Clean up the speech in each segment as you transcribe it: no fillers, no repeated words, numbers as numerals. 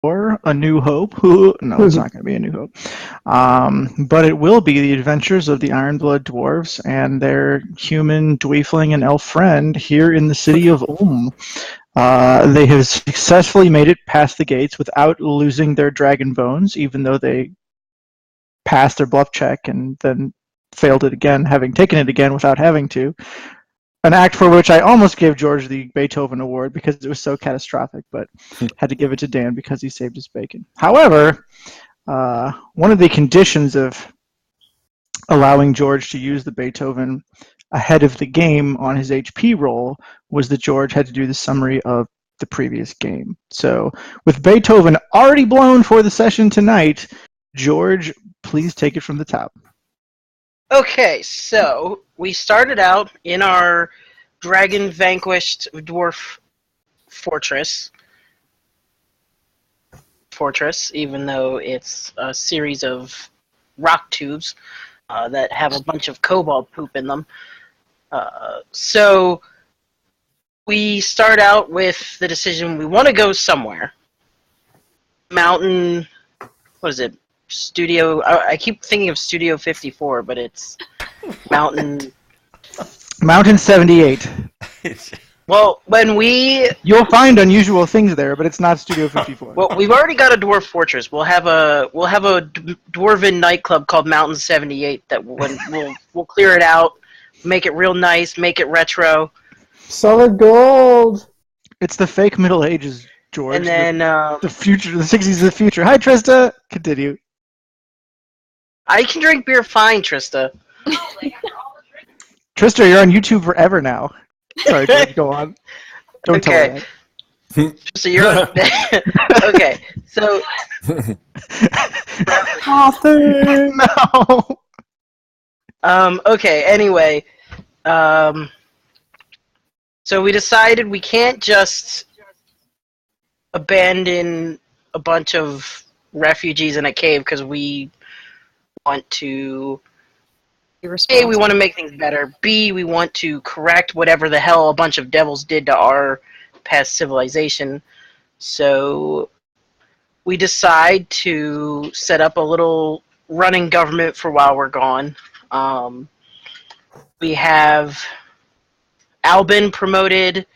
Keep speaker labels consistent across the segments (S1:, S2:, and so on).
S1: or A New Hope. No, it's not going to be A New Hope. But it will be the adventures of the Ironblood dwarves and their human, dweefling, and elf friend here in the city of Ulm. They have successfully made it past the gates without losing their dragon bones, even though they passed their bluff check and then failed it again, having taken it again without having to. An act for which I almost gave George the Beethoven Award because it was so catastrophic, but had to give it to Dan because he saved his bacon. However, one of the conditions of allowing George to use the Beethoven ahead of the game on his HP roll was that George had to do the summary of the previous game. So with Beethoven already blown for the session tonight, George, please take it from the top.
S2: Okay, so we started out in our dragon-vanquished dwarf fortress, even though it's a series of rock tubes that have a bunch of kobold poop in them. So we start out with the decision we want to go somewhere. Mountain, what is it? Studio, I keep thinking of Studio 54, but it's Mountain
S1: 78.
S2: Well,
S1: you'll find unusual things there, but it's not Studio 54.
S2: Well, we've already got a dwarf fortress. We'll have a dwarven nightclub called Mountain 78 that we'll clear it out, make it real nice, make it retro.
S3: Solid gold.
S1: It's the fake Middle Ages, George.
S2: And then
S1: the future, the 60s is the future. Hi, Trista. Continue.
S2: I can drink beer fine, Trista.
S1: Trista, you're on YouTube forever now. Sorry, George, go on. Don't tell me
S2: that. So you're okay. So
S1: Author,
S2: no. Okay. Anyway, so we decided we can't just abandon a bunch of refugees in a cave because we want to. A, we want to make things better. B, we want to correct whatever the hell a bunch of devils did to our past civilization. So we decide to set up a little running government for while we're gone. We have Albin promoted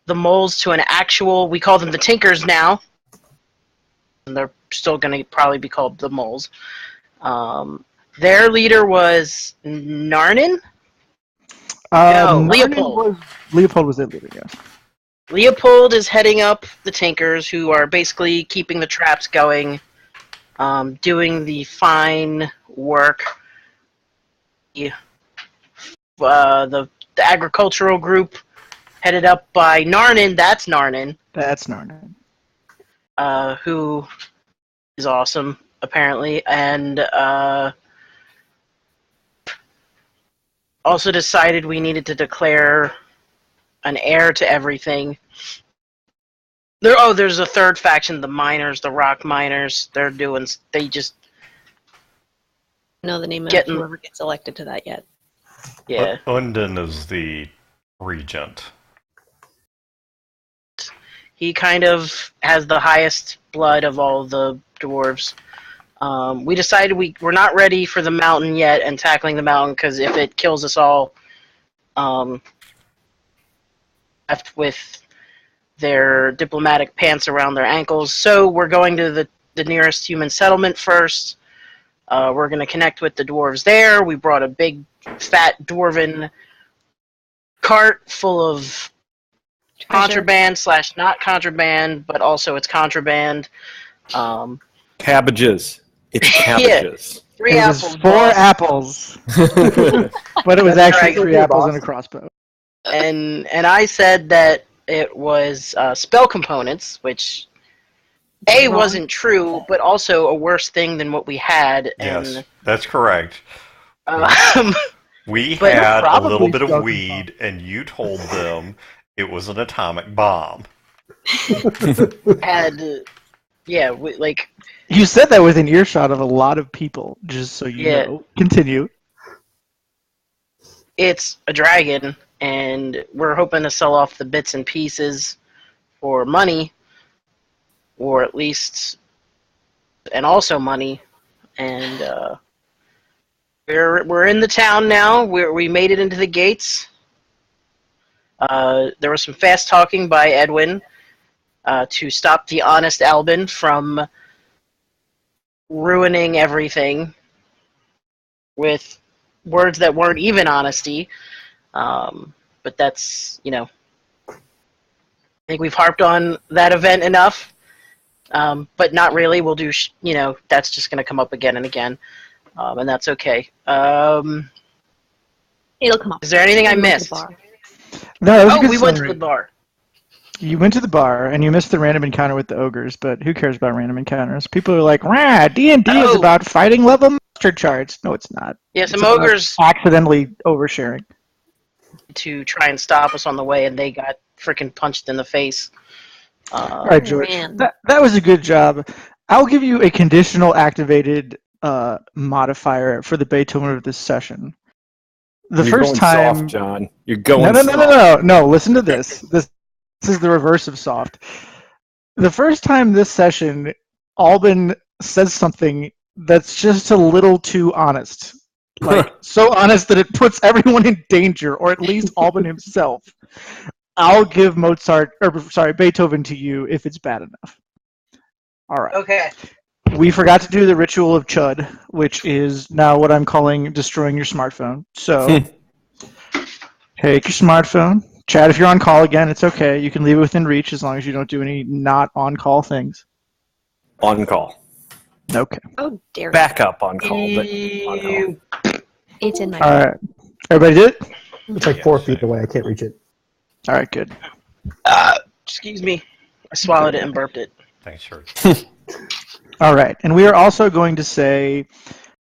S2: the moles to an actual, we call them the Tinkers now. And they're still going to probably be called the moles. Their leader was Narnin? No, Leopold.
S1: Leopold was their leader, yes.
S2: Leopold is heading up the Tinkers, who are basically keeping the traps going, doing the fine work. The agricultural group, headed up by Narnin, that's Narnin.
S1: That's Narnin.
S2: Who is awesome, apparently, and also decided we needed to declare an heir to everything. There's a third faction, the miners, the rock miners. They just
S4: know the name of whoever gets elected to that yet.
S2: Yeah.
S5: Undin is the regent.
S2: He kind of has the highest blood of all the dwarves. We decided we're not ready for the mountain yet and tackling the mountain because if it kills us all, left with their diplomatic pants around their ankles. So we're going to the nearest human settlement first. We're going to connect with the dwarves there. We brought a big, fat dwarven cart full of contraband / not contraband, but also it's contraband.
S6: Cabbages. It's cabbages.
S2: Yeah, 3 apples.
S1: 4 apples. But it was actually 3 apples and a crossbow.
S2: And I said that it was spell components, which A, wasn't true, but also a worse thing than what we had.
S5: Yes, that's correct. We
S2: but
S5: had a little bit of weed, and you told them it was an atomic bomb.
S1: You said that within earshot of a lot of people, just so you know. Continue.
S2: It's a dragon, and we're hoping to sell off the bits and pieces for money. or at least, and also money. And we're in the town now. We made it into the gates. There was some fast talking by Edwin to stop the honest Albin from ruining everything with words that weren't even honesty. But that's, I think we've harped on that event enough. But not really. We'll do, that's just going to come up again and again. And that's okay.
S4: It'll come up.
S2: Is there anything I missed?
S1: No, it was a good
S2: we went to
S1: summary.
S2: the bar.
S1: You went to the bar, and you missed the random encounter with the ogres, but who cares about random encounters? People are like, rah, D&D is about fighting level monster charts. No, it's not.
S2: Yeah, some
S1: It's about
S2: ogres
S1: accidentally oversharing.
S2: to try and stop us on the way, and they got freaking punched in the face.
S1: All right, George.
S4: Man.
S1: That was a good job. I'll give you a conditional activated modifier for the Beethoven of this session.
S6: You're
S1: First
S6: going
S1: time,
S6: soft, John. You're going
S1: no. Listen to this. This is the reverse of soft. The first time this session, Albin says something that's just a little too honest, like so honest that it puts everyone in danger, or at least Albin himself. I'll give Beethoven to you if it's bad enough. All right.
S2: Okay.
S1: We forgot to do the ritual of Chud, which is now what I'm calling destroying your smartphone. So, take your smartphone. Chad, if you're on call again, it's okay. You can leave it within reach as long as you don't do any not on-call things.
S6: On call.
S1: Okay.
S4: Oh, dare
S6: Back up on call, but on call.
S4: It's in my
S1: All right. Everybody did it?
S3: It's like 4 feet away. I can't reach it.
S1: All right, good.
S2: Excuse me. I swallowed it and burped it.
S5: Thanks, George.
S1: All right. And we are also going to say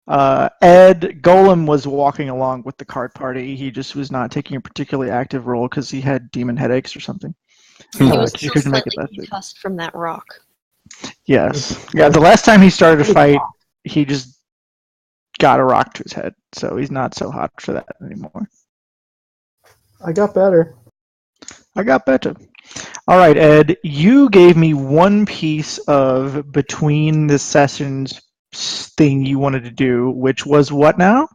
S1: Ed Golem was walking along with the cart party. He just was not taking a particularly active role because he had demon headaches or something.
S4: He was
S1: You
S4: still
S1: couldn't make
S4: slightly
S1: it that big.
S4: concussed from that rock.
S1: Yes. Yeah, the last time he started a fight, he just got a rock to his head. So he's not so hot for that anymore.
S3: I got better.
S1: I got better. All right, Ed, you gave me one piece of between the sessions thing you wanted to do, which was what now?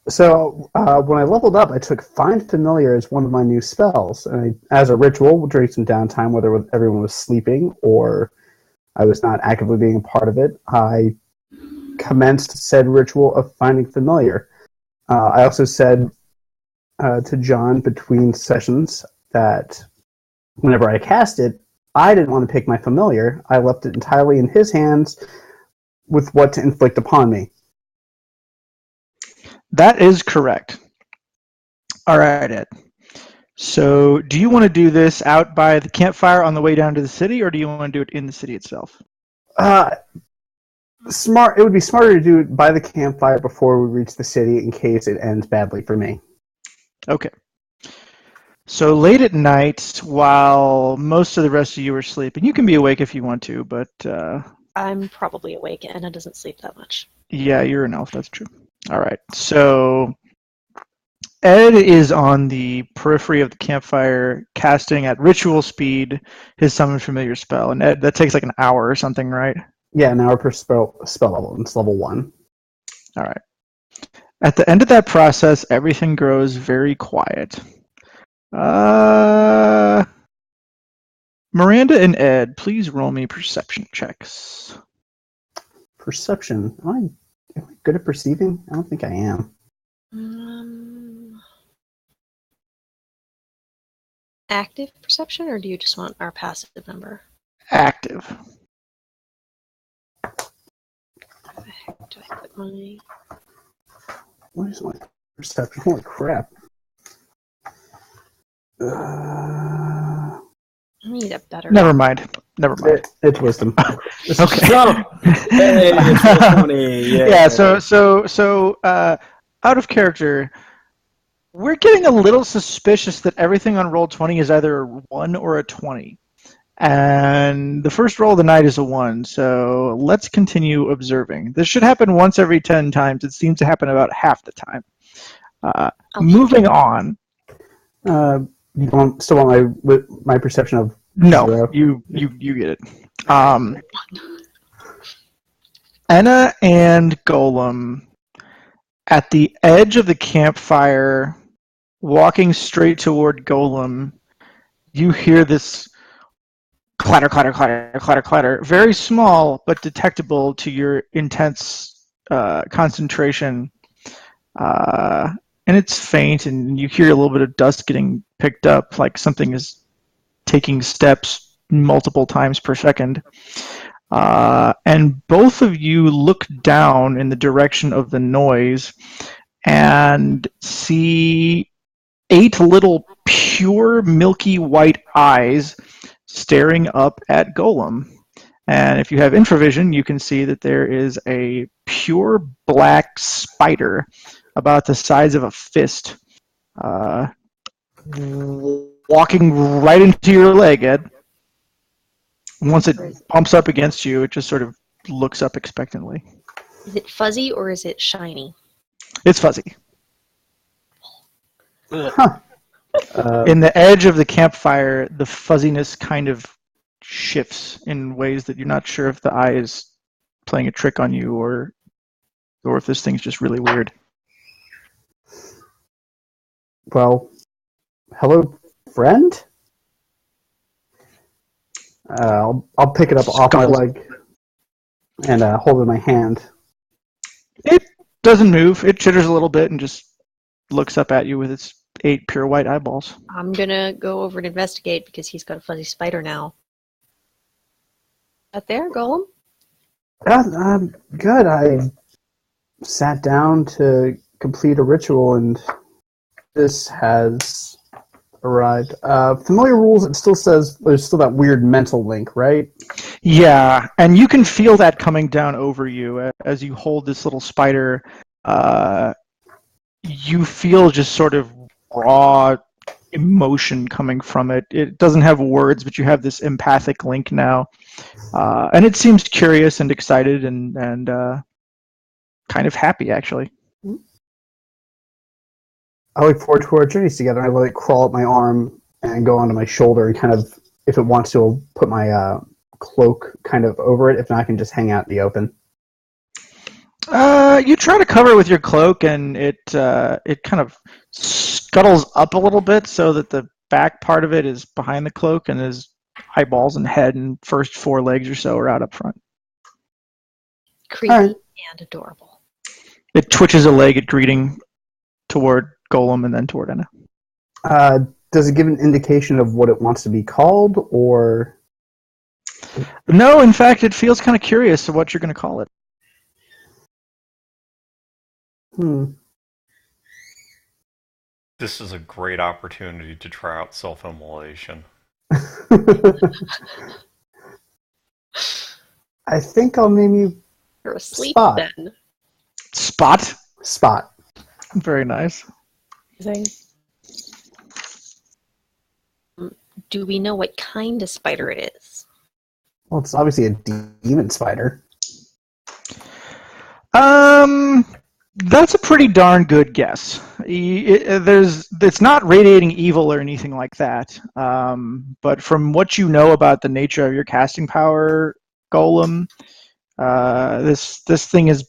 S3: So when I leveled up, I took Find Familiar as one of my new spells. And as a ritual, during some downtime, whether everyone was sleeping or I was not actively being a part of it, I commenced said ritual of Finding Familiar. I also said to John between sessions that whenever I cast it, I didn't want to pick my familiar. I left it entirely in his hands with what to inflict upon me.
S1: That is correct. All right, Ed. So do you want to do this out by the campfire on the way down to the city, or do you want to do it in the city itself?
S3: Smart. It would be smarter to do it by the campfire before we reach the city in case it ends badly for me.
S1: Okay. So late at night, while most of the rest of you are sleeping, you can be awake if you want to, but
S4: I'm probably awake. Anna doesn't sleep that much.
S1: yeah, you're an elf, that's true. All right, so Ed is on the periphery of the campfire, casting at ritual speed his Summon Familiar spell, and Ed, that takes like an hour or something, right?
S3: Yeah, an hour per spell level, and it's level 1.
S1: All right. At the end of that process, everything grows very quiet. Miranda and Ed, please roll me perception checks.
S3: Perception. Am I good at perceiving? I don't think I am.
S4: Active perception, or do you just want our passive number?
S1: Active.
S4: Where the heck do I put my...
S3: What is my perception? Holy crap.
S4: I need a better...
S1: Never mind.
S3: It's wisdom.
S1: Okay.
S6: Hey, it's 20.
S1: Yeah. So, out of character, we're getting a little suspicious that everything on roll 20 is either a 1 or a 20, and the first roll of the night is a 1. So let's continue observing. This should happen once every 10 times. It seems to happen about half the time. Moving on.
S3: You still want my perception of
S1: No,
S3: zero?
S1: you get it. Enna and Golem at the edge of the campfire, walking straight toward Golem. You hear this clatter, clatter, clatter, clatter, clatter. Very small, but detectable to your intense concentration. And it's faint, and you hear a little bit of dust getting picked up, like something is taking steps multiple times per second. And both of you look down in the direction of the noise and see 8 little pure milky white eyes staring up at Golem. And if you have infravision, you can see that there is a pure black spider about the size of a fist walking right into your leg, Ed. Once it bumps up against you, it just sort of looks up expectantly.
S4: Is it fuzzy or is it shiny?
S1: It's fuzzy.
S3: Huh.
S1: In the edge of the campfire, the fuzziness kind of shifts in ways that you're not sure if the eye is playing a trick on you or if this thing's just really weird.
S3: Well, hello, friend? I'll pick it up off my leg and hold it in my hand.
S1: It doesn't move. It chitters a little bit and just looks up at you with its 8 pure white eyeballs.
S4: I'm gonna go over and investigate because he's got a fuzzy spider now. Out there, Golem?
S3: Good. I sat down to complete a ritual, and this has arrived. Familiar rules, it still says there's still that weird mental link, right?
S1: Yeah, and you can feel that coming down over you as you hold this little spider. You feel just sort of raw emotion coming from it. It doesn't have words, but you have this empathic link now. And it seems curious and excited and kind of happy, actually.
S3: I look forward to our journeys together. I let it crawl up my arm and go onto my shoulder and kind of, if it wants to, I'll put my cloak kind of over it. If not, I can just hang out in the open.
S1: You try to cover it with your cloak, and it kind of scuttles up a little bit so that the back part of it is behind the cloak, and his eyeballs and head and first 4 legs or so are out up front.
S4: Creepy and adorable.
S1: It twitches a leg at greeting toward Golem and then toward Enna.
S3: Does it give an indication of what it wants to be called, or?
S1: No, in fact, it feels kind of curious of what you're going to call it.
S5: This is a great opportunity to try out self-immolation.
S3: I think I'll name you
S4: You're asleep
S3: Spot.
S4: then.
S1: Spot?
S3: Spot.
S1: Very nice.
S4: Do we know what kind of spider it is?
S3: Well, it's obviously a demon spider.
S1: That's a pretty darn good guess. It's not radiating evil or anything like that. But from what you know about the nature of your casting power, Golem, this thing is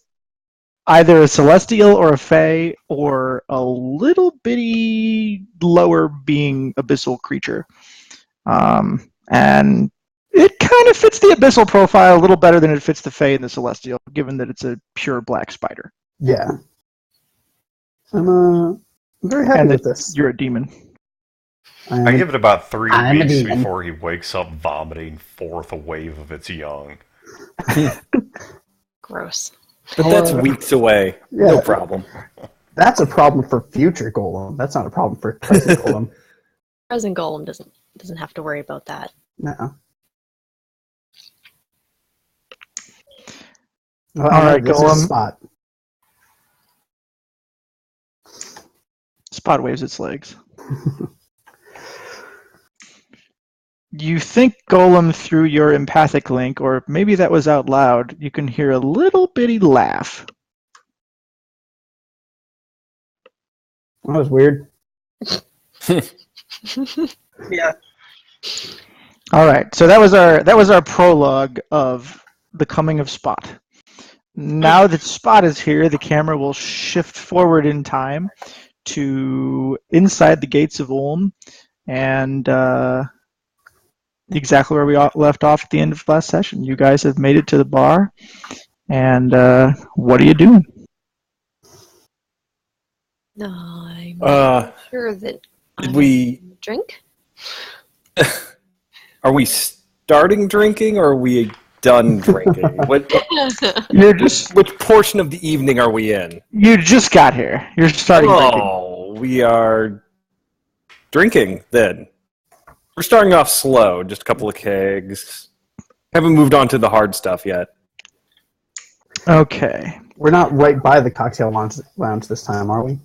S1: either a celestial or a fae or a little bitty lower being abyssal creature. And it kind of fits the abyssal profile a little better than it fits the fae and the celestial, given that it's a pure black spider.
S3: Yeah. I'm very happy with this.
S1: You're a demon.
S5: I give it about 3
S3: I'm a
S5: weeks
S3: demon.
S5: before he wakes up vomiting forth a wave of its young.
S4: Gross.
S6: But that's weeks away.
S3: Yeah.
S6: No problem.
S3: That's a problem for future Golem. That's not a problem for present Golem.
S4: Present Golem doesn't have to worry about that.
S3: No.
S1: All right,
S3: this
S1: Golem.
S3: is Spot.
S1: Spot waves its legs. You think Golem through your empathic link, or maybe that was out loud, you can hear a little bitty laugh.
S3: That was weird.
S2: Yeah.
S1: All right, so that was our prologue of the coming of Spot. Now that Spot is here, the camera will shift forward in time to inside the gates of Ulm, and exactly where we left off at the end of last session. You guys have made it to the bar, and what are you doing?
S4: I'm not sure that
S6: Did we
S4: drink.
S6: Are we starting drinking or are we done drinking? Which portion of the evening are we in?
S1: You just got here. You're starting drinking.
S6: Oh, we are drinking then. We're starting off slow, just a couple of kegs. Haven't moved on to the hard stuff yet.
S1: Okay.
S3: We're not right by the cocktail lounge this time, are we?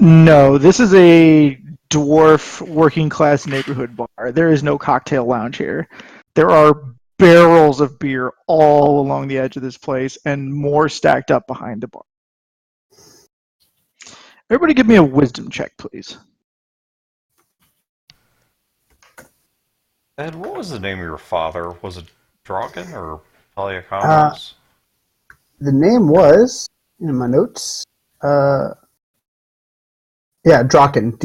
S1: No, this is a dwarf working class neighborhood bar. There is no cocktail lounge here. There are barrels of beer all along the edge of this place and more stacked up behind the bar. Everybody give me a wisdom check, please.
S5: Ed, what was the name of your father? Was it Draken or Paliacanos?
S3: The name was, in my notes, Draken, Drokken.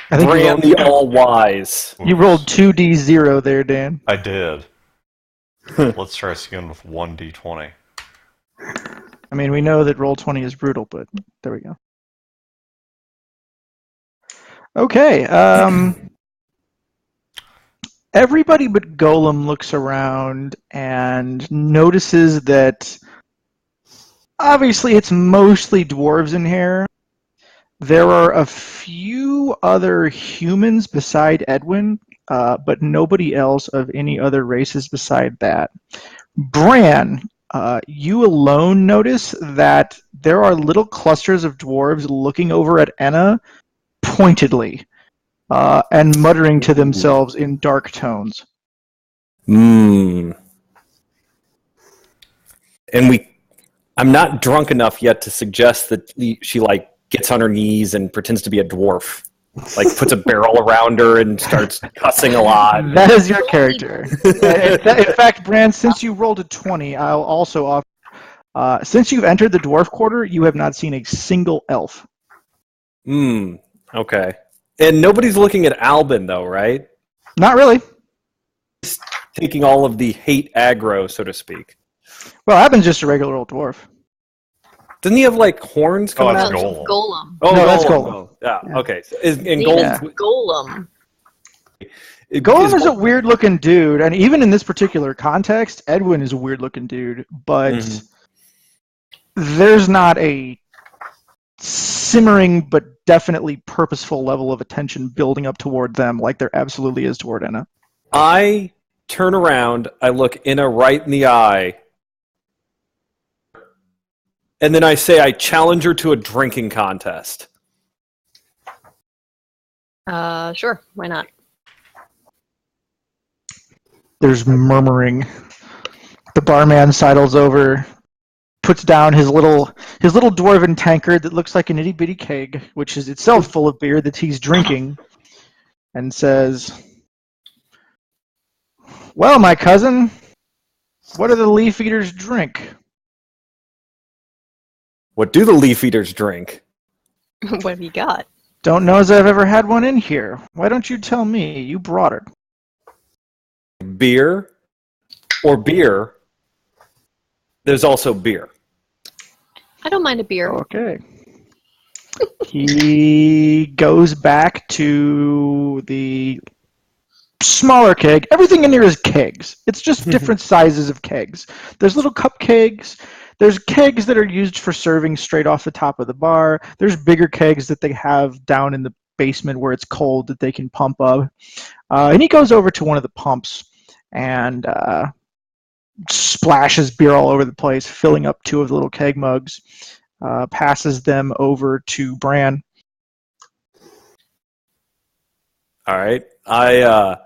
S1: I think
S6: Bran the All-Wise.
S1: you rolled 2d0 there, Dan.
S5: I did. Let's try this again with 1d20.
S1: I mean, we know that roll 20 is brutal, but there we go. Okay. Everybody but Golem looks around and notices that obviously it's mostly dwarves in here. There are a few other humans beside Edwin, but nobody else of any other races beside that. Bran, you alone notice that there are little clusters of dwarves looking over at Enna pointedly and muttering to themselves in dark tones.
S6: And I'm not drunk enough yet to suggest that she gets on her knees and pretends to be a dwarf. Puts a barrel around her and starts cussing a lot.
S1: That is your character. In fact, Bran, since you rolled a 20, I'll also offer... since you've entered the dwarf quarter, you have not seen a single elf.
S6: Okay. And nobody's looking at Albin, though, right?
S1: Not really.
S6: He's taking all of the hate aggro, so to speak.
S1: Well, Albin's just a regular old dwarf.
S6: Doesn't he have, horns coming out?
S5: That's Golem.
S4: Golem.
S6: Oh,
S1: no,
S6: Golem.
S1: that's Golem.
S6: Yeah, okay.
S4: Golem.
S1: Golem is a weird-looking dude, and even in this particular context, Edwin is a weird-looking dude, but there's not a simmering but definitely purposeful level of attention building up toward them like there absolutely is toward Enna.
S6: I turn around, I look Enna right in the eye, and then I say I challenge her to a drinking contest.
S4: Sure, why not?
S1: There's murmuring. The barman sidles over, puts down his little dwarven tankard that looks like an itty bitty keg, which is itself full of beer that he's drinking, and says, "Well, my cousin, what do the Leaf Eaters drink?"
S6: What do the Leaf Eaters drink?
S4: What have you got?
S1: Don't know as I've ever had one in here. Why don't you tell me? You brought it.
S6: Beer or beer. There's also beer.
S4: I don't mind a beer.
S1: Okay. He goes back to the smaller keg. Everything in here is kegs. It's just different sizes of kegs. There's little cup kegs. There's kegs that are used for serving straight off the top of the bar. There's bigger kegs that they have down in the basement where it's cold that they can pump up. And he goes over to one of the pumps and splashes beer all over the place, filling up two of the little keg mugs, passes them over to Bran.
S6: All right. I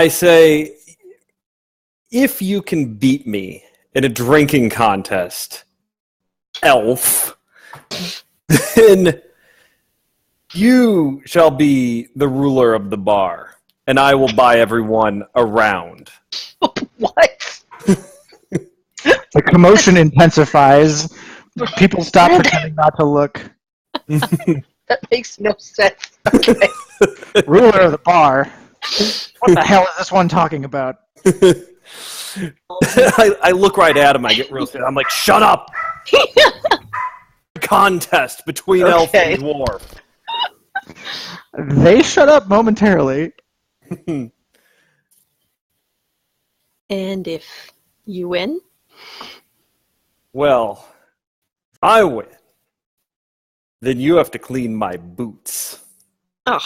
S6: say, if you can beat me in a drinking contest, elf, then you shall be the ruler of the bar, and I will buy everyone around.
S2: What?
S1: The commotion intensifies. People stop pretending not to look.
S2: That makes no sense. Okay.
S1: Ruler of the bar. What the hell is this one talking about?
S6: I look right at him. I get real scared. I'm like, shut up! Contest between elf and dwarf.
S1: They shut up momentarily.
S4: And if you win?
S6: Well, if I win, then you have to clean my boots.
S4: Oh,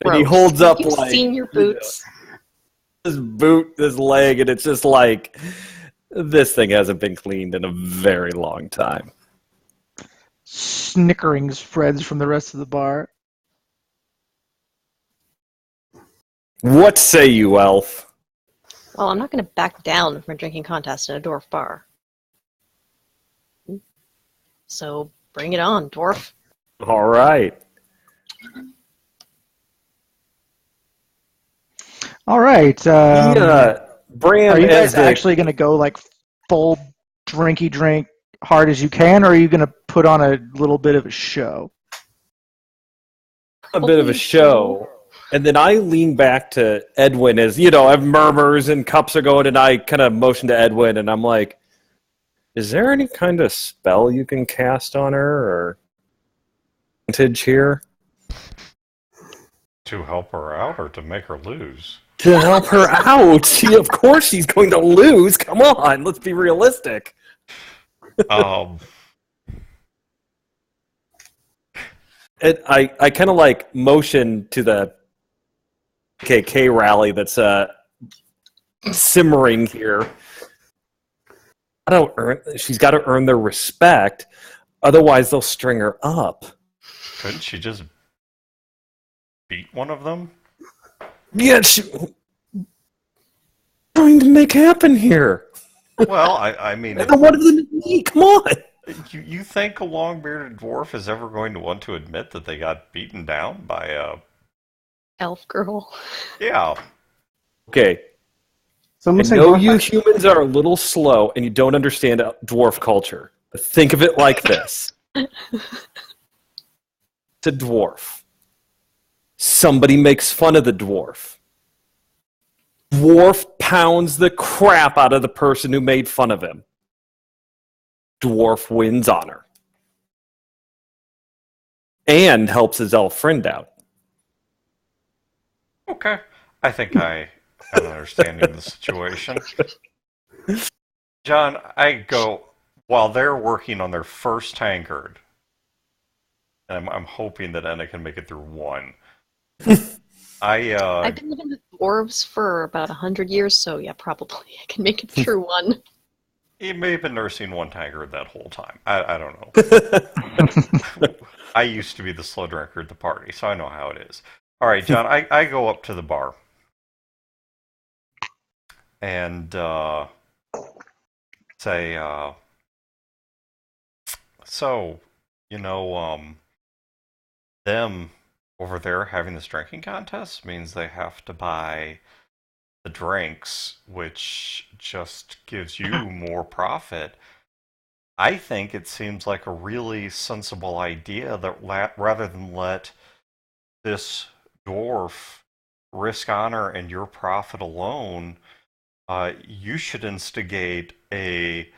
S6: And he holds up
S4: You've
S6: like
S4: seen your boots.
S6: This boot, this leg, and it's just like this thing hasn't been cleaned in a very long time.
S1: Snickering spreads from the rest of the bar.
S6: What say you, elf?
S4: Well, I'm not going to back down from a drinking contest in a dwarf bar. So bring it on, dwarf.
S6: All right.
S1: All right.
S6: Bram,
S1: are you guys actually going to go like full drinky drink hard as you can, or are you going to put on a little bit of a show?
S6: A bit of a show. And then I lean back to Edwin as, murmurs and cups are going, and I kind of motion to Edwin, and I'm like, is there any kind of spell you can cast on her, or advantage here?
S5: To help her out or to make her lose?
S6: To help her out. Of course she's going to lose. Come on, let's be realistic. And I kind of like motion to the KK rally that's simmering here. She's got to earn their respect, otherwise they'll string her up.
S5: Couldn't she just beat one of them?
S6: Yeah, trying to make happen here.
S5: Well, I mean...
S6: And one of them is me, come on!
S5: You think a long-bearded dwarf is ever going to want to admit that they got beaten down by a...
S4: elf girl?
S5: Yeah.
S6: Okay. I know you humans are a little slow and you don't understand dwarf culture. But think of it like this. It's a dwarf. Somebody makes fun of the dwarf. Dwarf pounds the crap out of the person who made fun of him. Dwarf wins honor. And helps his elf friend out.
S5: Okay. I think I have an understanding of the situation. John, I go, while they're working on their first tankard, and I'm hoping that Anna can make it through one.
S4: I've been living with dwarves for about 100 years, so yeah, probably I can make it through one.
S5: He may have been nursing one tankard that whole time. I don't know. I used to be the slow drinker at the party, so I know how it is. All right, John, I go up to the bar. And say, so, them over there having this drinking contest means they have to buy the drinks, which just gives you more profit. I think it seems like a really sensible idea that rather than let this dwarf risk honor and your profit alone, you should instigate a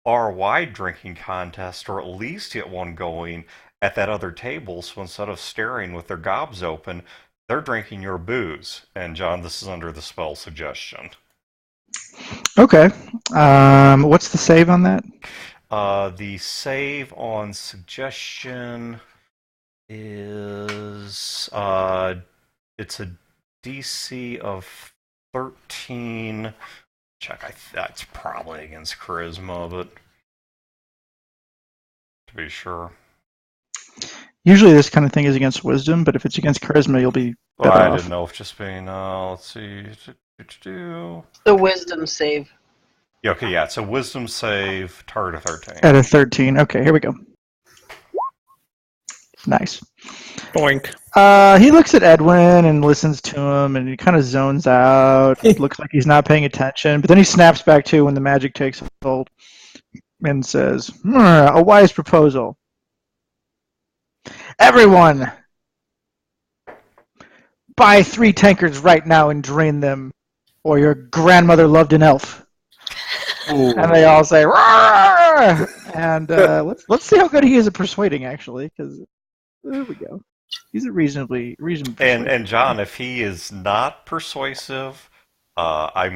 S5: bar-wide drinking contest, or at least get one going at that other table, so instead of staring with their gobs open, they're drinking your booze. And John, this is under the spell suggestion.
S1: Okay. What's the save on that?
S5: The save on suggestion is it's a DC of 13. Check. That's probably against charisma, but to be sure.
S1: Usually this kind of thing is against wisdom, but if it's against charisma, you'll be better
S5: I
S1: off.
S5: didn't know if just being, let's see.
S2: The wisdom save.
S5: Yeah, okay, yeah. It's a wisdom save, target of 13.
S1: At a 13. Okay, here we go. Nice.
S6: Boink.
S1: He looks at Edwin and listens to him, and he kind of zones out. Looks like he's not paying attention, but then he snaps back to when the magic takes hold and says, "A wise proposal. Everyone, buy 3 tankards right now and drain them, or your grandmother loved an elf." Ooh. And they all say, "Roar!" And let's see how good he is at persuading, actually, because there we go. He's a reasonably
S5: and John, if he is not persuasive, I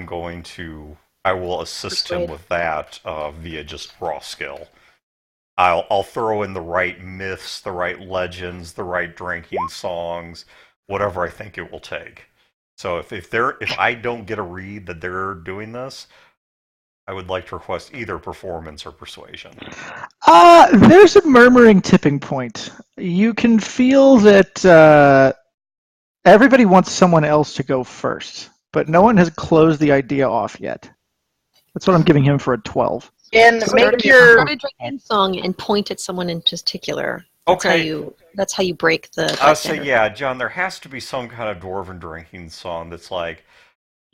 S5: will assist him with that via just raw skill. I'll throw in the right myths, the right legends, the right drinking songs, whatever I think it will take. So if I don't get a read that they're doing this, I would like to request either performance or persuasion.
S1: There's a murmuring tipping point. You can feel that everybody wants someone else to go first, but no one has closed the idea off yet. That's what I'm giving him for a 12.
S2: And make your
S4: start a drinking song and point at someone in particular.
S5: Okay.
S4: That's how you break the.
S5: I'll say, yeah, John. There has to be some kind of dwarven drinking song that's like,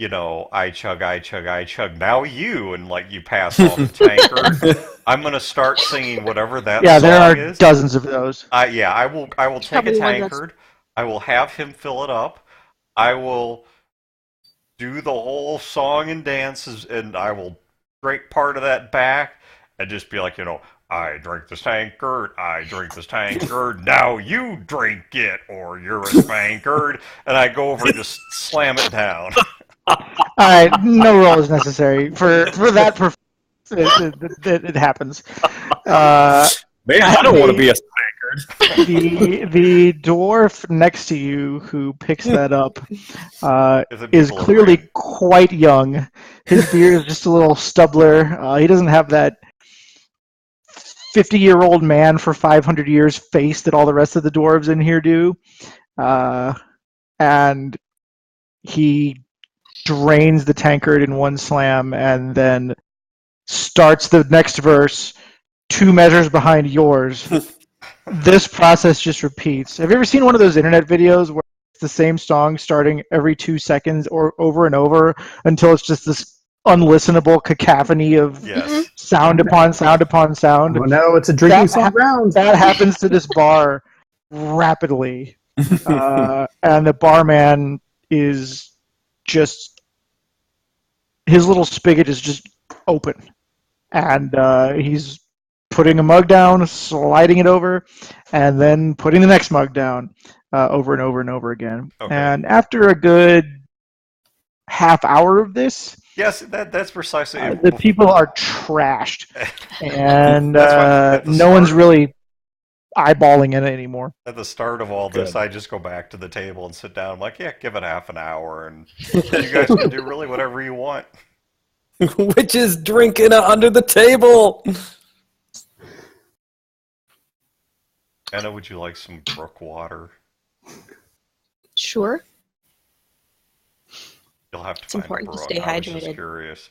S5: I chug, I chug, I chug. Now you, and like you pass off the tankard. I'm gonna start singing whatever that song is.
S1: Yeah, there are dozens of those.
S5: I will take a tankard. I will have him fill it up. I will do the whole song and dances, and I will break part of that back and just be like, I drink this tankard, I drink this tankard, now you drink it, or you're a spankard, and I go over and just slam it down.
S1: Alright, no roll is necessary. For that performance, it happens.
S6: Man, I don't want to be a spankard.
S1: The dwarf next to you who picks that up is clearly quite young. His beard is just a little stubbler. He doesn't have that 50-year-old man for 500 years face that all the rest of the dwarves in here do. And he drains the tankard in one slam and then starts the next verse 2 measures behind yours. This process just repeats. Have you ever seen one of those internet videos where it's the same song starting every 2 seconds or over and over until it's just this unlistenable cacophony of sound upon sound upon sound?
S3: Oh no, it's a drinking song round.
S1: That happens to this bar rapidly. And the barman is just, his little spigot is just open. And he's putting a mug down, sliding it over, and then putting the next mug down over and over and over again. Okay. And after a good half hour of this,
S5: yes, that's precisely
S1: the people are trashed, and no one's really eyeballing it anymore.
S5: At the start of all this, I just go back to the table and sit down. I'm like, yeah, give it half an hour, and you guys can do really whatever you want.
S6: Which is drinking under the table.
S5: Anna, would you like some brook water?
S4: Sure.
S5: You'll have to
S4: It's
S5: find
S4: important
S5: a brook.
S4: to stay
S5: I was
S4: hydrated.
S5: just curious.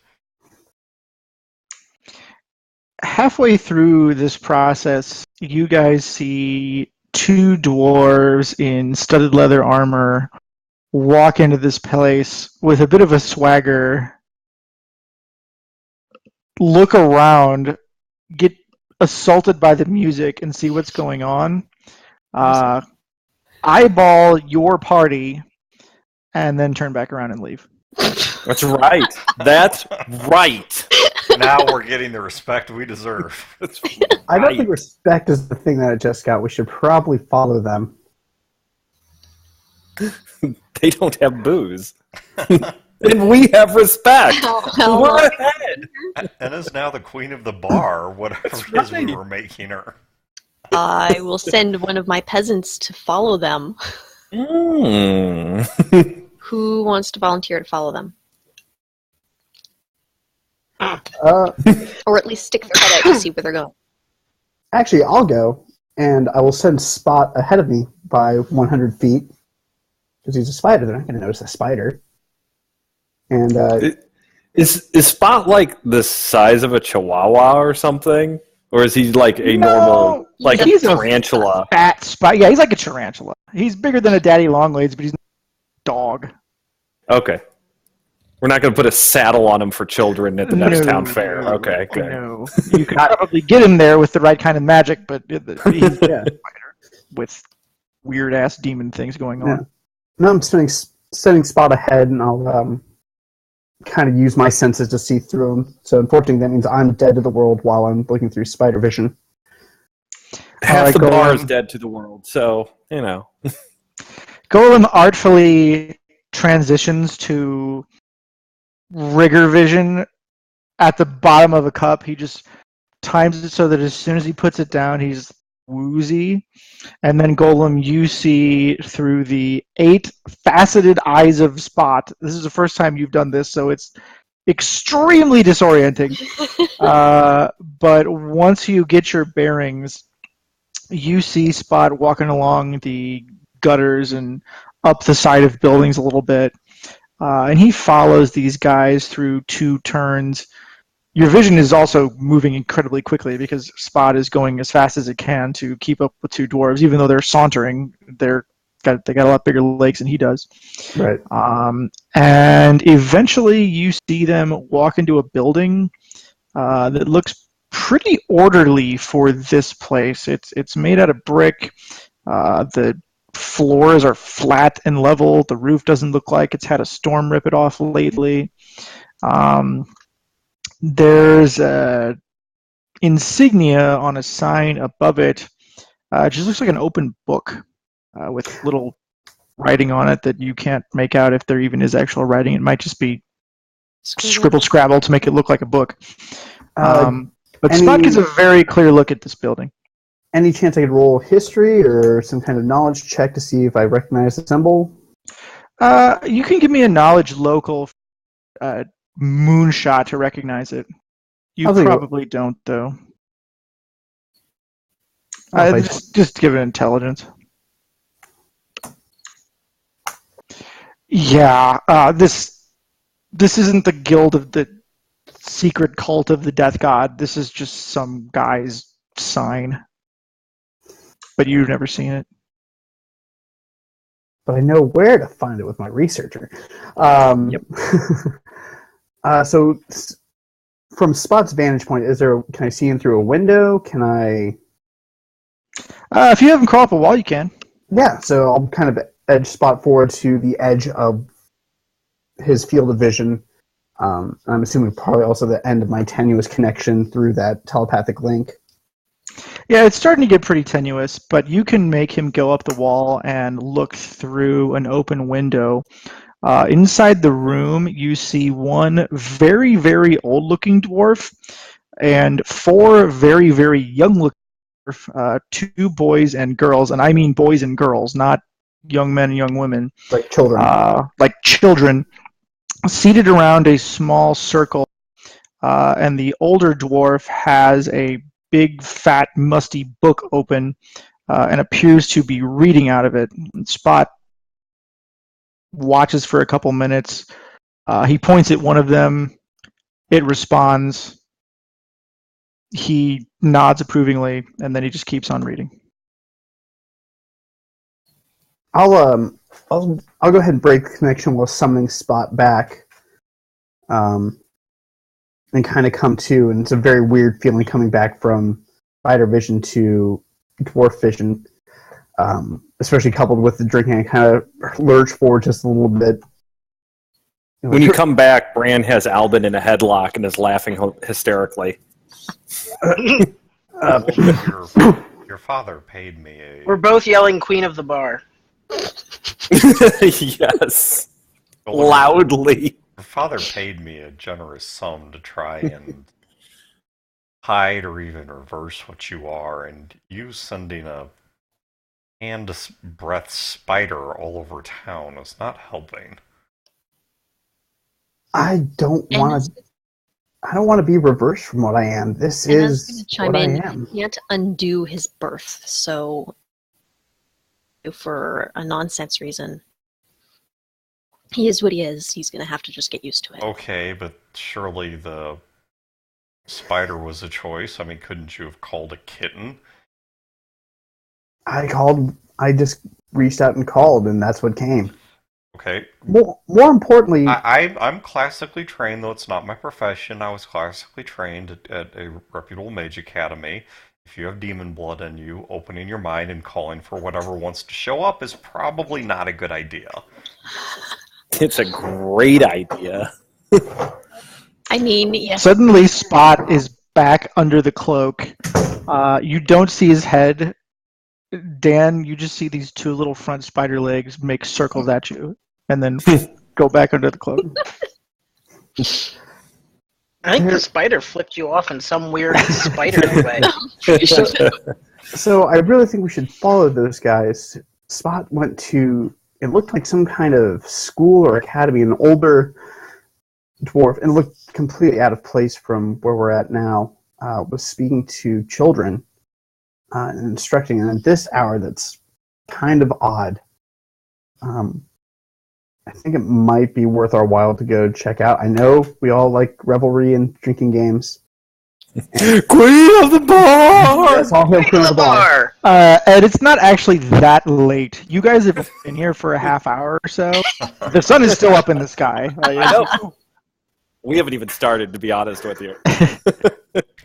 S1: Halfway through this process, you guys see 2 dwarves in studded leather armor walk into this place with a bit of a swagger, look around, get assaulted by the music and see what's going on. Eyeball your party and then turn back around and leave.
S6: That's right. That's right.
S5: Now we're getting the respect we deserve.
S6: Right.
S3: I don't think respect is the thing that I just got. We should probably follow them.
S6: They don't have booze. And we have respect. We're ahead.
S5: Anna's now the queen of the bar, whatever it is we were making her.
S4: I will send one of my peasants to follow them. Who wants to volunteer to follow them? Or at least stick their head out to see where they're going.
S3: Actually, I'll go, and I will send Spot ahead of me by 100 feet. Because he's a spider, they're not going to notice a spider. And
S6: Is Spot like the size of a chihuahua or something? Or is he like a normal, like
S1: he's
S6: a tarantula?
S1: Fat Spot. Yeah, he's like a tarantula. He's bigger than a daddy longlegs, but he's not a dog.
S6: Okay. We're not going to put a saddle on him for children at the next town fair. Okay, good.
S1: No. You could probably get him there with the right kind of magic, but he's a spider with weird-ass demon things going on.
S3: Yeah. No, I'm setting Spot ahead, and I'll kind of use my senses to see through him. So unfortunately, that means I'm dead to the world while I'm looking through spider vision.
S6: Half the bar is dead to the world, so, you know.
S1: Golem artfully transitions to rigor vision at the bottom of a cup. He just times it so that as soon as he puts it down, he's woozy. And then Golem, you see through the 8 faceted eyes of Spot. This is the first time you've done this, so it's extremely disorienting. But once you get your bearings, you see Spot walking along the gutters and up the side of buildings a little bit. And he follows these guys through 2 turns. Your vision is also moving incredibly quickly because Spot is going as fast as it can to keep up with 2 dwarves. Even though they're sauntering, they got a lot bigger legs than he does.
S3: Right.
S1: And eventually you see them walk into a building that looks pretty orderly for this place. It's made out of brick. The floors are flat and level. The roof doesn't look like it's had a storm rip it off lately. There's a insignia on a sign above it. It just looks like an open book with little writing on it that you can't make out if there even is actual writing. It might just be scribble scrabble to make it look like a book. But Spot gets a very clear look at this building.
S3: Any chance I could roll history or some kind of knowledge check to see if I recognize the symbol?
S1: You can give me a knowledge local moonshot to recognize it. You probably don't, though. Just give it intelligence. Yeah, this isn't the guild of the secret cult of the death god. This is just some guy's sign. But you've never seen it.
S3: But I know where to find it with my researcher.
S1: Yep.
S3: So, from Spot's vantage point, can I see in through a window? Can I?
S1: If you haven't crawled up a wall, you can.
S3: Yeah. So I'll kind of edge Spot forward to the edge of his field of vision. I'm assuming probably also the end of my tenuous connection through that telepathic link.
S1: Yeah, it's starting to get pretty tenuous, but you can make him go up the wall and look through an open window. Inside the room, you see one very, very old-looking dwarf and 4 very, very young-looking dwarf, 2 boys and girls, and I mean boys and girls, not young men and young women.
S3: Like children.
S1: Like children, seated around a small circle, and the older dwarf has a big, fat, musty book open and appears to be reading out of it. Spot watches for a couple minutes. He points at one of them. It responds. He nods approvingly, and then he just keeps on reading.
S3: I'll go ahead and break connection while summoning Spot back. And kind of come to, and it's a very weird feeling coming back from spider vision to dwarf vision, especially coupled with the drinking. I kind of lurch forward just a little bit.
S6: When you come back, Bran has Albin in a headlock and is laughing hysterically.
S5: Your father paid me
S2: We're both yelling Queen of the Bar.
S6: Yes. Loudly.
S5: Your father paid me a generous sum to try and hide or even reverse what you are, and you sending a hand-breath spider all over town is not helping.
S3: I don't want to be reversed from what I am. This is what I am.
S4: He can't undo his birth, so for a nonsense reason. He is what he is. He's going to have to just get used to it.
S5: Okay, but surely the spider was a choice. I mean, couldn't you have called a kitten?
S3: I just reached out and called, and that's what came.
S5: Okay.
S3: More importantly...
S5: I'm classically trained, though it's not my profession. I was classically trained at a reputable mage academy. If you have demon blood in you, opening your mind and calling for whatever wants to show up is probably not a good idea.
S6: It's a great idea.
S4: I mean, yes.
S1: Suddenly, Spot is back under the cloak. You don't see his head. Dan, you just see these two little front spider legs make circles at you, and then go back under the cloak.
S2: I think the spider flipped you off in some weird spider way.
S3: So I really think we should follow those guys. Spot went to, it looked like some kind of school or academy, an older dwarf, and looked completely out of place from where we're at now, was speaking to children and instructing them at this hour that's kind of odd. I think it might be worth our while to go check out. I know we all like revelry and drinking games.
S6: Queen of the bar!
S3: Yes, all hail Queen of the bar.
S1: And it's not actually that late. You guys have been here for a half hour or so. The sun is still up in the sky.
S6: I know. We haven't even started, to be honest with you.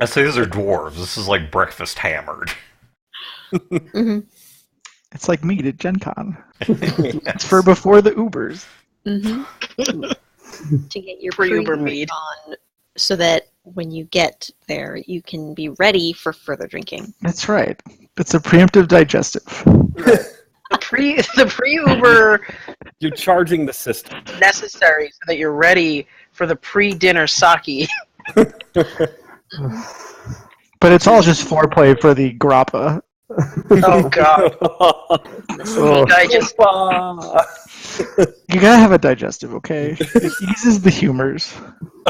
S5: I say these are dwarves. This is like breakfast hammered.
S4: Mm-hmm.
S1: It's like meat at Gen Con. It's for before the Ubers.
S4: Mm-hmm. To get your
S2: pre-Uber mead
S4: on, so that when you get there, you can be ready for further drinking.
S1: That's right. It's a preemptive digestive.
S2: The pre-Uber.
S6: You're charging the system.
S2: Necessary so that you're ready for the pre-dinner sake.
S1: But it's all just foreplay for the grappa.
S2: Oh god. Digest.
S1: You gotta have a digestive, okay? It eases the humors.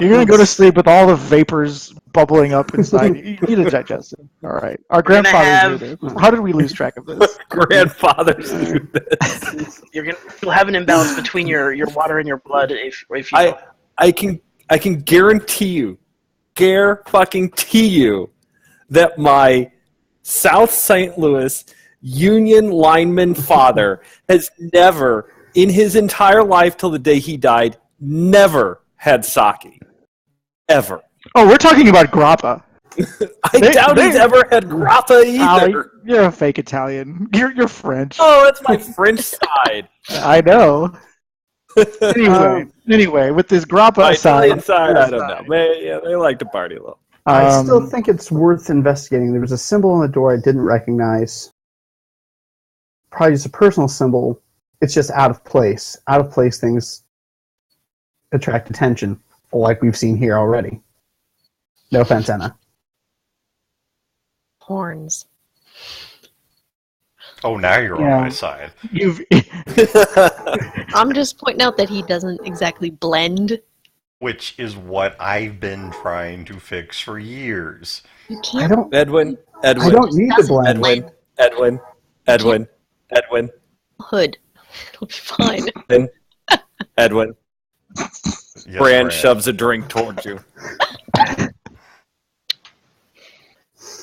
S1: You're gonna go to sleep with all the vapors bubbling up inside. You need a digestive. All right. Our grandfathers knew this. How did we lose track of this?
S6: Grandfathers knew this.
S2: You'll have an imbalance between your water and your blood if you.
S6: I can guarantee you, that my South St. Louis Union lineman father has never, in his entire life till the day he died, never had sake. Ever.
S1: Oh, we're talking about grappa.
S6: I doubt he's ever had grappa either.
S1: You're a fake Italian. You're French.
S6: Oh, that's my French side.
S1: I know. Anyway, with this grappa
S6: side, I don't know. They like to party a little.
S3: I still think it's worth investigating. There was a symbol on the door I didn't recognize. Probably just a personal symbol. It's just out of place. Out of place things attract attention, like we've seen here already. No offense, Anna.
S4: Horns.
S5: Oh, now you're on my side.
S4: I'm just pointing out that he doesn't exactly blend.
S5: Which is what I've been trying to fix for years.
S4: You can't.
S6: Edwin.
S3: I don't need to blend.
S6: Edwin.
S4: Hood. It'll be fine.
S6: Edwin.
S5: Yes,
S6: Brand shoves a drink towards you.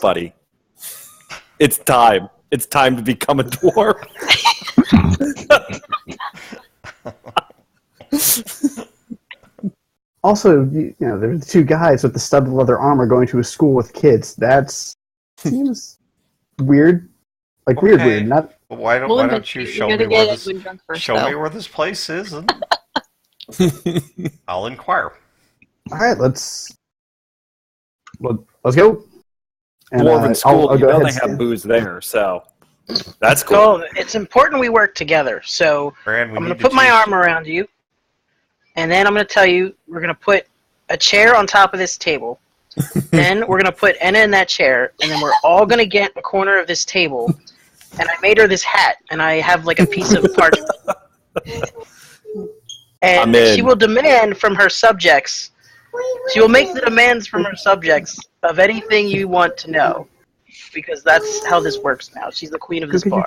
S6: Buddy. It's time. It's time to become a dwarf.
S3: Also, there are the two guys with the stub of leather armor going to a school with kids. That seems weird. Like,
S5: okay.
S3: weird. Not.
S5: Why don't you show me where this place is, and I'll inquire.
S3: All right, let's go. And,
S6: Dwarven school,
S3: I'll go
S6: they have booze there, so that's cool.
S2: So it's important we work together. So
S5: Brand,
S2: I'm going to put my arm around you, and then I'm going to tell you we're going to put a chair on top of this table. Then we're going to put Anna in that chair, and then we're all going to get a corner of this table. And I made her this hat, and I have like a piece of parchment. And she will demand from her subjects. She will make the demands from her subjects of anything you want to know. Because that's how this works now. She's the queen of this bar.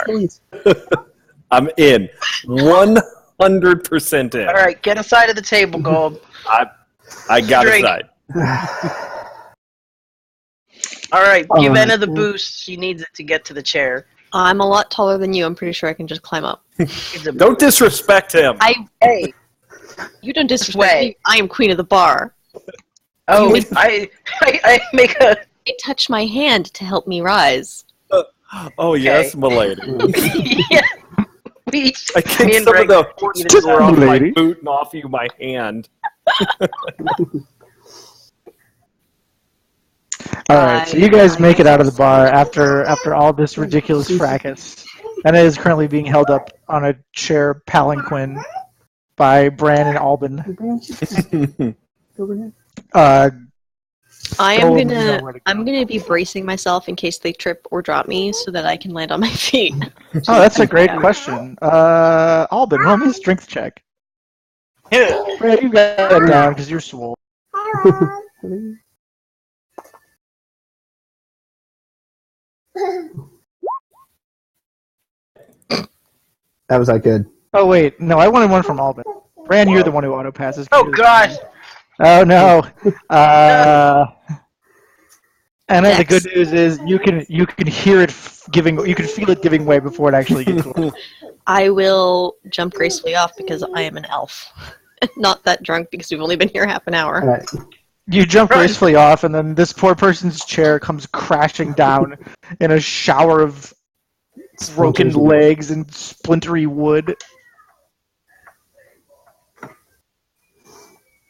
S6: I'm in. 100% in.
S2: All right, get aside of the table, Gold.
S6: I got
S2: Drink.
S6: aside.
S2: All right,
S3: All
S2: give
S3: right.
S2: Anna the boost. She needs it to get to the chair.
S4: I'm a lot taller than you. I'm pretty sure I can just climb up.
S6: Don't disrespect him.
S2: Hey.
S4: You don't disrespect me. I am queen of the bar.
S2: Oh, I make a.
S4: They touch my hand to help me rise.
S6: Oh, yes, milady.
S2: Yeah. We each,
S6: I
S2: me
S6: kicked
S2: and
S6: some of
S2: Greg
S6: the horse
S2: even
S6: fur off my
S1: lady.
S6: boot and off you my hand.
S1: All right, so you guys make it out of the bar after all this ridiculous fracas. Anna is currently being held up on a chair palanquin by Bran and Alban.
S4: I'm gonna be bracing myself in case they trip or drop me so that I can land on my feet.
S1: Oh, that's a great question. Alban, roll me a strength check. Bran, you got that down because you're swole.
S3: That was that good.
S1: Oh wait, no, I wanted one from Alban. Bran, you're the one who auto passes.
S2: Oh gosh.
S1: Oh no. And then the good news is you can hear it you can feel it giving way before it actually gets away.
S4: I will jump gracefully off because I am an elf. Not that drunk because we've only been here half an hour.
S3: All right.
S1: You jump gracefully off, and then this poor person's chair comes crashing down in a shower of broken legs and splintery wood.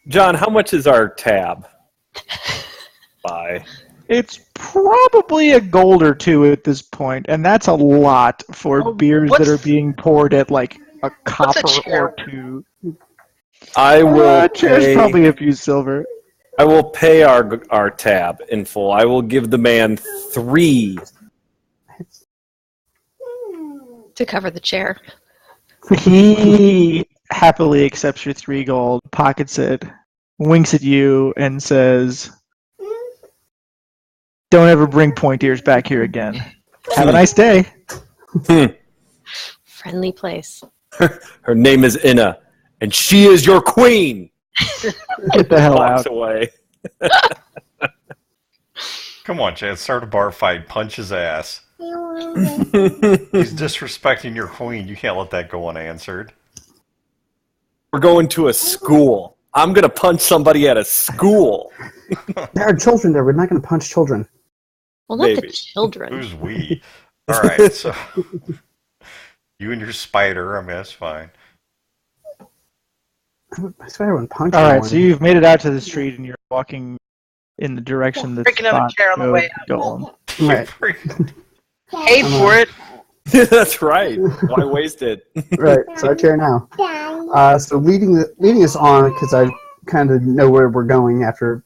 S6: John, how much is our tab? Bye.
S1: It's probably a gold or two at this point, and that's a lot for beers that are being poured at like a copper or two.
S6: I will
S1: chair's
S6: pay,
S1: probably a few silver.
S6: I will pay our tab in full. I will give the man 3.
S4: To cover the chair.
S1: He happily accepts your 3 gold, pockets it, winks at you, and says, "Don't ever bring point ears back here again. Have a nice day."
S4: Friendly place.
S6: Her name is Inna, and she is your queen.
S1: Get the hell
S6: Walks
S1: out.
S6: away.
S5: Come on, Chad, start a bar fight, punch his ass. He's disrespecting your queen. You can't let that go unanswered.
S6: We're going to a school. I'm going to punch somebody at a school.
S3: There are children there. We're not going to punch children.
S4: Well, not the
S6: Maybe.
S4: children.
S5: Who's we? All right, so you and your spider. I mean, that's fine.
S3: I swear I wouldn't punch
S1: All right,
S3: anyone.
S1: so you've made it out to the street, and you're walking in the direction that's
S2: Picking up a chair on the way out.
S1: going.
S3: Right.
S2: Pay for it.
S6: That's right. Why waste it?
S3: Right, it's our chair now. So leading us on, because I kind of know where we're going after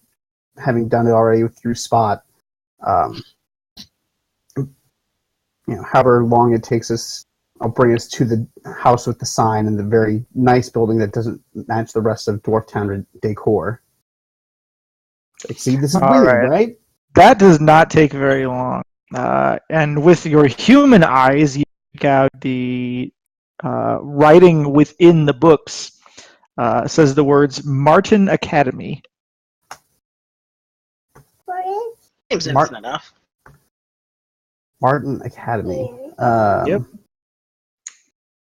S3: having done it already through Spot. However long it takes us, I'll bring us to the house with the sign and the very nice building that doesn't match the rest of Dwarftown decor. Like, see, this is
S1: All
S3: weird, right?
S1: That does not take very long. And with your human eyes, you check out the writing within the books. Says the words Martin Academy.
S2: Seems innocent enough.
S3: Martin Academy.
S1: Yep.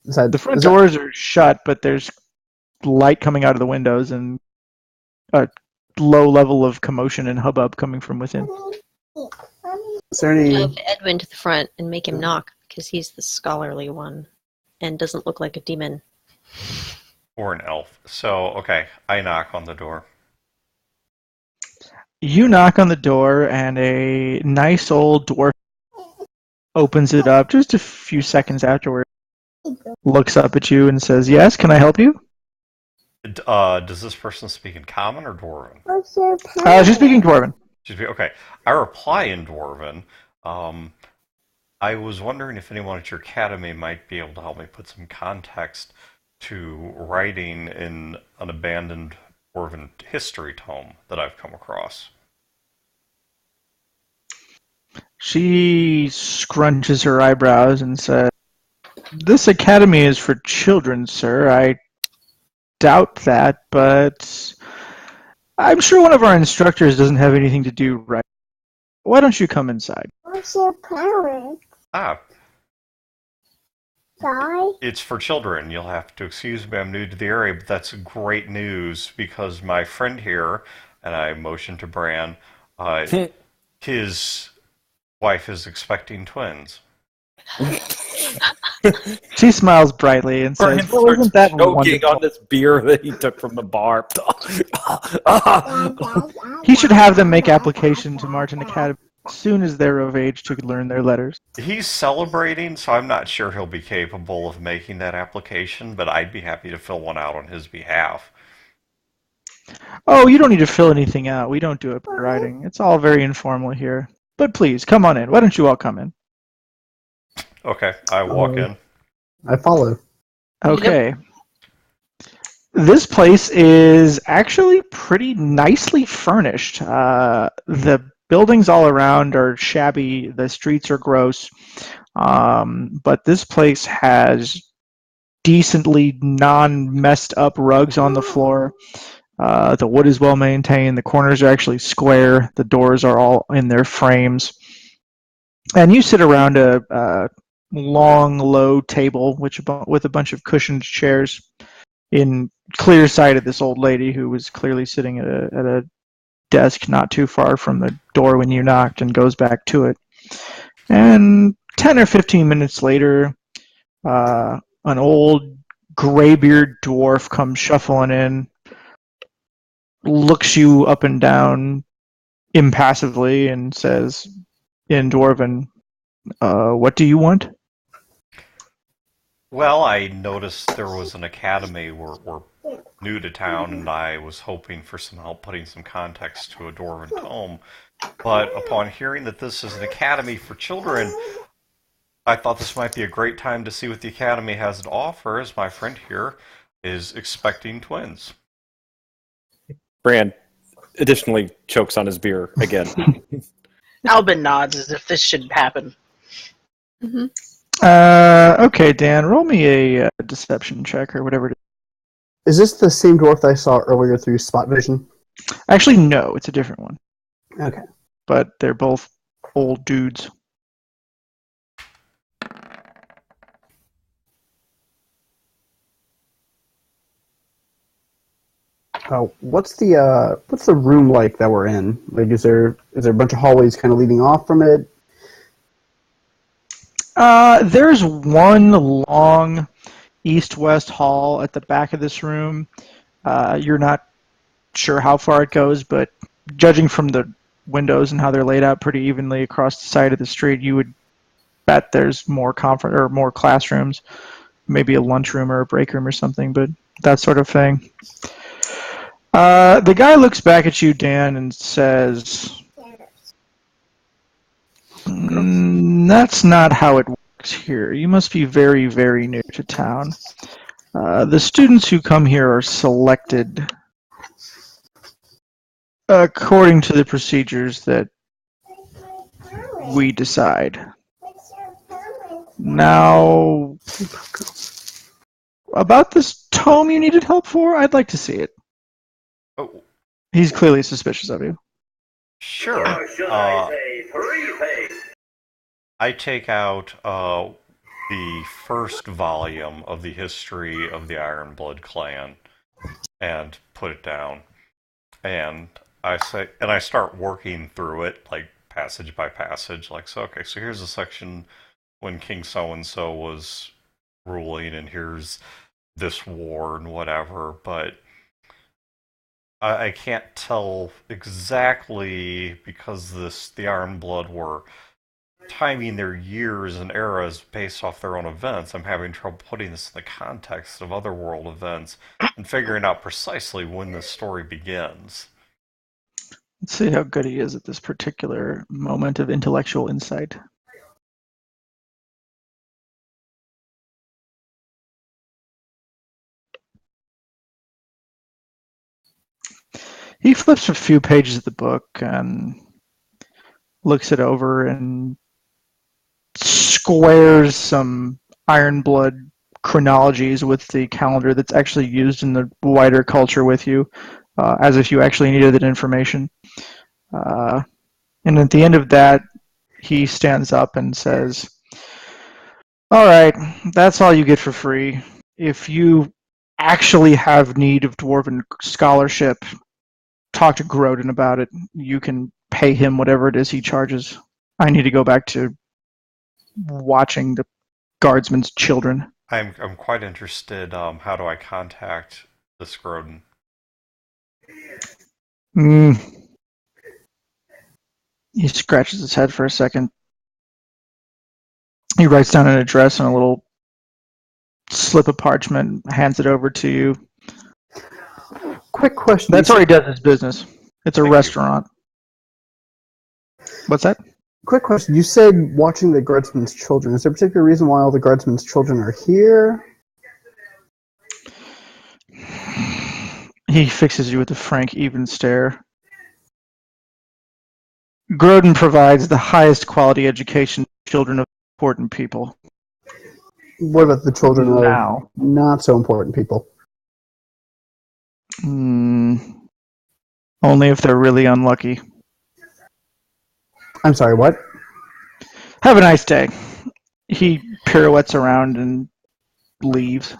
S3: The
S1: The front doors are shut, but there's light coming out of the windows and a low level of commotion and hubbub coming from within.
S3: Is there any...
S4: Move Edwin to the front and make him knock because he's the scholarly one and doesn't look like a demon.
S5: Or an elf. So, okay, I knock on the door.
S1: You knock on the door, and a nice old dwarf opens it up just a few seconds afterward. Looks up at you and says, "Yes, can I help you?"
S5: Does this person speak in Common or Dwarven?
S1: She's speaking Dwarven.
S5: Okay. I reply in Dwarven. I was wondering if anyone at your academy might be able to help me put some context to writing in an abandoned Dwarven history tome that I've come across.
S1: She scrunches her eyebrows and says, This academy is for children, sir. I doubt that, but I'm sure one of our instructors doesn't have anything to do right. Why don't you come inside?
S7: What's your parents?
S5: Ah,
S7: Die?
S5: it's for children. You'll have to excuse me, I'm new to the area, but that's great news because my friend here, and I motioned to Bran, his wife is expecting twins.
S1: She smiles brightly and
S6: Brian
S1: says, "Well, isn't that
S6: choking
S1: wonderful?
S6: on this beer that he took from the bar.
S1: He should have them make application to Martin Academy as soon as they're of age to learn their letters."
S5: He's celebrating, so I'm not sure he'll be capable of making that application, but I'd be happy to fill one out on his behalf.
S1: Oh, you don't need to fill anything out. We don't do it by writing. It's all very informal here. But please, come on in. Why don't you all come in?
S5: Okay, I walk in.
S3: I follow.
S1: Okay. This place is actually pretty nicely furnished. The buildings all around are shabby. The streets are gross. But this place has decently non-messed up rugs on the floor. The wood is well maintained. The corners are actually square. The doors are all in their frames. And you sit around a long, low table with a bunch of cushioned chairs in clear sight of this old lady who was clearly sitting at a desk not too far from the door when you knocked and goes back to it. And 10 or 15 minutes later, an old graybeard dwarf comes shuffling in, looks you up and down impassively and says in Dwarven, "What do you want?"
S5: Well, I noticed there was an academy. We're new to town, and I was hoping for some help putting some context to a Dwarven tome. But upon hearing that this is an academy for children, I thought this might be a great time to see what the academy has to offer, as my friend here is expecting twins.
S6: Bran additionally chokes on his beer again.
S2: Albin nods as if this should happen.
S4: Mm-hmm.
S1: Okay, Dan, roll me a deception check or whatever it is.
S3: Is this the same dwarf that I saw earlier through spot vision?
S1: Actually, no, it's a different one.
S3: Okay.
S1: But they're both old dudes.
S3: Oh, what's the room like that we're in? Like, is there a bunch of hallways kind of leading off from it?
S1: There's one long east-west hall at the back of this room. You're not sure how far it goes, but judging from the windows and how they're laid out pretty evenly across the side of the street, you would bet there's more more classrooms, maybe a lunchroom or a break room or something, but that sort of thing. The guy looks back at you, Dan, and says, "That's not how it works here. You must be very, very new to town. The students who come here are selected according to the procedures that we decide. Now, about this tome you needed help for, I'd like to see it."
S5: Oh,
S1: He's clearly suspicious of you.
S5: sure. I take out the first volume of the history of the Ironblood clan and put it down. And I start working through it, like passage by passage. Like, so here's a section when King so-and-so was ruling, and here's this war and whatever, but I can't tell exactly because the Ironblood were timing their years and eras based off their own events. I'm having trouble putting this in the context of other world events and figuring out precisely when this story begins.
S1: Let's see how good he is at this particular moment of intellectual insight. He flips a few pages of the book and looks it over and squares some Ironblood chronologies with the calendar that's actually used in the wider culture with you, as if you actually needed that information. And at the end of that, he stands up and says, "All right, that's all you get for free. If you actually have need of dwarven scholarship, talk to Grodin about it. You can pay him whatever it is he charges. I need to go back to watching the guardsmen's children."
S5: I'm quite interested. How do I contact this Grodin?
S1: He scratches his head for a second. He writes down an address on a little slip of parchment, hands it over to you.
S3: Quick question.
S1: That's how he does his business. It's a
S5: Thank
S1: restaurant. What's that?
S3: Quick question. You said watching the guardsmen's children. Is there a particular reason why all the guardsmen's children are here?
S1: He fixes you with a frank, even stare. Grodin provides the highest quality education to children of important people.
S3: What about the children
S1: Now.
S3: of not so important people?
S1: Only if they're really unlucky.
S3: I'm sorry, what?
S1: Have a nice day. He pirouettes around and leaves.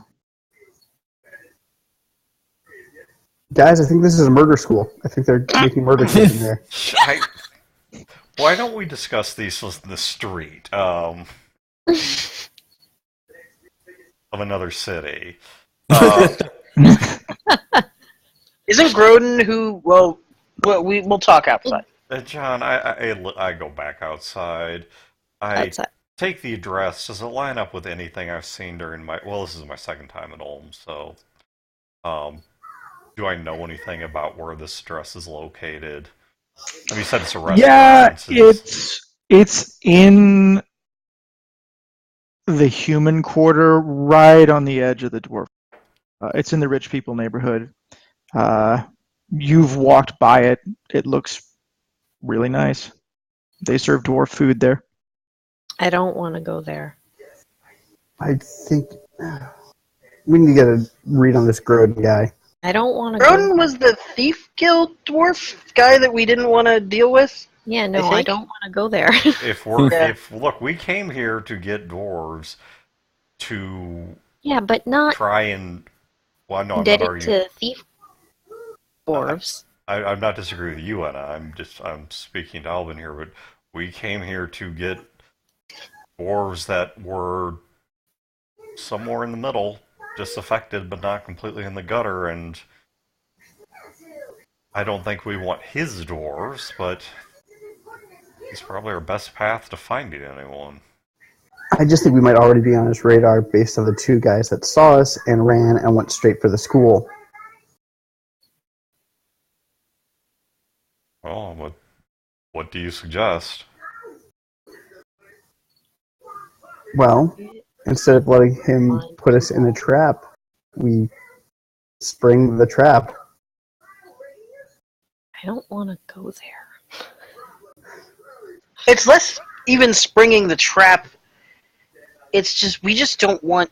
S3: Guys, I think this is a murder school. I think they're making murder kids in there.
S5: Why don't we discuss these in the street of another city?
S2: Isn't Grodin who? Well, we'll talk outside.
S5: John, I go back outside. I take the address. Does it line up with anything I've seen during my? Well, this is my second time at Ulm, so do I know anything about where this address is located? You said it's a restaurant.
S1: Yeah, it's in the human quarter, right on the edge of the dwarf. It's in the rich people neighborhood. You've walked by it. It looks really nice. They serve dwarf food there.
S4: I don't want to go there.
S3: I think we need to get a read on this Grodin guy.
S4: I don't want to
S2: Grodin
S4: go.
S2: was the thief guild dwarf guy that we didn't want to deal with.
S4: Yeah, no, I don't want to go there.
S5: Look, we came here to get dwarves to
S4: but not
S5: try and. Well, no, I'm not
S4: indebted
S5: arguing.
S4: to thief dwarves.
S5: I'm not disagreeing with you, Anna. I'm speaking to Alvin here, but we came here to get dwarves that were somewhere in the middle, disaffected but not completely in the gutter, and I don't think we want his dwarves, but he's probably our best path to finding anyone.
S3: I just think we might already be on his radar based on the two guys that saw us and ran and went straight for the school.
S5: Well, what do you suggest?
S3: Well, instead of letting him put us in a trap, we spring the trap.
S4: I don't want to go there.
S2: It's less even springing the trap. It's just we just don't want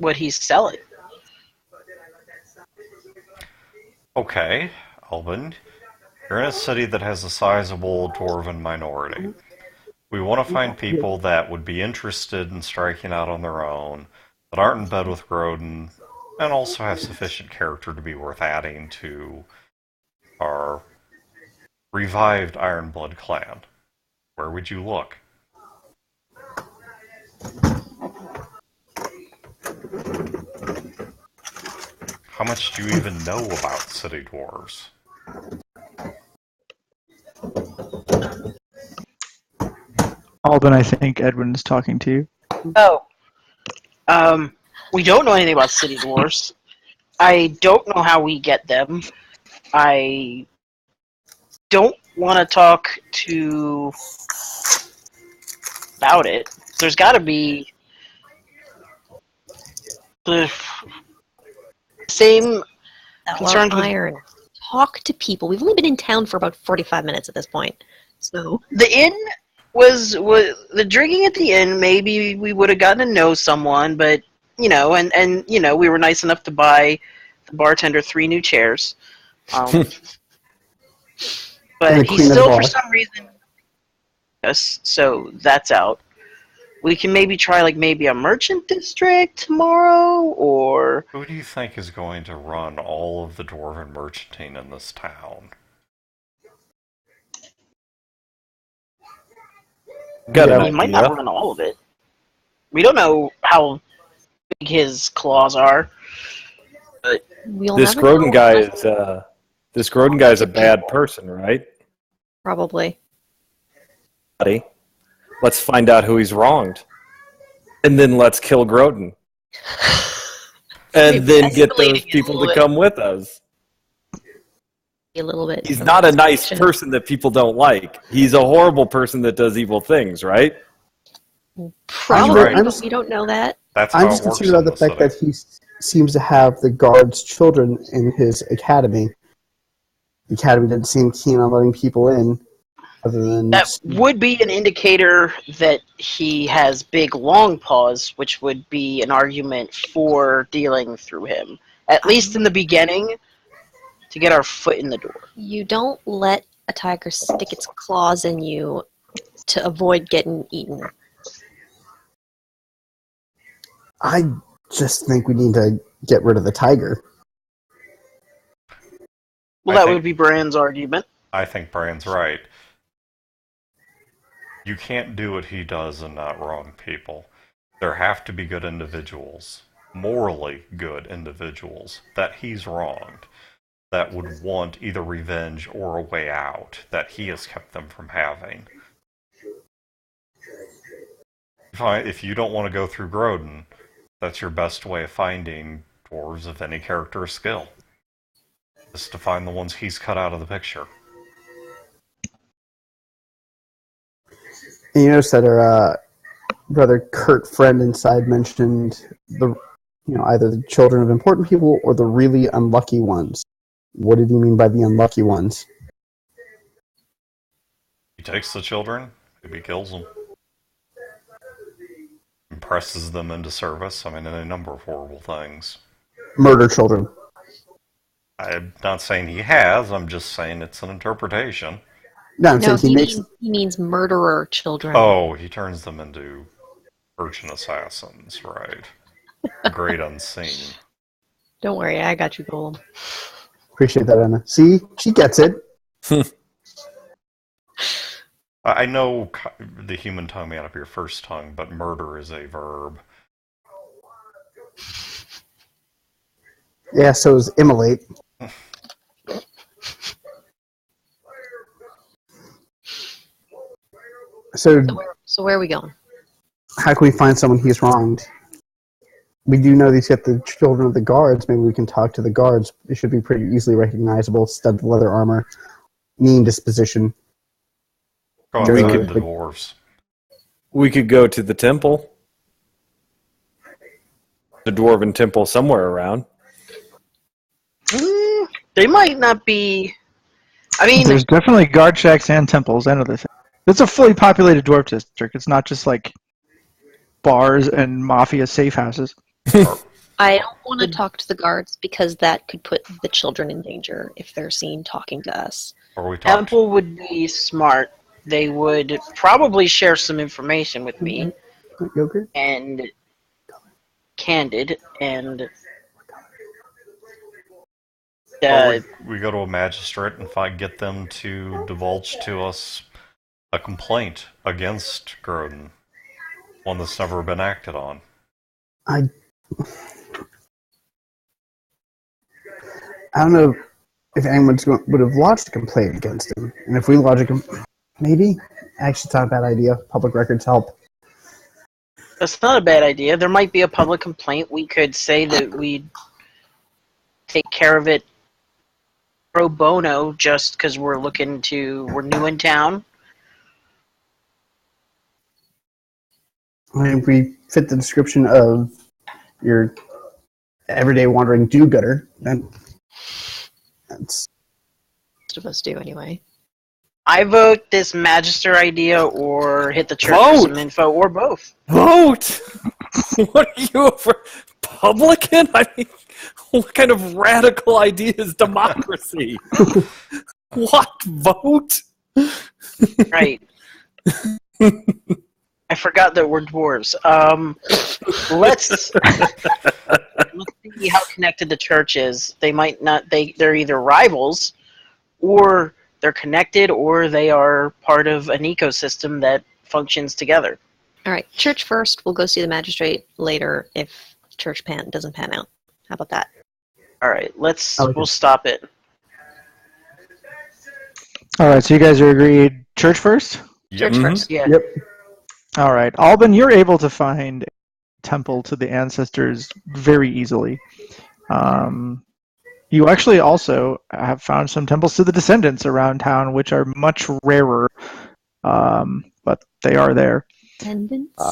S2: what he's selling.
S5: Okay, Alvin, you're in a city that has a sizable dwarven minority. We want to find people that would be interested in striking out on their own, that aren't in bed with Grodin, and also have sufficient character to be worth adding to our revived Ironblood clan. Where would you look? How much do you even know about city dwarves?
S1: Alden, I think Edwin is talking to you.
S2: Oh. We don't know anything about city dwarves. I don't know how we get them. I don't want to talk to about it. There's got to be the same concerns with
S4: Iron. Talk to people. We've only been in town for about 45 minutes at this point. So
S2: the inn. was the drinking at the end. Maybe we would have gotten to know someone, but and we were nice enough to buy the bartender 3 new chairs.
S3: And
S2: But
S3: the
S2: he's
S3: queen of the
S2: still, for
S3: bar.
S2: some reason, us. So that's out. We can maybe try maybe a merchant district tomorrow, or
S5: Who do you think is going to run all of the dwarven merchanting in this town?
S6: Got
S3: Yeah.
S6: an
S2: he might
S6: idea.
S2: not run all of it. We don't know how big his claws are. But
S4: We'll
S6: This
S4: never
S6: Groden
S4: know
S6: guy
S4: unless-
S6: is this Groden guy is a bad person, right,
S4: Probably.
S6: buddy? Let's find out who he's wronged, and then let's kill Groden, and
S4: Maybe
S6: then get
S4: escalating
S6: those
S4: it a
S6: people
S4: little
S6: to
S4: bit.
S6: come with us.
S4: A little bit.
S6: He's
S4: of
S6: not a nice
S4: escalation.
S6: person that people don't like. He's a horrible person that does evil things, right?
S4: Probably,
S3: I'm
S4: but
S3: just-
S4: we don't know that.
S5: That's how
S3: I'm
S5: it
S3: just
S5: works
S3: concerned
S5: in
S3: about the fact
S5: city.
S3: that he seems to have the guards' children in his academy. The academy didn't seem keen on letting people in, other than
S2: that would be an indicator that he has big long paws, which would be an argument for dealing through him. At least in the beginning, to get our foot in the door.
S4: You don't let a tiger stick its claws in you to avoid getting eaten.
S3: I just think we need to get rid of the tiger.
S2: Well,
S5: I
S2: that
S5: think-
S2: would be Brand's argument.
S5: I think Brian's right. You can't do what he does and not wrong people. There have to be good individuals, morally good individuals, that he's wronged, that would want either revenge or a way out that he has kept them from having. If you don't want to go through Groden, that's your best way of finding dwarves of any character or skill. Is to find the ones he's cut out of the picture.
S3: And you notice that our brother Kurt friend inside mentioned either the children of important people or the really unlucky ones. What did he mean by the unlucky ones?
S5: He takes the children, maybe kills them. Impresses them into service. I mean, in a number of horrible things.
S3: Murder children.
S5: I'm not saying he has, I'm just saying it's an interpretation.
S3: No, I'm
S4: No,
S3: saying
S4: he means murderer children.
S5: Oh, he turns them into urchin assassins, right. Great unseen.
S4: Don't worry, I got you, Golem.
S3: Appreciate that, Anna. See, she gets it.
S5: I know the human tongue may not be your first tongue, but murder is a verb.
S3: Yeah, so is immolate. So
S4: So where are we going?
S3: how can we find someone he's wronged? We do know he's got the children of the guards. Maybe we can talk to the guards. It should be pretty easily recognizable. Studded leather armor, mean disposition.
S5: Go
S3: We
S5: outside
S3: could-
S5: the dwarves.
S6: We could go to the temple. The dwarven temple somewhere around.
S2: They might not be. I mean,
S1: There's definitely guard shacks and temples and other things. It's a fully populated dwarf district. It's not just like bars and mafia safe houses.
S4: I don't want to talk to the guards because that could put the children in danger if they're seen talking to us.
S5: Or we talk
S2: Temple would be smart. They would probably share some information with me
S3: Yogurt?
S2: and Candid and
S5: or we go to a magistrate and get them to divulge to us a complaint against Groden. One that's never been acted on.
S3: I don't know if anyone would have lodged a complaint against him. And if we lodge a complaint, maybe? Actually, it's not a bad idea. Public records help.
S2: That's not a bad idea. There might be a public complaint. We could say that we'd take care of it pro bono just because we're new in town.
S3: I mean, if we fit the description of your everyday wandering do-gooder, then that's...
S4: Most of us do anyway.
S2: I vote this Magister idea or hit the church
S6: Vote!
S2: for some info, or both.
S6: Vote! What are you, a Republican? I mean, what kind of radical idea is democracy? What? Vote?
S2: Right. I forgot that we're dwarves. Let's see how connected the church is. They might not. They're either rivals, or they're connected, or they are part of an ecosystem that functions together.
S4: All right, church first. We'll go see the magistrate later if church doesn't pan out. How about that?
S2: All right. We'll stop it.
S1: All right, so you guys are agreed. Church first.
S4: Church first.
S2: Yeah.
S3: Yep.
S1: All right, Alban, you're able to find a temple to the ancestors very easily. You actually also have found some temples to the descendants around town, which are much rarer, but they are there.
S4: Descendants?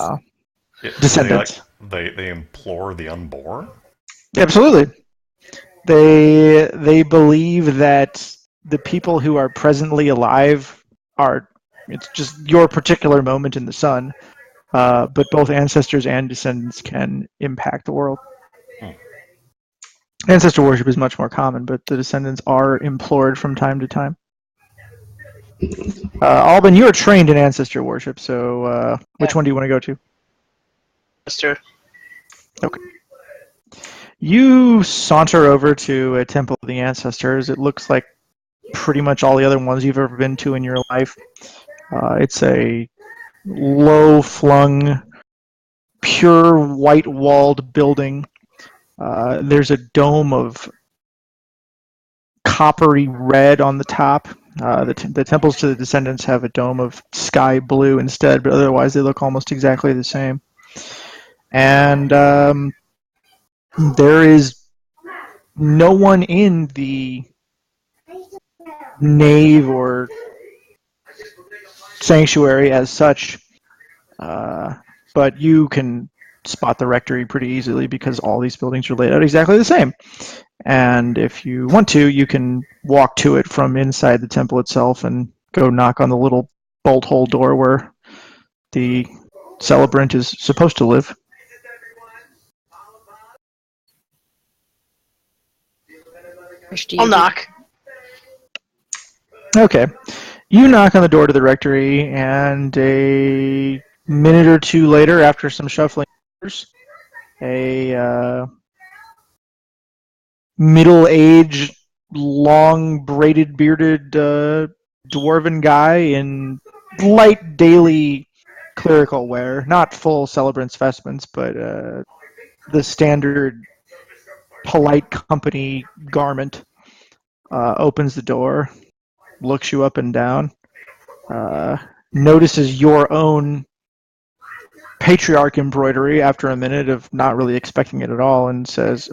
S1: Descendants.
S5: They implore the unborn?
S1: Absolutely. They believe that the people who are presently alive are, it's just your particular moment in the sun, but both ancestors and descendants can impact the world. Ancestor worship is much more common, but the descendants are implored from time to time. Alban, you are trained in ancestor worship, so which one do you want to go to?
S2: Mister.
S1: Okay. You saunter over to a temple of the ancestors. It looks like pretty much all the other ones you've ever been to in your life. It's a low-flung, pure white-walled building. There's a dome of coppery red on the top. The temples to the descendants have a dome of sky blue instead, but otherwise they look almost exactly the same. And there is no one in the nave or sanctuary as such, but you can spot the rectory pretty easily because all these buildings are laid out exactly the same. And if you want to, you can walk to it from inside the temple itself and go knock on the little bolt hole door where the celebrant is supposed to live.
S2: I'll knock.
S1: Okay. You knock on the door to the rectory, and a minute or two later, after some shuffling, a middle-aged, long, braided, bearded dwarven guy in light daily clerical wear, not full celebrant's vestments, but the standard polite company garment, opens the door, looks you up and down, notices your own patriarch embroidery after a minute of not really expecting it at all, and says,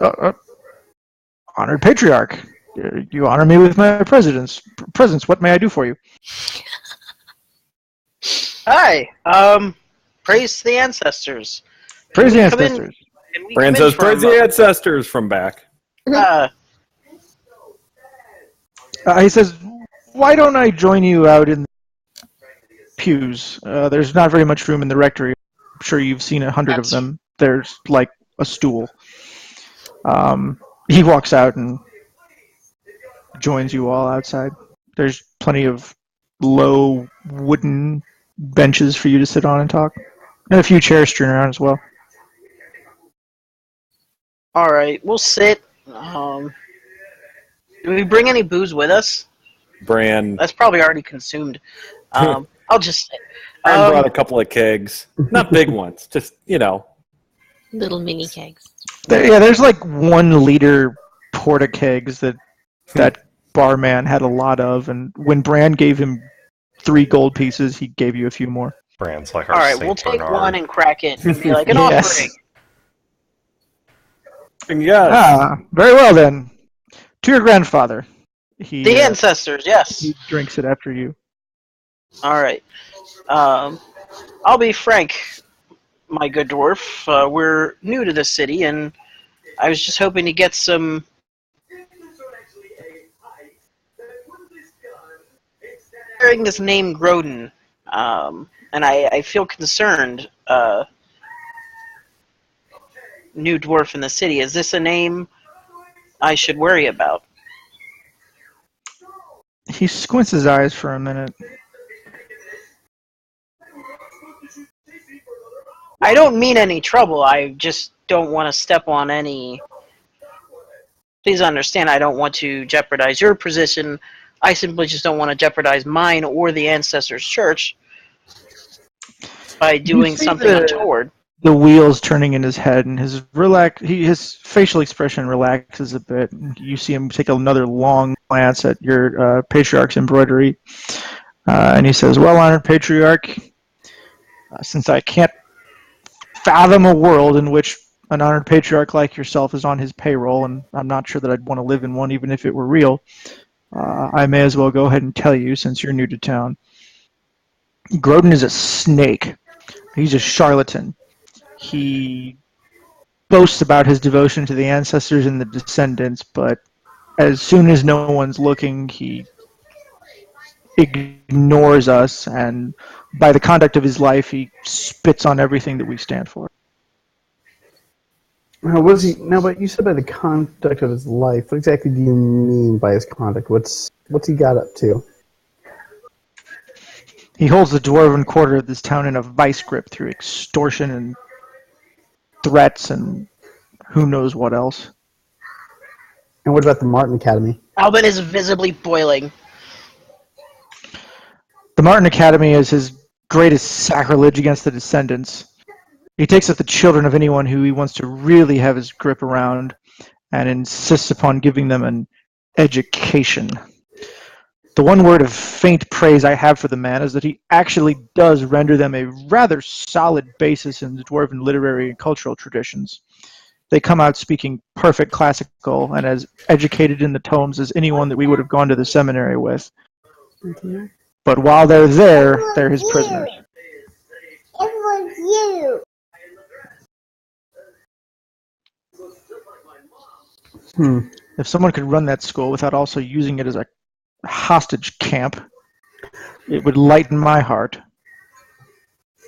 S1: "Honored patriarch, you honor me with my presence. What may I do for you?"
S2: Hi. Praise the ancestors.
S1: Praise the ancestors.
S6: Brand says, praise the ancestors from back.
S1: He says, "Why don't I join you out in the pews? There's not very much room in the rectory. I'm sure you've seen 100 of them. There's like a stool." He walks out and joins you all outside. There's plenty of low wooden benches for you to sit on and talk, and a few chairs strewn around as well.
S2: All right, we'll sit. Do we bring any booze with us?
S6: Bran
S2: That's probably already consumed. I'll just sit.
S6: brought a couple of kegs. Not big ones, just,
S4: Little mini kegs.
S1: There's like 1 liter porta kegs that barman had a lot of, and when Bran gave him 3 gold pieces, he gave you a few more.
S5: Brand's like our
S2: All right,
S5: Saint
S2: we'll take
S5: Bernard.
S2: one and crack it and be like an
S1: Yes.
S2: offering.
S6: Yes.
S1: Very well then. To your grandfather.
S2: The ancestors, yes.
S1: He drinks it after you.
S2: All right. I'll be frank, my good dwarf. We're new to this city, and I was just hoping to get some hearing this name Grodin, and I feel concerned. New dwarf in the city. Is this a name I should worry about?
S1: He squints his eyes for a minute.
S2: I don't mean any trouble. I just don't want to step on any... Please understand, I don't want to jeopardize your position. I simply just don't want to jeopardize mine or the Ancestors' Church by doing something untoward.
S1: The wheels turning in his head, and his facial expression relaxes a bit. You see him take another long glance at your patriarch's embroidery, and he says, "Well, honored patriarch, since I can't fathom a world in which an honored patriarch like yourself is on his payroll, and I'm not sure that I'd want to live in one even if it were real, I may as well go ahead and tell you since you're new to town. Grodin is a snake. He's a charlatan. He boasts about his devotion to the ancestors and the descendants, but as soon as no one's looking, he ignores us, and by the conduct of his life, he spits on everything that we stand for."
S3: But you said by the conduct of his life. What exactly do you mean by his conduct? What's he got up to?
S1: He holds the dwarven quarter of this town in a vice grip through extortion and threats and who knows what else.
S3: And what about the Martin Academy?
S2: Albin is visibly boiling.
S1: The Martin Academy is his greatest sacrilege against the descendants. He takes up the children of anyone who he wants to really have his grip around and insists upon giving them an education. The one word of faint praise I have for the man is that he actually does render them a rather solid basis in the dwarven literary and cultural traditions. They come out speaking perfect classical and as educated in the tomes as anyone that we would have gone to the seminary with.
S3: Mm-hmm.
S1: But while they're there, they're his prisoners.
S7: It was you.
S1: If someone could run that school without also using it as a hostage camp, it would lighten my heart.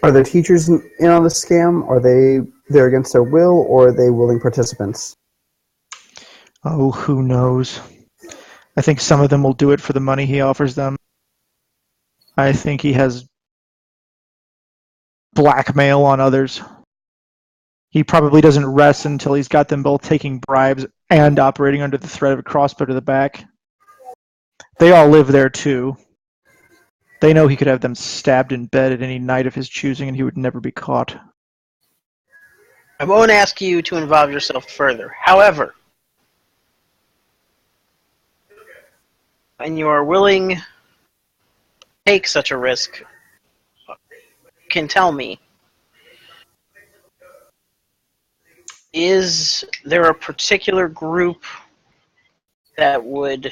S3: Are the teachers in on the scam? Are they there against their will, or are they willing participants?
S1: Oh, who knows? I think some of them will do it for the money he offers them. I think he has blackmail on others. He probably doesn't rest until he's got them both taking bribes and operating under the threat of a crossbow to the back. They all live there too. They know he could have them stabbed in bed at any night of his choosing and he would never be caught.
S2: I won't ask you to involve yourself further. However, when you are willing to take such a risk, you can tell me, is there a particular group that would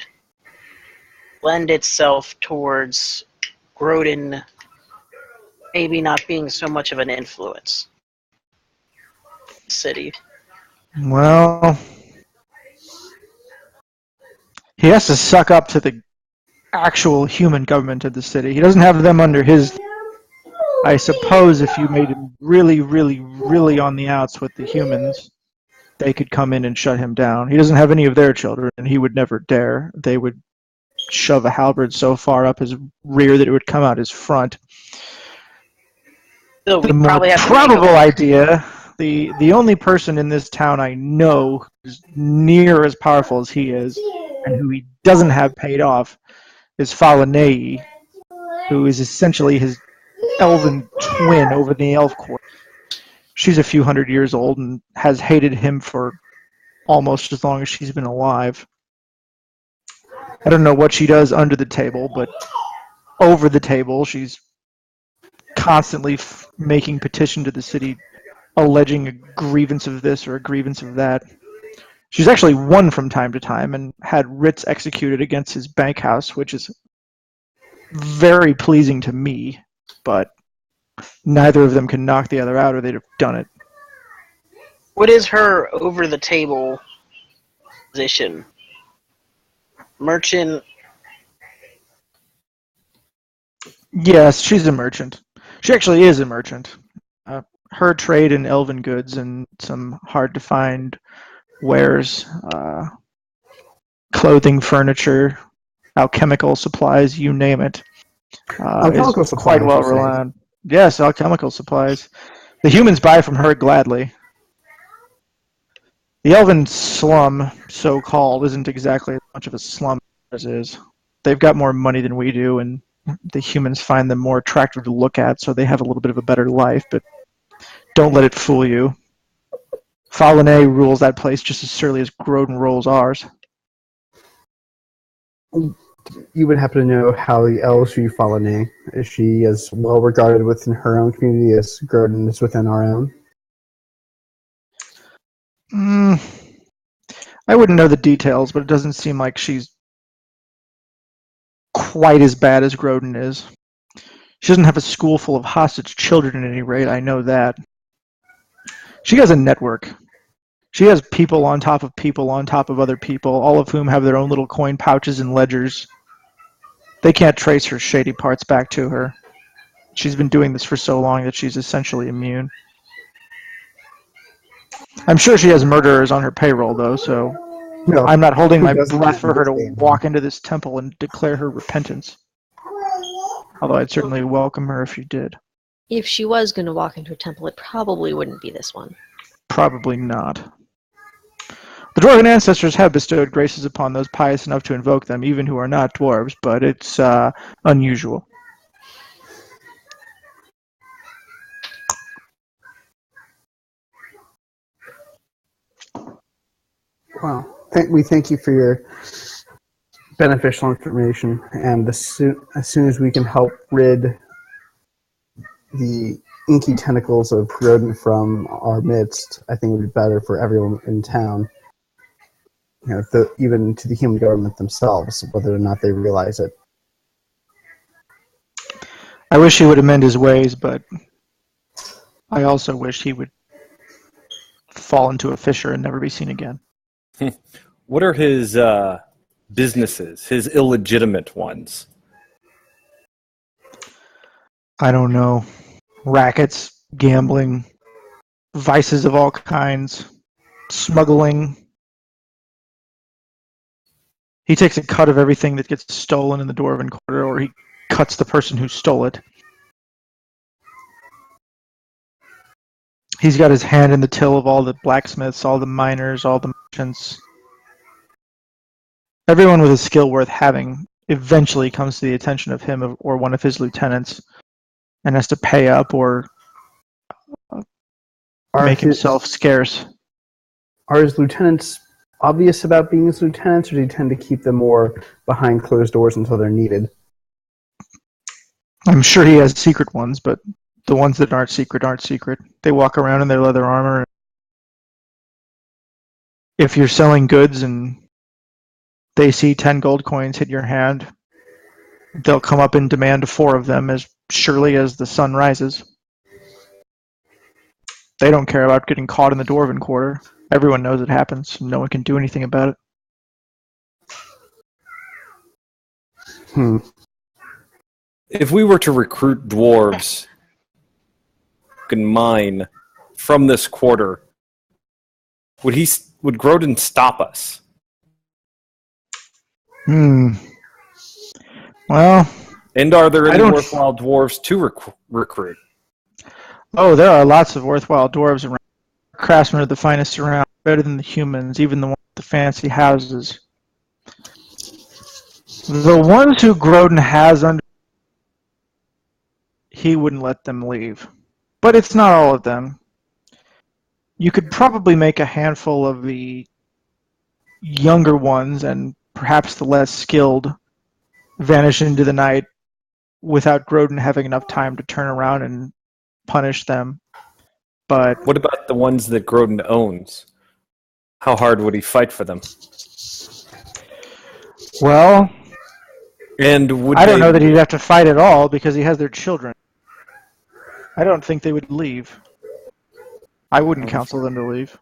S2: lend itself towards Grodin maybe not being so much of an influence in the city?
S1: Well, he has to suck up to the actual human government of the city. He doesn't have them under his... I suppose if you made him really, really, really on the outs with the humans, they could come in and shut him down. He doesn't have any of their children, and he would never dare. They would shove a halberd so far up his rear that it would come out his front.
S2: Still,
S1: The more probable idea, the only person in this town I know who's near as powerful as he is, and who he doesn't have paid off, is Falanei, who is essentially his elven twin over the elf court. She's a few hundred years old and has hated him for almost as long as she's been alive. I don't know what she does under the table, but over the table she's constantly making petition to the city alleging a grievance of this or a grievance of that. She's actually won from time to time and had writs executed against his bank house, which is very pleasing to me, but neither of them can knock the other out or they'd have done it.
S2: What is her over-the-table position? Merchant,
S1: Yes, she's a merchant. She actually is a merchant. Her trade in elven goods and some hard-to-find wares, clothing, furniture, alchemical supplies, you name it,
S3: Alchemical
S1: is quite
S3: supplies,
S1: well
S3: you say?
S1: renowned. Yes, alchemical supplies. The humans buy from her gladly. The elven slum, so-called, isn't exactly as much of a slum as it is. They've got more money than we do, and the humans find them more attractive to look at, so they have a little bit of a better life, but don't let it fool you. Falinay rules that place just as surely as Grodin rules ours.
S3: You would happen to know how the elves view Falinay. Is she as well regarded within her own community as Grodin is within our own?
S1: I wouldn't know the details, but it doesn't seem like she's quite as bad as Grodin is. She doesn't have a school full of hostage children at any rate, I know that. She has a network. She has people on top of other people, all of whom have their own little coin pouches and ledgers. They can't trace her shady parts back to her. She's been doing this for so long that she's essentially immune. I'm sure she has murderers on her payroll, though, so
S3: No.
S1: I'm not holding
S3: Who
S1: my
S3: doesn't
S1: breath for her to
S3: in this day and
S1: walk into this temple and declare her repentance. Although I'd certainly welcome her if she did.
S4: If she was going to walk into a temple, it probably wouldn't be this one.
S1: Probably not. The dwarven ancestors have bestowed graces upon those pious enough to invoke them, even who are not dwarves, but it's unusual.
S3: Well, we thank you for your beneficial information, and as soon as we can help rid the inky tentacles of Rodent from our midst, I think it would be better for everyone in town. You know, even to the human government themselves, whether or not they realize it.
S1: I wish he would amend his ways, but I also wish he would fall into a fissure and never be seen again.
S6: What are his businesses, his illegitimate ones?
S1: I don't know. Rackets, gambling, vices of all kinds, smuggling. He takes a cut of everything that gets stolen in the Dwarven Quarter, or he cuts the person who stole it. He's got his hand in the till of all the blacksmiths, all the miners, all the merchants. Everyone with a skill worth having eventually comes to the attention of him or one of his lieutenants and has to pay up or make himself scarce.
S3: Are his lieutenants obvious about being his lieutenants, or do you tend to keep them more behind closed doors until they're needed?
S1: I'm sure he has secret ones, but the ones that aren't secret. They walk around in their leather armor. If you're selling goods and they see 10 gold coins hit your hand, they'll come up and demand 4 of them as surely as the sun rises. They don't care about getting caught in the Dwarven Quarter. Everyone knows it happens. No one can do anything about it.
S6: If we were to recruit dwarves and mine from this quarter, would Grodin stop us?
S1: Well,
S6: and are there any worthwhile dwarves to recruit?
S1: Oh, there are lots of worthwhile dwarves around. Craftsmen are the finest around, better than the humans, even the ones with the fancy houses. The ones who Grodin has under, he wouldn't let them leave. But it's not all of them. You could probably make a handful of the younger ones and perhaps the less skilled vanish into the night without Grodin having enough time to turn around and punish them. But
S6: what about the ones that Grodin owns? How hard would he fight for them?
S1: Well,
S6: and
S1: I don't know that he'd have to fight at all because he has their children. I don't think they would leave. I wouldn't counsel them to leave.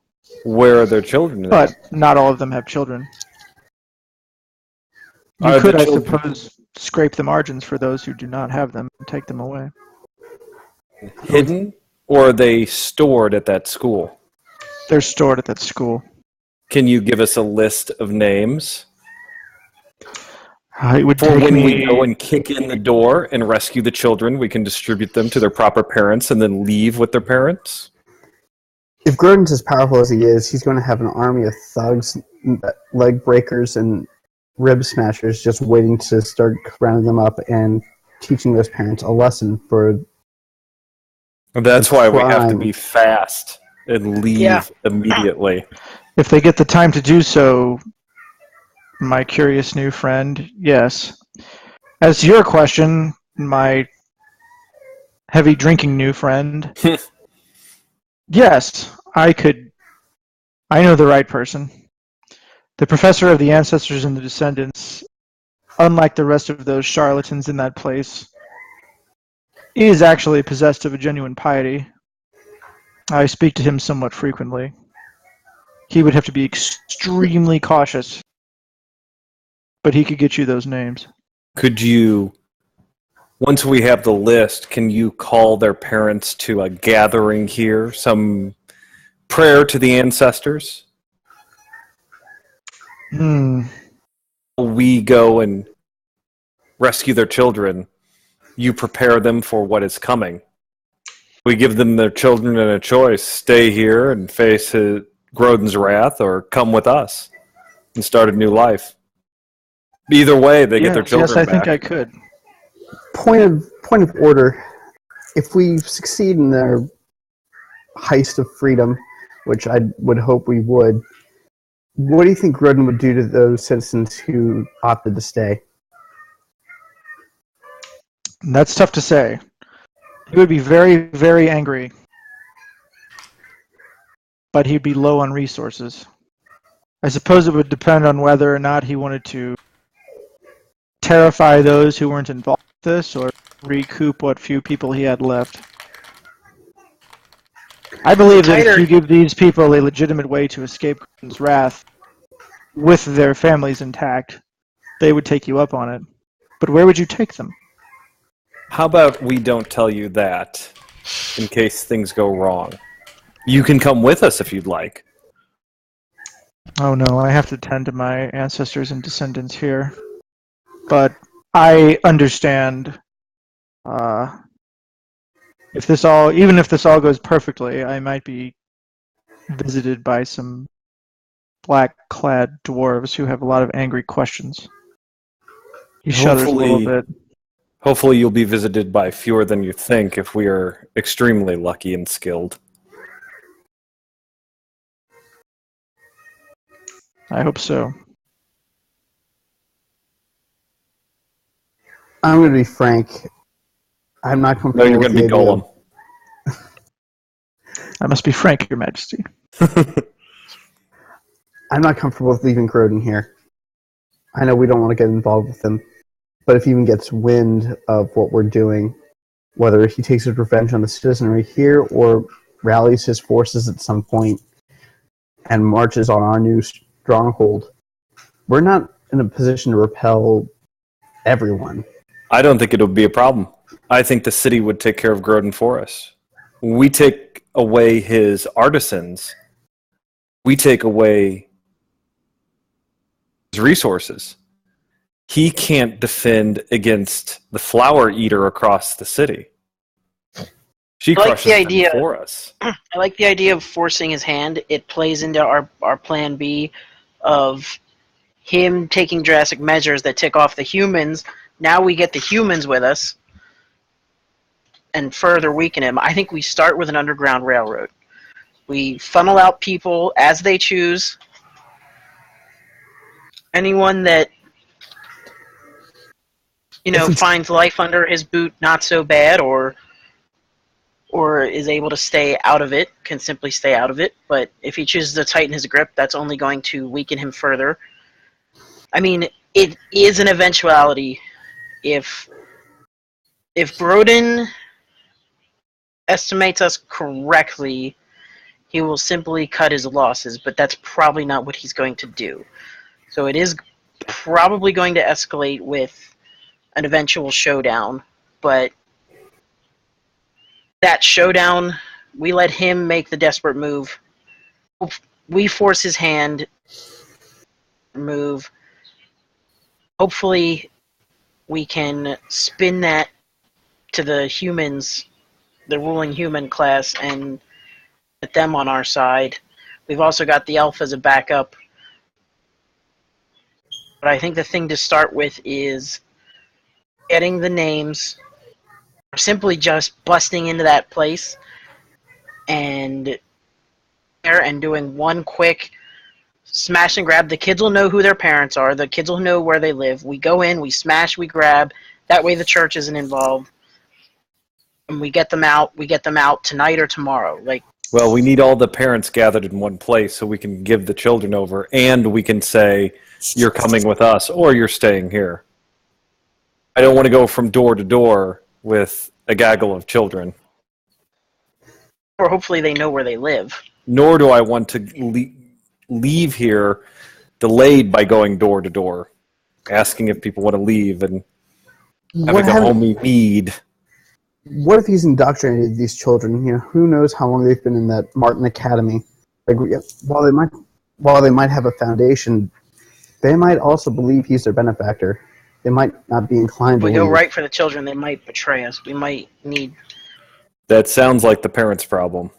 S6: Where are their children?
S1: But not all of them have children. You
S6: Are the
S1: could, I
S6: children
S1: suppose, scrape the margins for those who do not have them and take them away.
S6: hidden, or are they stored at that school?
S1: They're stored at that school.
S6: Can you give us a list of names?
S1: It would
S6: For
S1: take
S6: when
S1: me...
S6: we go and kick in the door and rescue the children, we can distribute them to their proper parents and then leave with their parents?
S3: If Grodin's as powerful as he is, he's going to have an army of thugs, leg breakers, and rib smashers just waiting to start rounding them up and teaching those parents a lesson for...
S6: That's
S3: the
S6: why we have to
S3: crime.
S6: be fast and leave immediately.
S1: If they get the time to do so, my curious new friend, yes. As to your question, my heavy drinking new friend, yes, I know the right person. The professor of the ancestors and the descendants, unlike the rest of those charlatans in that place, is actually possessed of a genuine piety. I speak to him somewhat frequently. He would have to be extremely cautious, but he could get you those names.
S6: Could you, once we have the list, can you call their parents to a gathering here, some prayer to the ancestors? We go and rescue their children. You prepare them for what is coming. We give them their children a choice: stay here and face Grodin's wrath, or come with us and start a new life. Either way, they get their children
S1: back. Yes, I
S6: back.
S1: think I could.
S3: Point of order. If we succeed in their heist of freedom, which I would hope we would, what do you think Grodin would do to those citizens who opted to stay?
S1: That's tough to say. He would be very, very angry, but he'd be low on resources. I suppose it would depend on whether or not he wanted to terrify those who weren't involved with this, or recoup what few people he had left. I believe that if you give these people a legitimate way to escape Grodin's wrath with their families intact, they would take you up on it. But where would you take them?
S6: How about we don't tell you that, in case things go wrong? You can come with us if you'd like.
S1: Oh no, I have to tend to my ancestors and descendants here. But I understand. Even if this all goes perfectly, I might be visited by some black-clad dwarves who have a lot of angry questions. He shudders a little bit.
S6: Hopefully you'll be visited by fewer than you think if we are extremely lucky and skilled.
S1: I hope so.
S3: I'm going to be frank. I'm not comfortable.
S6: No, you're going to be Golem.
S1: I must be frank, Your Majesty.
S3: I'm not comfortable with leaving Grodin here. I know we don't want to get involved with him, but if he even gets wind of what we're doing, whether he takes his revenge on the citizenry here or rallies his forces at some point and marches on our new stronghold, we're not in a position to repel everyone.
S6: I don't think it'll be a problem. I think the city would take care of Grodin for us. We take away his artisans. We take away his resources. He can't defend against the flower eater across the city. She crushes them for us.
S2: I like the idea of forcing his hand. It plays into our plan B of him taking drastic measures that tick off the humans. Now we get the humans with us and further weaken him. I think we start with an underground railroad. We funnel out people as they choose. Anyone that finds life under his boot not so bad, or is able to stay out of it, can simply stay out of it. But if he chooses to tighten his grip, that's only going to weaken him further. I mean, it is an eventuality. If Grodin estimates us correctly, he will simply cut his losses, but that's probably not what he's going to do. So it is probably going to escalate with an eventual showdown, but that showdown, we let him make the desperate move. We force his hand, move. Hopefully, we can spin that to the humans, the ruling human class, and get them on our side. We've also got the elf as a backup. But I think the thing to start with is getting the names, or simply just busting into that place and doing one quick smash and grab. The kids will know who their parents are. The kids will know where they live. We go in, we smash, we grab. That way the church isn't involved. And we get them out. We get them out tonight or tomorrow.
S6: Well, we need all the parents gathered in one place so we can give the children over, and we can say, you're coming with us, or you're staying here. I don't want to go from door to door with a gaggle of children.
S2: Or hopefully they know where they live.
S6: Nor do I want to leave here delayed by going door to door, asking if people want to leave and having a homey mead.
S3: What if he's indoctrinated these children? You know, who knows how long they've been in that Martin Academy? While they might have a foundation, they might also believe he's their benefactor. They might not be inclined to
S2: If we
S3: leave.
S2: go right for the children, they might betray us. We might need...
S6: That sounds like the parents' problem.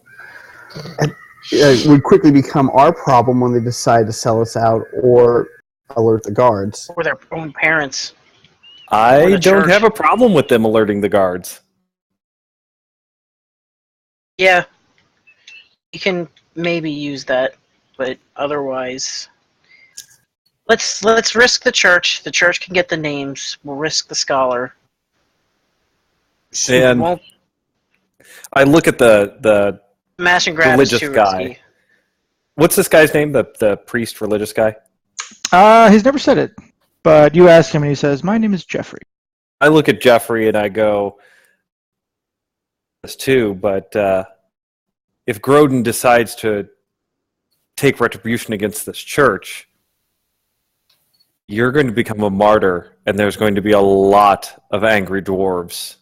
S3: It would quickly become our problem when they decide to sell us out or alert the guards.
S2: Or their own parents.
S6: I don't have a problem with them alerting the guards.
S2: Yeah. You can maybe use that, but otherwise... Let's risk the church. The church can get the names. We'll risk the scholar.
S6: And I look at the
S2: Mash and grab
S6: religious
S2: is too
S6: guy.
S2: risky.
S6: What's this guy's name? The priest religious guy?
S1: He's never said it, but you ask him and he says, "My name is Jeffrey."
S6: I look at Jeffrey and I go, this too, but if Grodin decides to take retribution against this church, you're going to become a martyr, and there's going to be a lot of angry dwarves.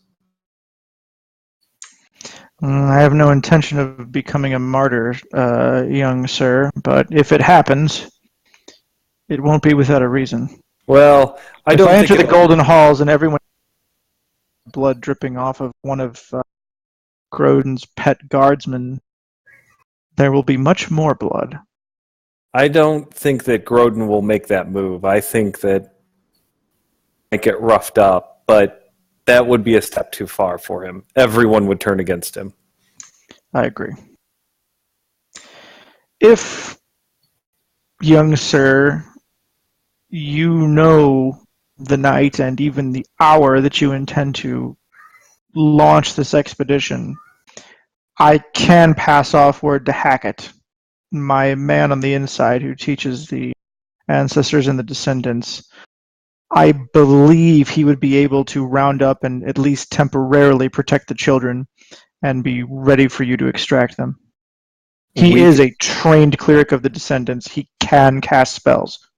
S1: I have no intention of becoming a martyr, young sir, but if it happens, it won't be without a reason.
S6: Well,
S1: If I enter the Golden Halls and everyone blood dripping off of one of Grodin's pet guardsmen, there will be much more blood.
S6: I don't think that Grodin will make that move. I think that it get roughed up, but that would be a step too far for him. Everyone would turn against him.
S1: I agree. If, young sir, you know the night and even the hour that you intend to launch this expedition, I can pass off word to Hackett, my man on the inside who teaches the ancestors and the descendants. I believe he would be able to round up and at least temporarily protect the children and be ready for you to extract them. He is a trained cleric of the descendants. He can cast spells.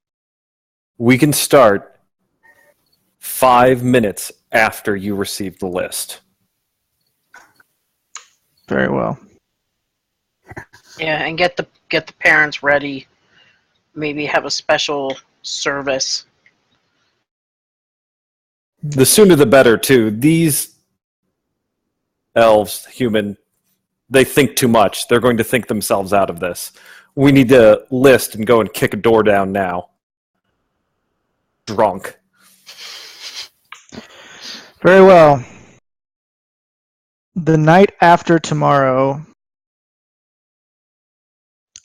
S6: We can start 5 minutes after you receive the list.
S1: Very well.
S2: Yeah, and get the parents ready. Maybe have a special service.
S6: The sooner the better, too. These elves, human, they think too much. They're going to think themselves out of this. We need to list and go and kick a door down now. Drunk.
S1: Very well. The night after tomorrow,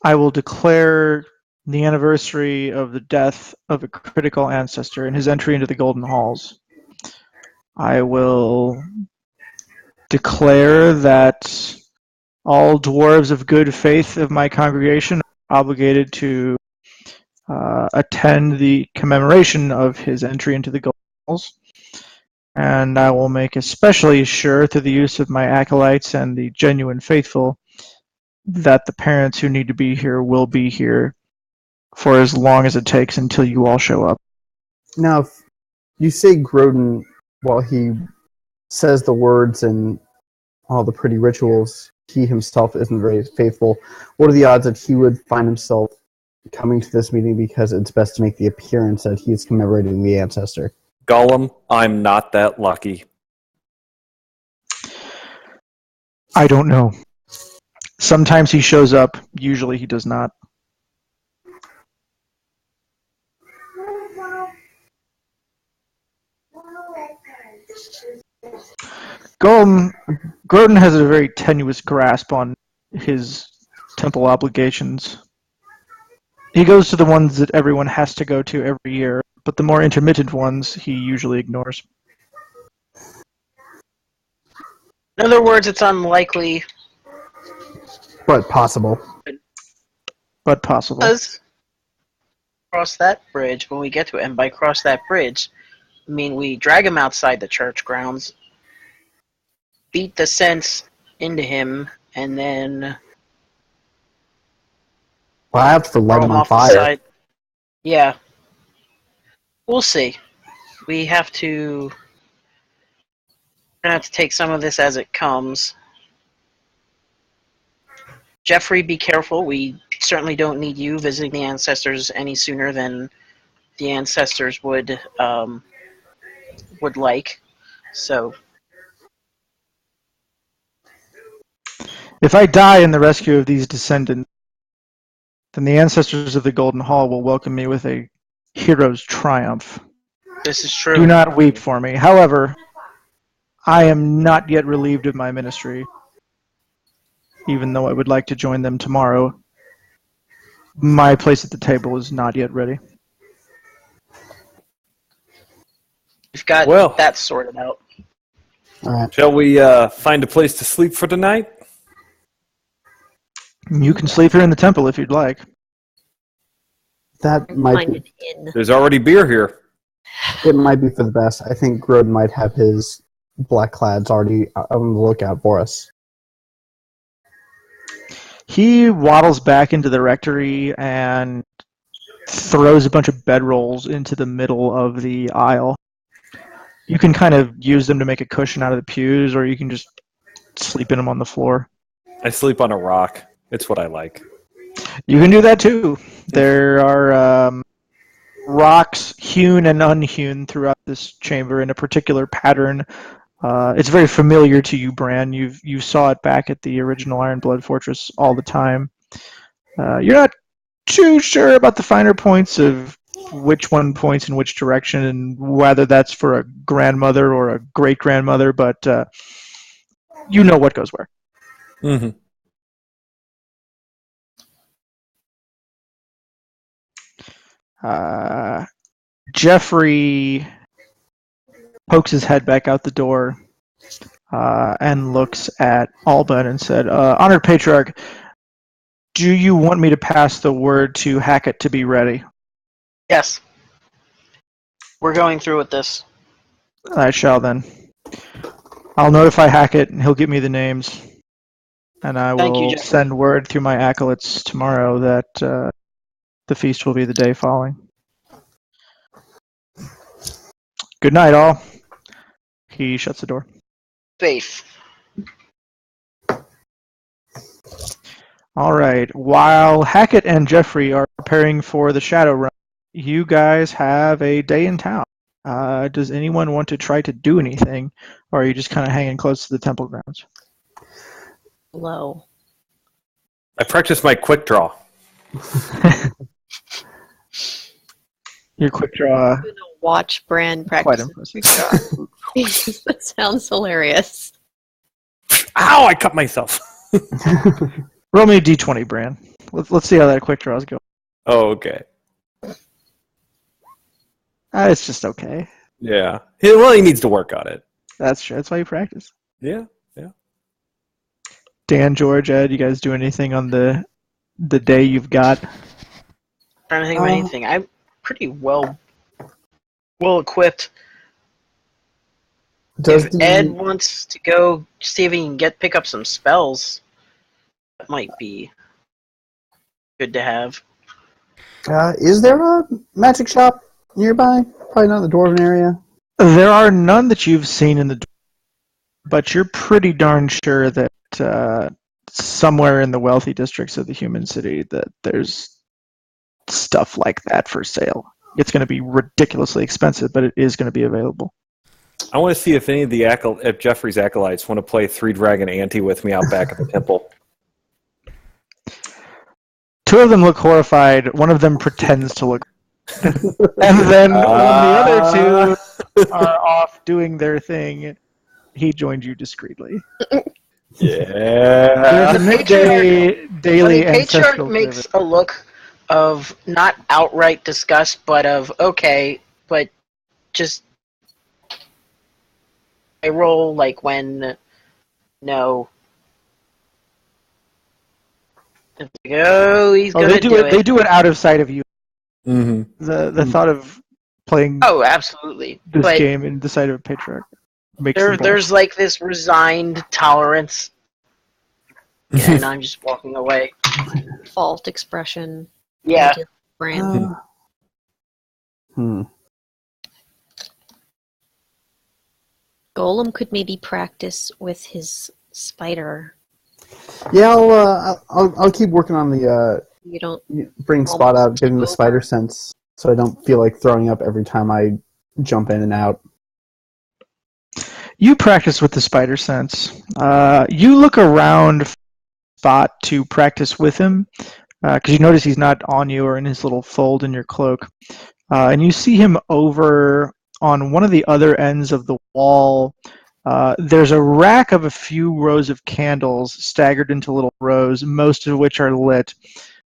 S1: I will declare the anniversary of the death of a critical ancestor and his entry into the Golden Halls. I will declare that all dwarves of good faith of my congregation are obligated to attend the commemoration of his entry into the Golden Halls. And I will make especially sure, through the use of my acolytes and the genuine faithful, that the parents who need to be here will be here for as long as it takes until you all show up.
S3: Now, if you say Grodin while he says the words and all the pretty rituals, he himself isn't very faithful. What are the odds that he would find himself coming to this meeting because it's best to make the appearance that he is commemorating the ancestor?
S6: Gollum, I'm not that lucky.
S1: I don't know. Sometimes he shows up. Usually he does not. Grodin has a very tenuous grasp on his temple obligations. He goes to the ones that everyone has to go to every year, but the more intermittent ones he usually ignores.
S2: In other words, it's unlikely.
S3: But possible.
S1: But possible.
S2: Because cross that bridge when we get to it, and by cross that bridge, I mean we drag him outside the church grounds, beat the sense into him, and then
S3: Well, I have to light
S2: throw
S3: him
S2: him
S3: on
S2: off the
S3: fire.
S2: side. Yeah. We'll see. We're gonna have to take some of this as it comes. Jeffrey, be careful. We certainly don't need you visiting the ancestors any sooner than the ancestors would like. So,
S1: If I die in the rescue of these descendants, then the ancestors of the Golden Hall will welcome me with a hero's triumph.
S2: this is true.
S1: Do not weep for me. However, I am not yet relieved of my ministry, even though I would like to join them tomorrow. My place at the table is not yet ready.
S2: We've got
S6: Well.
S2: that sorted out.
S3: All right.
S6: Shall we find a place to sleep for tonight?
S1: You can sleep here in the temple if you'd like.
S3: That might
S4: Find
S3: be,
S4: an inn.
S6: There's already beer here.
S3: it might be for the best. I think Grodin might have his black clads already on the lookout for us.
S1: He waddles back into the rectory and throws a bunch of bedrolls into the middle of the aisle. You can kind of use them to make a cushion out of the pews, or you can just sleep in them on the floor.
S6: I sleep on a rock. It's what I like.
S1: You can do that too. There are rocks hewn and unhewn throughout this chamber in a particular pattern. It's very familiar to you, Bran. You saw it back at the original Ironblood Fortress all the time. You're not too sure about the finer points of which one points in which direction and whether that's for a grandmother or a great-grandmother, but you know what goes where.
S6: Mm-hmm.
S1: Jeffrey pokes his head back out the door and looks at Alban and said, Honored Patriarch, do you want me to pass the word to Hackett to be ready?
S2: Yes. We're going through with this.
S1: I shall then. I'll notify Hackett and he'll give me the names. And I
S2: Thank you,
S1: will
S2: Jeffrey.
S1: send word through my acolytes tomorrow that the feast will be the day following. Good night, all. He shuts the door.
S2: Faith.
S1: All right. While Hackett and Jeffrey are preparing for the Shadow Run, you guys have a day in town. Does anyone want to try to do anything, or are you just kind of hanging close to the temple grounds?
S4: Low.
S6: I practice my quick draw.
S1: Your quick draw,
S4: I'm gonna watch Bran
S1: quite
S4: practice.
S1: impressive.
S4: That sounds hilarious.
S6: Ow! I cut myself.
S1: Roll me a d20, Bran. Let's see how that quick draw's going.
S6: Oh, okay.
S1: It's just okay.
S6: Yeah. Well, he needs to work on it.
S1: That's true. That's why you practice.
S6: Yeah.
S1: Dan, George, Ed, you guys do anything on the day you've got?
S2: Trying to think of anything. I'm pretty well equipped.
S3: Does
S2: If Ed wants to go see if he can pick up some spells, that might be good to have.
S3: is there a magic shop nearby? Probably not in the Dwarven area.
S1: There are none that you've seen in the, but you're pretty darn sure that somewhere in the wealthy districts of the human city that there's stuff like that for sale. It's going to be ridiculously expensive, but it is going to be available.
S6: I want to see if any of if Jeffrey's acolytes want to play Three Dragon Ante with me out back at the temple.
S1: Two of them look horrified. One of them pretends to look. And then when the other two are off doing their thing, he joined you discreetly.
S6: Yeah.
S1: There's a midday daily
S2: Patriarch
S1: ancestral
S2: makes
S1: service.
S2: a look of not outright disgust, but of, okay, but just... I roll like when... No. Oh, he's gonna do it.
S1: They do it out of sight of you.
S6: Mm-hmm.
S1: The thought of playing
S2: Oh, absolutely.
S1: this
S2: But
S1: game in the sight of a patriarch makes them both.
S2: there's like this resigned tolerance. And I'm just walking away.
S4: Fault expression.
S2: Yeah.
S4: Brand. Golem could maybe practice with his spider.
S3: Yeah, I'll keep working on the
S4: You don't.
S3: bring Spot out, getting the spider sense, so I don't feel like throwing up every time I jump in and out.
S1: You practice with the spider sense. You look around Spot to practice with him because you notice he's not on you or in his little fold in your cloak. And you see him over on one of the other ends of the wall. There's a rack of a few rows of candles staggered into little rows, most of which are lit.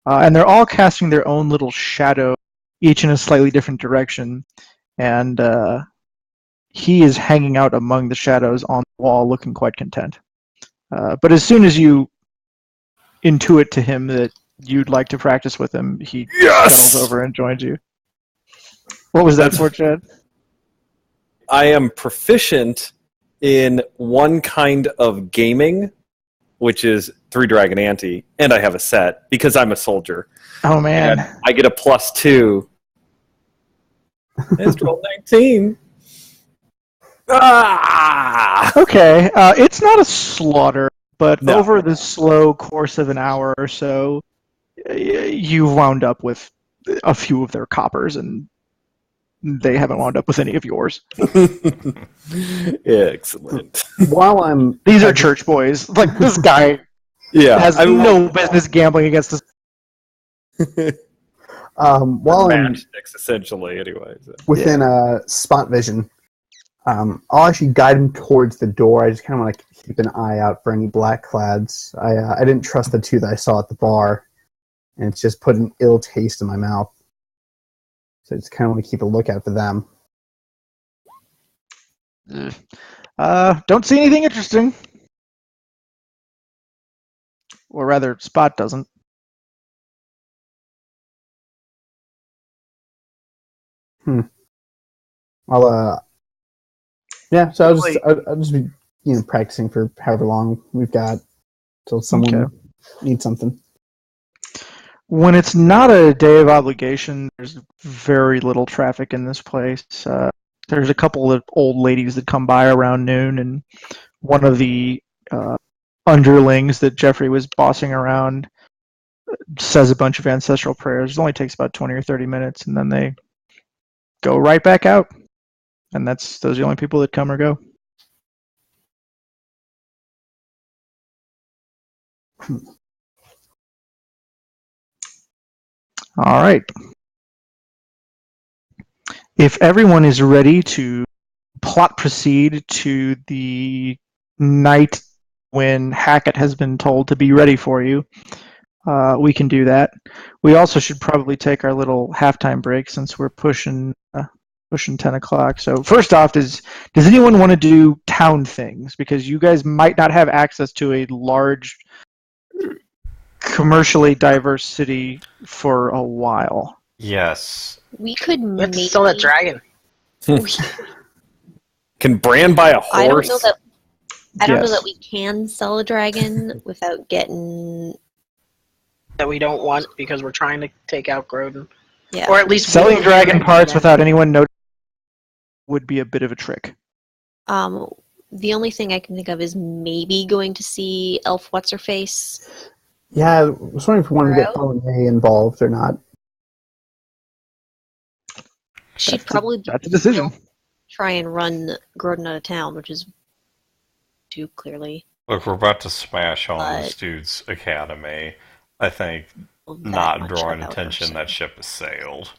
S1: And they're all casting their own little shadow, each in a slightly different direction. And he is hanging out among the shadows on the wall, looking quite content. But as soon as you intuit to him that you'd like to practice with him, he comes over and joins you. What was that for, Chad?
S6: I am proficient in one kind of gaming, which is Three Dragon Ante, and I have a set because I'm a soldier.
S1: Oh, man.
S6: And I get a +2. It's roll 19. Ah!
S1: Okay, it's not a slaughter, but
S6: No.
S1: over the slow course of an hour or so, you wound up with a few of their coppers, and they haven't wound up with any of yours.
S6: Excellent.
S3: While I'm
S1: These are church boys. Like, this guy
S6: Yeah,
S1: has no business gambling against us.
S3: while I'm
S6: matchsticks essentially, anyways.
S3: within spot vision, I'll actually guide him towards the door. I just kind of want to keep an eye out for any black clads. I didn't trust the two that I saw at the bar, and it's just put an ill taste in my mouth. So I just kind of want to keep a lookout for them.
S1: Don't see anything interesting. Or rather, Spot doesn't.
S3: So I'll just be practicing for however long we've got till someone needs something.
S1: When it's not a day of obligation, there's very little traffic in this place. There's a couple of old ladies that come by around noon, and one of the underlings that Jeffrey was bossing around says a bunch of ancestral prayers. It only takes about 20 or 30 minutes, and then they go right back out. And those are the only people that come or go. All right. If everyone is ready to plot proceed to the night when Hackett has been told to be ready for you, we can do that. We also should probably take our little halftime break since we're pushing 10 o'clock. So first off, does anyone want to do town things? Because you guys might not have access to a large, commercially diverse city for a while.
S5: Yes.
S4: We could
S2: Let's
S4: maybe
S2: sell that dragon.
S6: Can Bran buy a
S4: I don't
S6: horse?
S4: know that. I don't know
S1: Yes.
S4: that we can sell a dragon without getting.
S2: That we don't want because we're trying to take out Grodin.
S4: Yeah.
S2: Or at least
S1: Selling dragon parts without anyone noticing would be a bit of a trick.
S4: The only thing I can think of is maybe going to see Elf What's-Her-Face.
S3: Yeah, I was wondering if we wanted to get Holiday involved or not.
S4: She'd probably
S1: that's a decision.
S4: Try and run Grodin out of town, which is too clearly.
S5: Look, we're about to smash on this dude's academy. I think not drawing attention, that ship has sailed.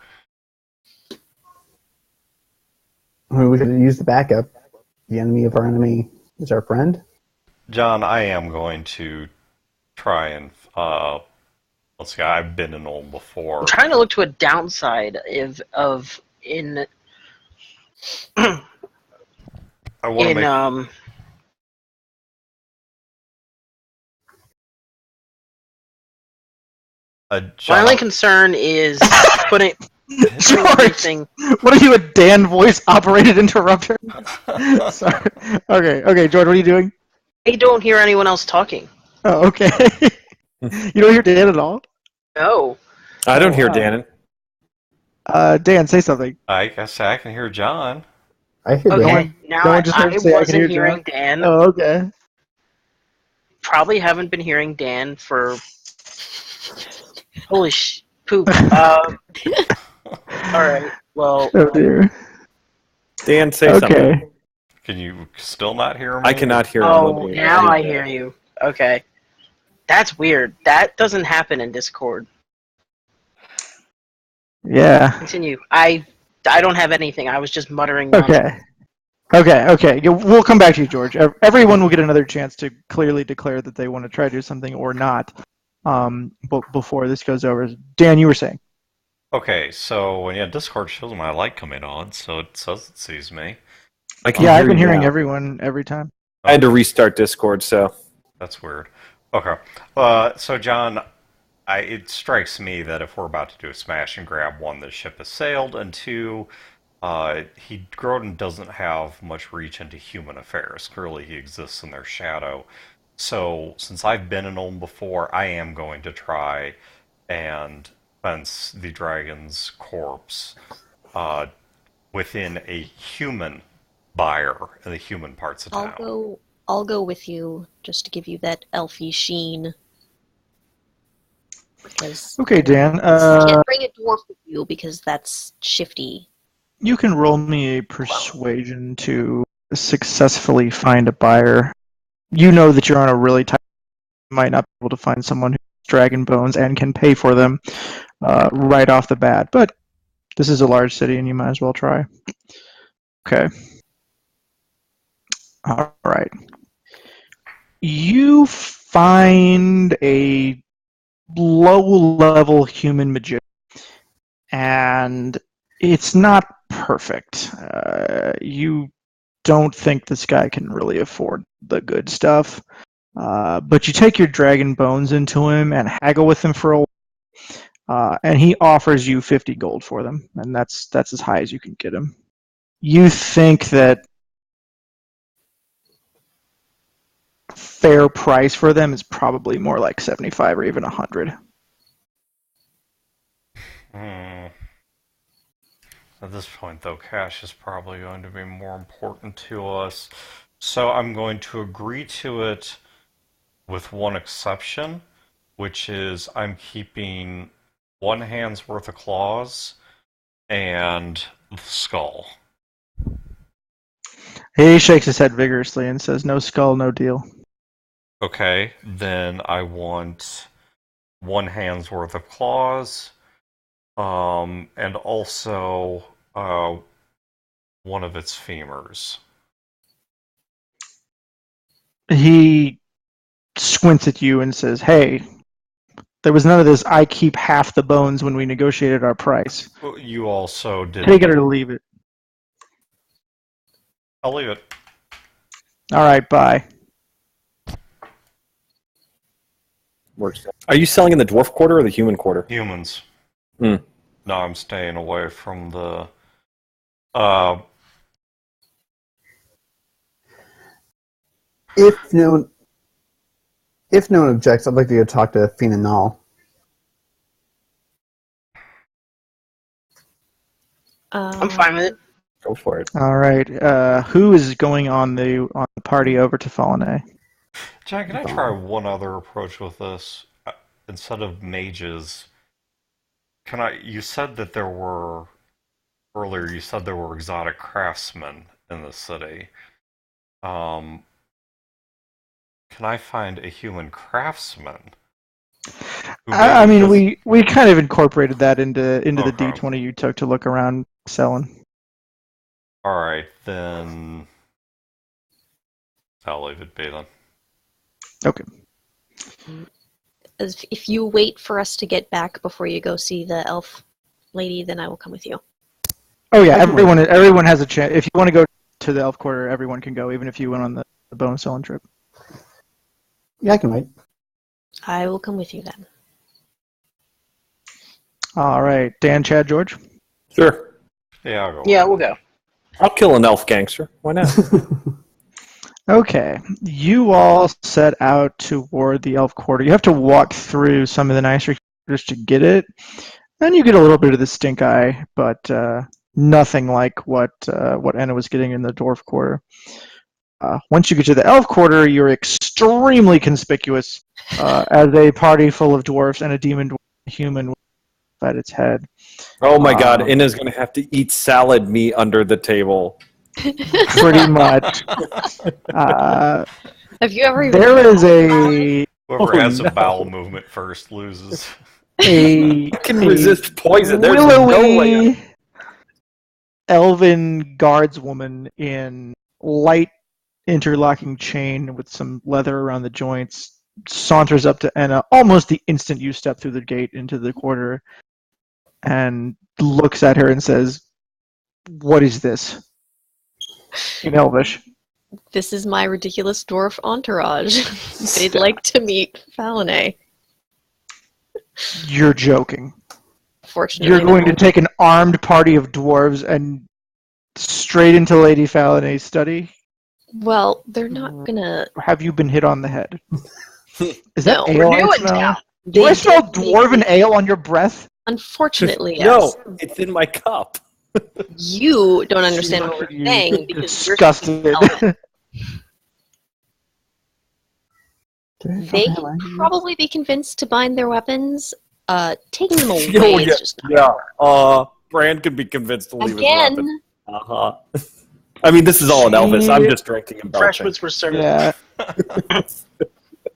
S3: I mean, we could use the backup. The enemy of our enemy is our friend.
S5: John, I am going to try and let's see. I've been in Ulm before.
S2: I'm trying to look to a downside
S5: John,
S2: my only concern is putting
S1: George, what are you, a Dan voice operated interrupter? Sorry. Okay, George, what are you doing?
S2: I don't hear anyone else talking.
S1: Oh, okay. You don't hear Dan at all?
S2: No.
S6: I don't hear Dan.
S1: Dan, say something.
S5: I guess I can hear John.
S3: I hear
S2: Dan. Now I wasn't hearing Dan.
S1: Oh, okay.
S2: Probably haven't been hearing Dan for... Holy poop. Alright, well...
S1: Oh, dear.
S6: Dan, say something.
S5: Can you still not hear me?
S6: I cannot hear him.
S2: Oh, now I hear you. Okay. That's weird. That doesn't happen in Discord.
S1: Yeah.
S2: Continue. I don't have anything. I was just muttering.
S1: Okay. Yeah, we'll come back to you, George. Everyone will get another chance to clearly declare that they want to try to do something or not before this goes over. Dan, you were saying?
S5: Okay, so Discord shows my light coming on, so it says it sees me.
S1: I've been hearing everyone every time.
S6: I had to restart Discord, so...
S5: That's weird. Okay. So, John, it strikes me that if we're about to do a smash and grab, one, the ship has sailed, and two, Grodin doesn't have much reach into human affairs. Clearly, he exists in their shadow. So, since I've been in Ulm before, I am going to try and fence the dragon's corpse within a human buyer in the human parts of town.
S4: I'll go with you just to give you that elfy sheen. Because
S1: okay, Dan.
S4: You can't bring a dwarf with you because that's shifty.
S1: You can roll me a persuasion to successfully find a buyer. You know that you're on a really tight. You might not be able to find someone who has dragon bones and can pay for them right off the bat, but this is a large city and you might as well try. Okay. All right. You find a low-level human magician, and it's not perfect. You don't think this guy can really afford the good stuff, but you take your dragon bones into him and haggle with him for a while, and he offers you 50 gold for them, and that's as high as you can get him. You think that fair price for them is probably more like 75 or even 100.
S5: At this point, though, cash is probably going to be more important to us. So I'm going to agree to it with one exception, which is I'm keeping one hand's worth of claws and the skull.
S1: He shakes his head vigorously and says, "No skull, no deal."
S5: Okay, then I want one hand's worth of claws, and also one of its femurs.
S1: He squints at you and says, "Hey, there was none of this, I keep half the bones when we negotiated our price.
S5: You also did.
S1: Take it or leave it."
S5: I'll leave it.
S1: All right, bye.
S6: Works. Are you selling in the dwarf quarter or the human quarter?
S5: Humans.
S6: Hmm.
S5: No, I'm staying away from the...
S3: If no one objects, I'd like to go talk to Fina Nall.
S2: I'm fine with it.
S6: Go for it.
S1: All right. Who is going on the party over to Fallen?
S5: John, can I try one other approach with this? Instead of mages, can I? You said that there were earlier. You said there were exotic craftsmen in the city. Can I find a human craftsman?
S1: I mean, we kind of incorporated that into the D20 you took to look around selling.
S5: All right, then I'll leave it be then.
S1: Okay.
S4: If you wait for us to get back before you go see the elf lady, then I will come with you.
S1: Oh yeah, everyone has a chance. If you want to go to the elf quarter, everyone can go, even if you went on the bonus selling trip.
S3: Yeah, I can wait.
S4: I will come with you then.
S1: All right, Dan, Chad, George.
S6: Sure.
S5: Yeah, I'll go.
S2: Yeah, we'll go.
S6: I'll kill an elf gangster. Why not?
S1: Okay, you all set out toward the elf quarter. You have to walk through some of the nicer quarters to get it, and you get a little bit of the stink eye, but nothing like what Anna was getting in the dwarf quarter. Once you get to the elf quarter, you're extremely conspicuous as a party full of dwarfs and a demon human at its head.
S6: Oh my god, Inna's going to have to eat salad meat under the table.
S1: Pretty much.
S4: Have you ever even...
S1: There is a...
S5: Whoever has a bowel movement first loses.
S6: I can resist poison. There's no way.
S1: Elven guardswoman in light interlocking chain with some leather around the joints saunters up to Enna almost the instant you step through the gate into the quarter and looks at her and says, "What is this?" In Elvish.
S4: This is my ridiculous dwarf entourage. They'd like to meet Falene.
S1: You're joking.
S4: Fortunately,
S1: You're going to take an armed party of dwarves and straight into Lady Falene's study?
S4: Well, they're not gonna...
S1: Have you been hit on the head? Is that
S4: No,
S1: ale I smell? Do I smell dwarven ale on your breath?
S4: Unfortunately, yes.
S6: No, it's in my cup.
S4: You don't understand what we're saying because
S1: disgusted.
S4: you're they can probably be convinced to bind their weapons. Taking them away is just not
S6: Brand could be convinced to leave
S4: Again.
S6: his weapon. I mean, this is all in Elvis. I'm just drinking and belching.
S2: Freshmans were served.
S1: Yeah.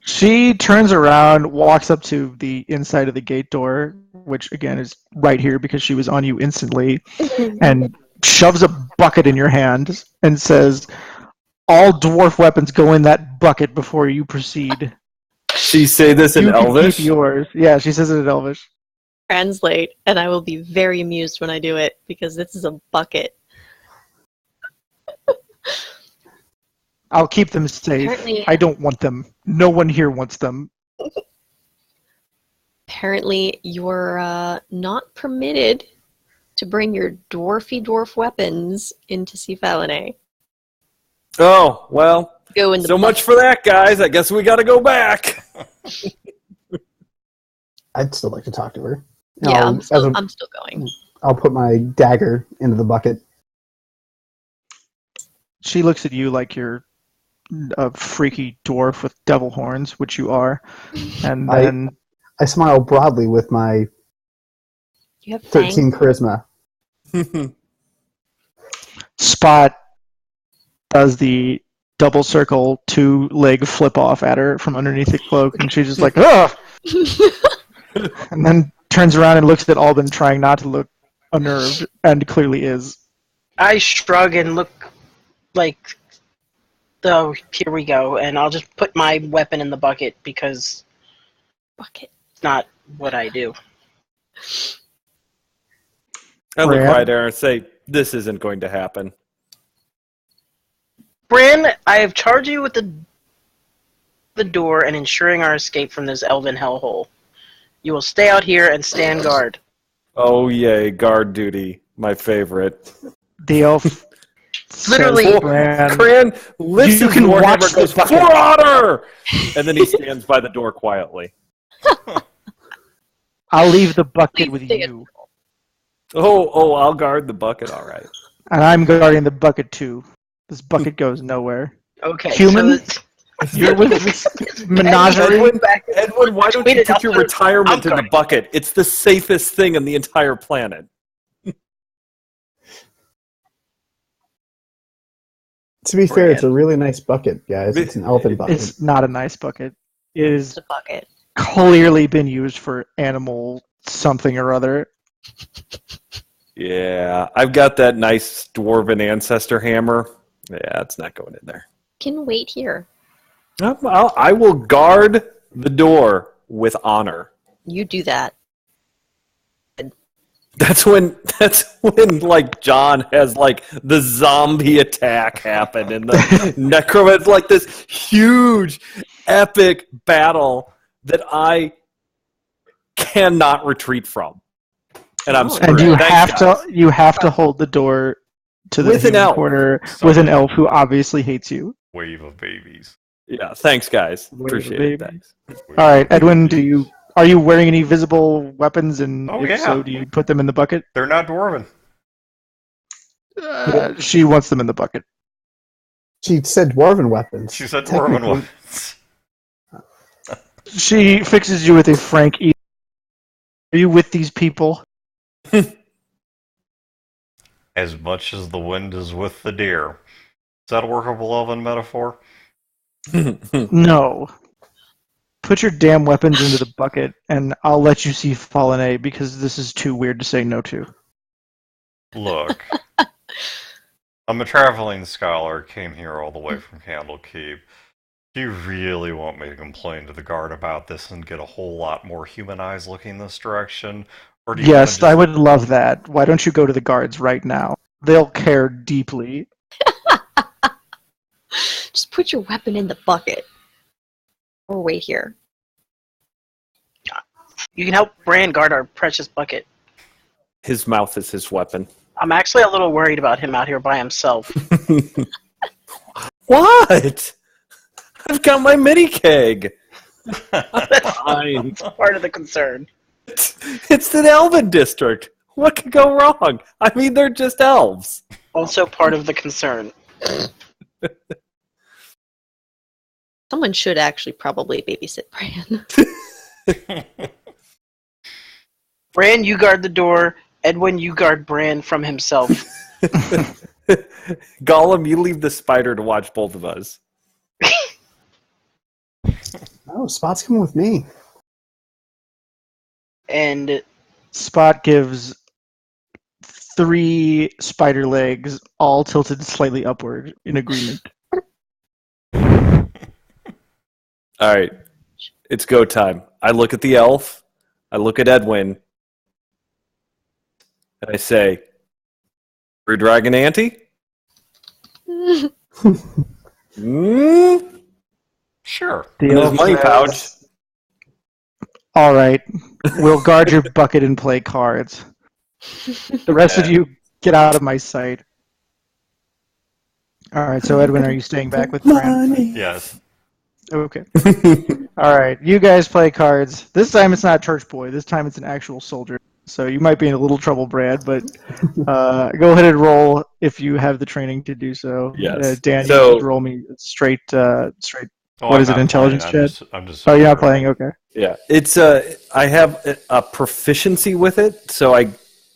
S1: She turns around, walks up to the inside of the gate door, which again is right here because she was on you instantly, and shoves a bucket in your hand and says, "All dwarf weapons go in that bucket before you proceed."
S6: She say this in
S1: You can
S6: Elvish?
S1: keep yours. Yeah, she says it in Elvish.
S4: translate, and I will be very amused when I do it because this is a bucket.
S1: I'll keep them safe.
S4: Apparently-
S1: I don't want them. No one here wants them.
S4: Apparently, you're not permitted to bring your dwarf weapons into Falene.
S6: Oh, well,
S4: Go in the
S6: so much for that, guys. I guess we gotta go back.
S3: I'd still like to talk to her.
S4: Yeah,
S3: I'll-
S4: I'm still going.
S3: I'll put my dagger into the bucket.
S1: She looks at you like you're a freaky dwarf with devil horns, which you are, and then
S3: I smile broadly with my
S4: You have
S3: 13
S4: fangs.
S3: charisma.
S1: Spot does the double circle 2-leg flip off at her from underneath the cloak, and she's just like, "Ugh!" And then turns around and looks at Alban, trying not to look unnerved, and clearly is.
S2: I shrug and look like, oh, here we go, and I'll just put my weapon in the bucket because
S4: Bucket.
S2: it's not what I do.
S6: I look
S1: Brad?
S6: right there and say, this isn't going to happen.
S2: Bran, I have charged you with the door and ensuring our escape from this elven hellhole. You will stay out here and stand guard.
S6: Oh, yay, guard duty. My favorite.
S1: The elf
S2: Literally,
S1: says, "Bran,
S6: Cran lifts
S1: You
S6: his
S1: can
S6: warhammer
S1: watch
S6: and goes,
S1: the bucket.
S6: "For honor!" And then he stands by the door quietly.
S1: I'll leave the bucket
S4: Please
S1: with
S4: stay
S1: you."
S6: Oh, I'll guard the bucket, all right.
S1: And I'm guarding the bucket too. This bucket goes nowhere.
S2: Okay.
S1: Human?
S2: So
S1: You're with this menagerie?
S6: Edwin, why don't you put your retirement in the bucket? It's the safest thing on the entire planet.
S3: To be fair, it's a really nice bucket, guys. It's an elfin bucket.
S1: It's not a nice bucket. It is
S4: a bucket.
S1: Clearly been used for animal something or other.
S6: Yeah, I've got that nice dwarven ancestor hammer. Yeah, it's not going in there.
S4: Can wait here.
S6: I will guard the door with honor.
S4: You do that.
S6: That's when like John has like the zombie attack happen and the necromancer, like this huge epic battle that I cannot retreat from. And I'm screwed.
S1: And you have to hold the door to the human quarter with an elf who obviously hates you.
S5: Wave of babies.
S6: Yeah, thanks guys. Appreciate it. Thanks.
S1: All right, Edwin, are you wearing any visible weapons, and if so, do you put them in the bucket?
S5: They're not dwarven.
S1: She wants them in the bucket.
S3: She said dwarven weapons.
S5: She said dwarven weapons.
S1: She fixes you with a frank Are you with these people?
S5: As much as the wind is with the deer. Is that a workable elven metaphor?
S1: No. Put your damn weapons into the bucket, and I'll let you see Fallen A, because this is too weird to say no to.
S5: Look. I'm a traveling scholar, came here all the way from Candlekeep. Do you really want me to complain to the guard about this and get a whole lot more humanized looking this direction? Or do you
S1: Yes, I would love that. Why don't you go to the guards right now? They'll care deeply.
S4: Just put your weapon in the bucket. Or wait here.
S2: you can help Bran guard our precious bucket.
S6: His mouth is his weapon.
S2: I'm actually a little worried about him out here by himself.
S6: What? I've got my mini keg.
S2: That's part of the concern.
S6: It's an elven district. What could go wrong? I mean, they're just elves.
S2: Also part of the concern.
S4: Someone should actually probably babysit Bran.
S2: Bran, you guard the door. Edwin, you guard Bran from himself.
S6: Gollum, you leave the spider to watch both of us.
S3: Oh, Spot's coming with me.
S2: And
S1: Spot gives 3 spider legs, all tilted slightly upward, in agreement.
S6: All right, it's go time. I look at the elf, I look at Edwin, and I say, "Free Dragon Auntie?"
S5: Sure.
S6: In his money pouch.
S1: All right, we'll guard your bucket and play cards. The rest of you, get out of my sight. All right, so Edwin, are you staying back with Bran?
S5: Yes.
S1: Okay. All right, you guys play cards. This time it's not Church Boy. This time it's an actual soldier. So you might be in a little trouble, Brad, but go ahead and roll if you have the training to do so.
S6: Yes.
S1: Dan, you just roll me straight.
S5: Oh,
S1: What is it? Intelligence check?
S5: I'm just
S1: Oh, you're not playing. Okay.
S6: Yeah, it's I have a proficiency with it, so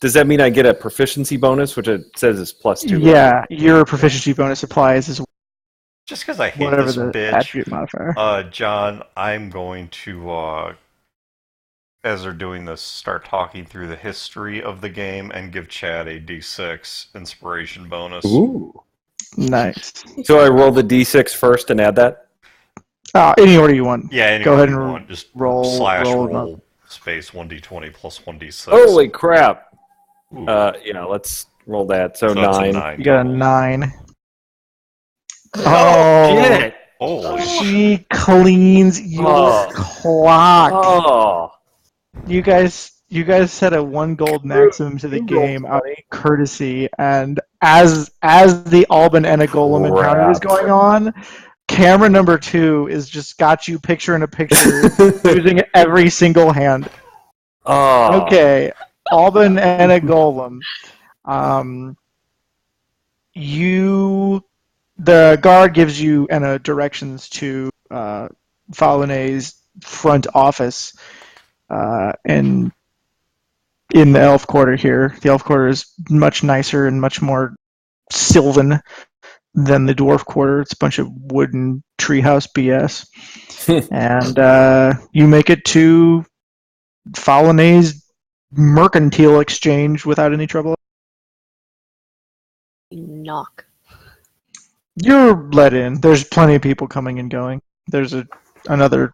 S6: does that mean I get a proficiency bonus, which it says is +2?
S1: Yeah, your proficiency bonus applies as
S5: just because I hate
S1: whatever
S5: this
S1: the
S5: bitch.
S1: attribute modifier.
S5: John, I'm going to, as they're doing this, start talking through the history of the game and give Chad a D6 inspiration bonus.
S6: Ooh,
S1: Nice.
S6: So I roll the D6 first and add that.
S1: Any order you want.
S5: Yeah, any
S1: go ahead
S5: order
S1: and
S5: you want. Just
S1: roll
S5: roll space 1d20 plus 1d6.
S6: Holy crap!
S5: Ooh.
S6: Yeah, let's roll that. So
S5: that's a
S6: 9.
S1: You got a 9.
S6: Oh shit!
S5: Holy
S1: She cleans your clock.
S6: Oh,
S1: You guys set a 1 gold maximum to the game out of courtesy, and as the Alban and a Golem encounter is going on, camera number 2 is just got you picture in a picture using every single hand.
S6: Oh.
S1: Okay, Alban and a Golem. the guard gives you directions to Falinay's front office, and in the elf quarter here. The elf quarter is much nicer and much more sylvan than the dwarf quarter. It's a bunch of wooden treehouse BS. And you make it to Falinay's mercantile exchange without any trouble.
S4: Knock.
S1: You're let in. There's plenty of people coming and going. There's another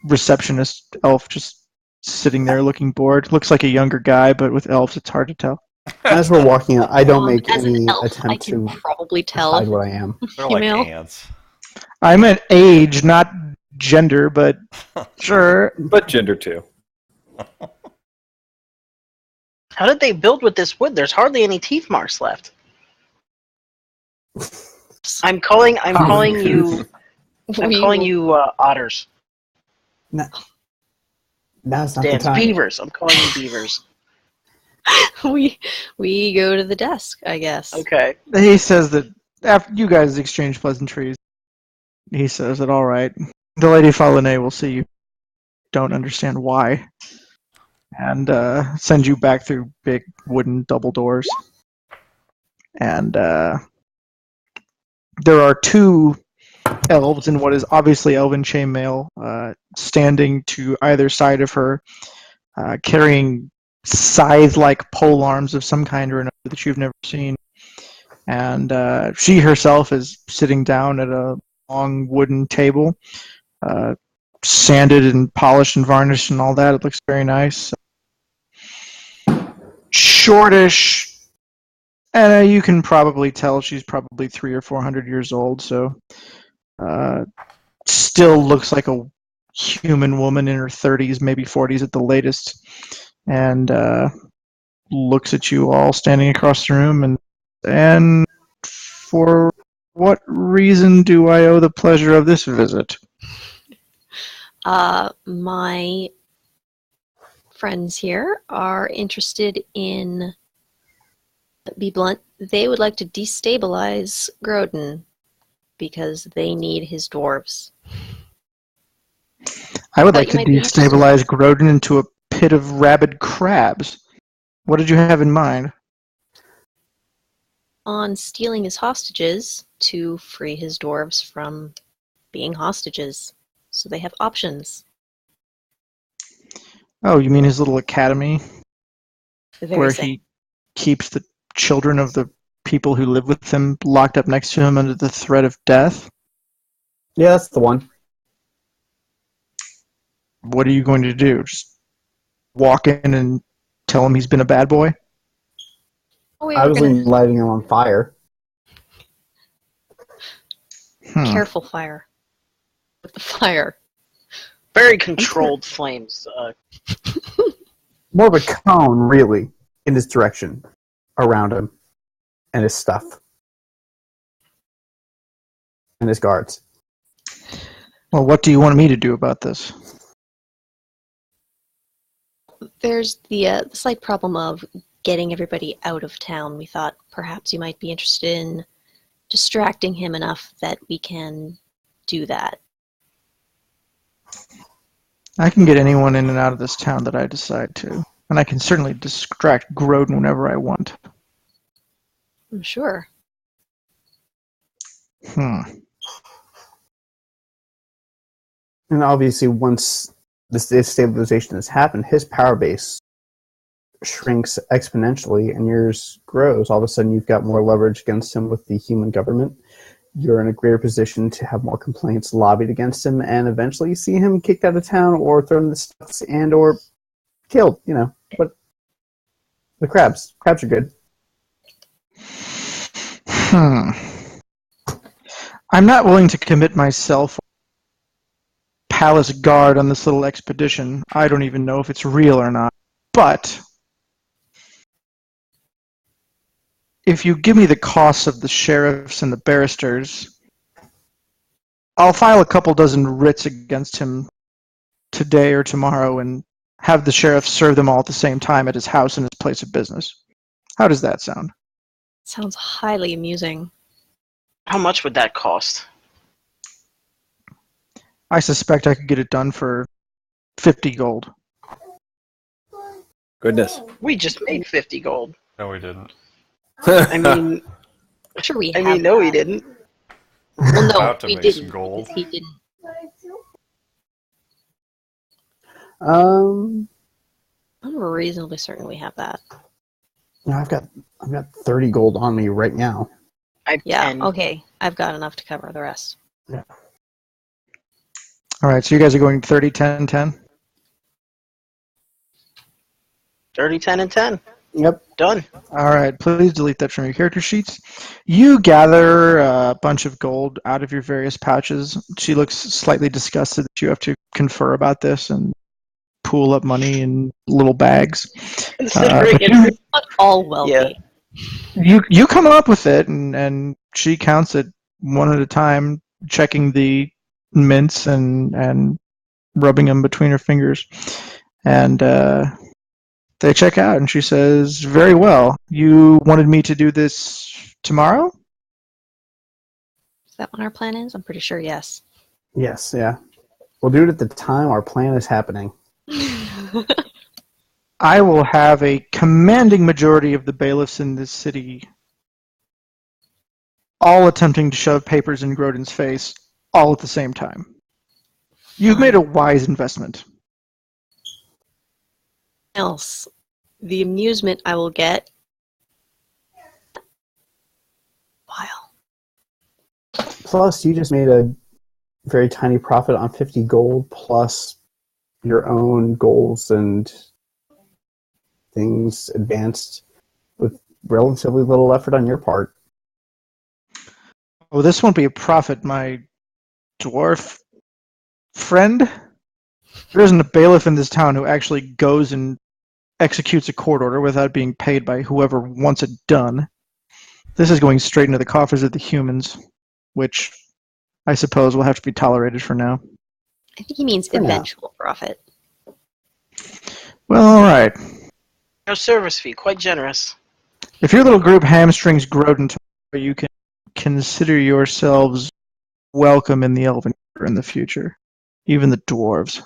S1: receptionist elf just sitting there looking bored. Looks like a younger guy, but with elves it's hard to tell.
S3: As we're walking out, I don't make
S4: as
S3: any
S4: an elf,
S3: attempt
S4: I can
S3: to
S4: probably tell.
S3: hide what I am.
S5: They're like
S4: Female.
S5: ants.
S1: I meant age, not gender, but sure.
S6: But gender too.
S2: How did they build with this wood? There's hardly any teeth marks left. I'm calling you otters.
S3: Now's not the
S2: Dance
S3: time.
S2: beavers. I'm calling you beavers.
S4: we go to the desk, I guess.
S2: Okay.
S1: He says that after you guys exchange pleasantries, he says that all right, the Lady Falinay will see you. Don't understand why, and send you back through big wooden double doors. And there are two elves in what is obviously elven chainmail, standing to either side of her, carrying scythe-like pole arms of some kind or another that you've never seen. And she herself is sitting down at a long wooden table, sanded and polished and varnished and all that. It looks very nice. Shortish, and you can probably tell she's probably 300 or 400 years old, so still looks like a human woman in her 30s, maybe 40s at the latest, and looks at you all standing across the room, and for what reason do I owe the pleasure of this visit?
S4: My friends here are interested in, be blunt, they would like to destabilize Grodin because they need his dwarves.
S1: I would like to destabilize Grodin into a pit of rabid crabs. What did you have in mind?
S4: On stealing his hostages to free his dwarves from being hostages. So they have options.
S1: Oh, you mean his little academy? Where
S4: Same.
S1: he keeps the children of the people who live with him locked up next to him under the threat of death?
S3: Yeah, that's the one.
S1: What are you going to do? Just walk in and tell him he's been a bad boy?
S3: I was lighting him on fire.
S4: Careful fire. With the fire.
S2: Very controlled flames.
S3: More of a cone, really, in his direction, around him, and his stuff, and his guards.
S1: Well, what do you want me to do about this?
S4: There's the slight problem of getting everybody out of town. We thought perhaps you might be interested in distracting him enough that we can do that.
S1: I can get anyone in and out of this town that I decide to. And I can certainly distract Grodin whenever I want.
S4: I'm sure.
S3: And obviously, once this stabilization has happened, his power base shrinks exponentially and yours grows. All of a sudden, you've got more leverage against him with the human government. You're in a greater position to have more complaints lobbied against him, and eventually you see him kicked out of town or thrown in the stocks and or killed, But the crabs are good.
S1: I'm not willing to commit myself palace guard on this little expedition. I don't even know if it's real or not. But if you give me the costs of the sheriffs and the barristers, I'll file a couple dozen writs against him today or tomorrow and have the sheriff serve them all at the same time at his house and his place of business. How does that sound?
S4: Sounds highly amusing.
S2: How much would that cost?
S1: I suspect I could get it done for 50 gold.
S6: Goodness.
S2: We just made 50 gold.
S5: No, we didn't.
S2: I mean,
S4: Sure, we
S2: I
S4: have.
S2: mean, no, we didn't.
S4: Well, no,
S5: About to
S4: we
S5: make some
S4: didn't.
S5: gold.
S4: Because he didn't.
S3: Um,
S4: I'm reasonably certain we have that.
S3: I've got 30 gold on me right now.
S2: I have
S4: Yeah.
S2: 10.
S4: Okay, I've got enough to cover the rest.
S1: All right, so you guys are going 30, 10, 10?
S2: 30, 10, and 10.
S3: Yep.
S2: Done.
S1: All right, please delete that from your character sheets. You gather a bunch of gold out of your various pouches. She looks slightly disgusted that you have to confer about this and pool up money in little bags.
S2: Considering
S1: But
S2: it's
S4: Not all wealthy.
S1: you come up with it, and she counts it one at a time, checking the mints and rubbing them between her fingers. And they check out, and she says, "Very well. You wanted me to do this tomorrow?"
S4: Is that what our plan is? I'm pretty sure yes.
S3: Yes, yeah. We'll do it at the time our plan is happening.
S1: I will have a commanding majority of the bailiffs in this city all attempting to shove papers in Grodin's face all at the same time. You've made a wise investment.
S4: Else, the amusement I will get. Wow.
S3: Plus, you just made a very tiny profit on 50 gold plus your own goals and things advanced with relatively little effort on your part.
S1: Oh, this won't be a profit, my dwarf friend. There isn't a bailiff in this town who actually goes and executes a court order without being paid by whoever wants it done. This is going straight into the coffers of the humans, which I suppose will have to be tolerated for now.
S4: I think he means
S3: For now.
S4: eventual profit.
S1: Well, all right.
S2: no service fee. Quite generous.
S1: If your little group hamstrings Grodin tomorrow, you can consider yourselves welcome in the Elven Quarter in the future. Even the dwarves.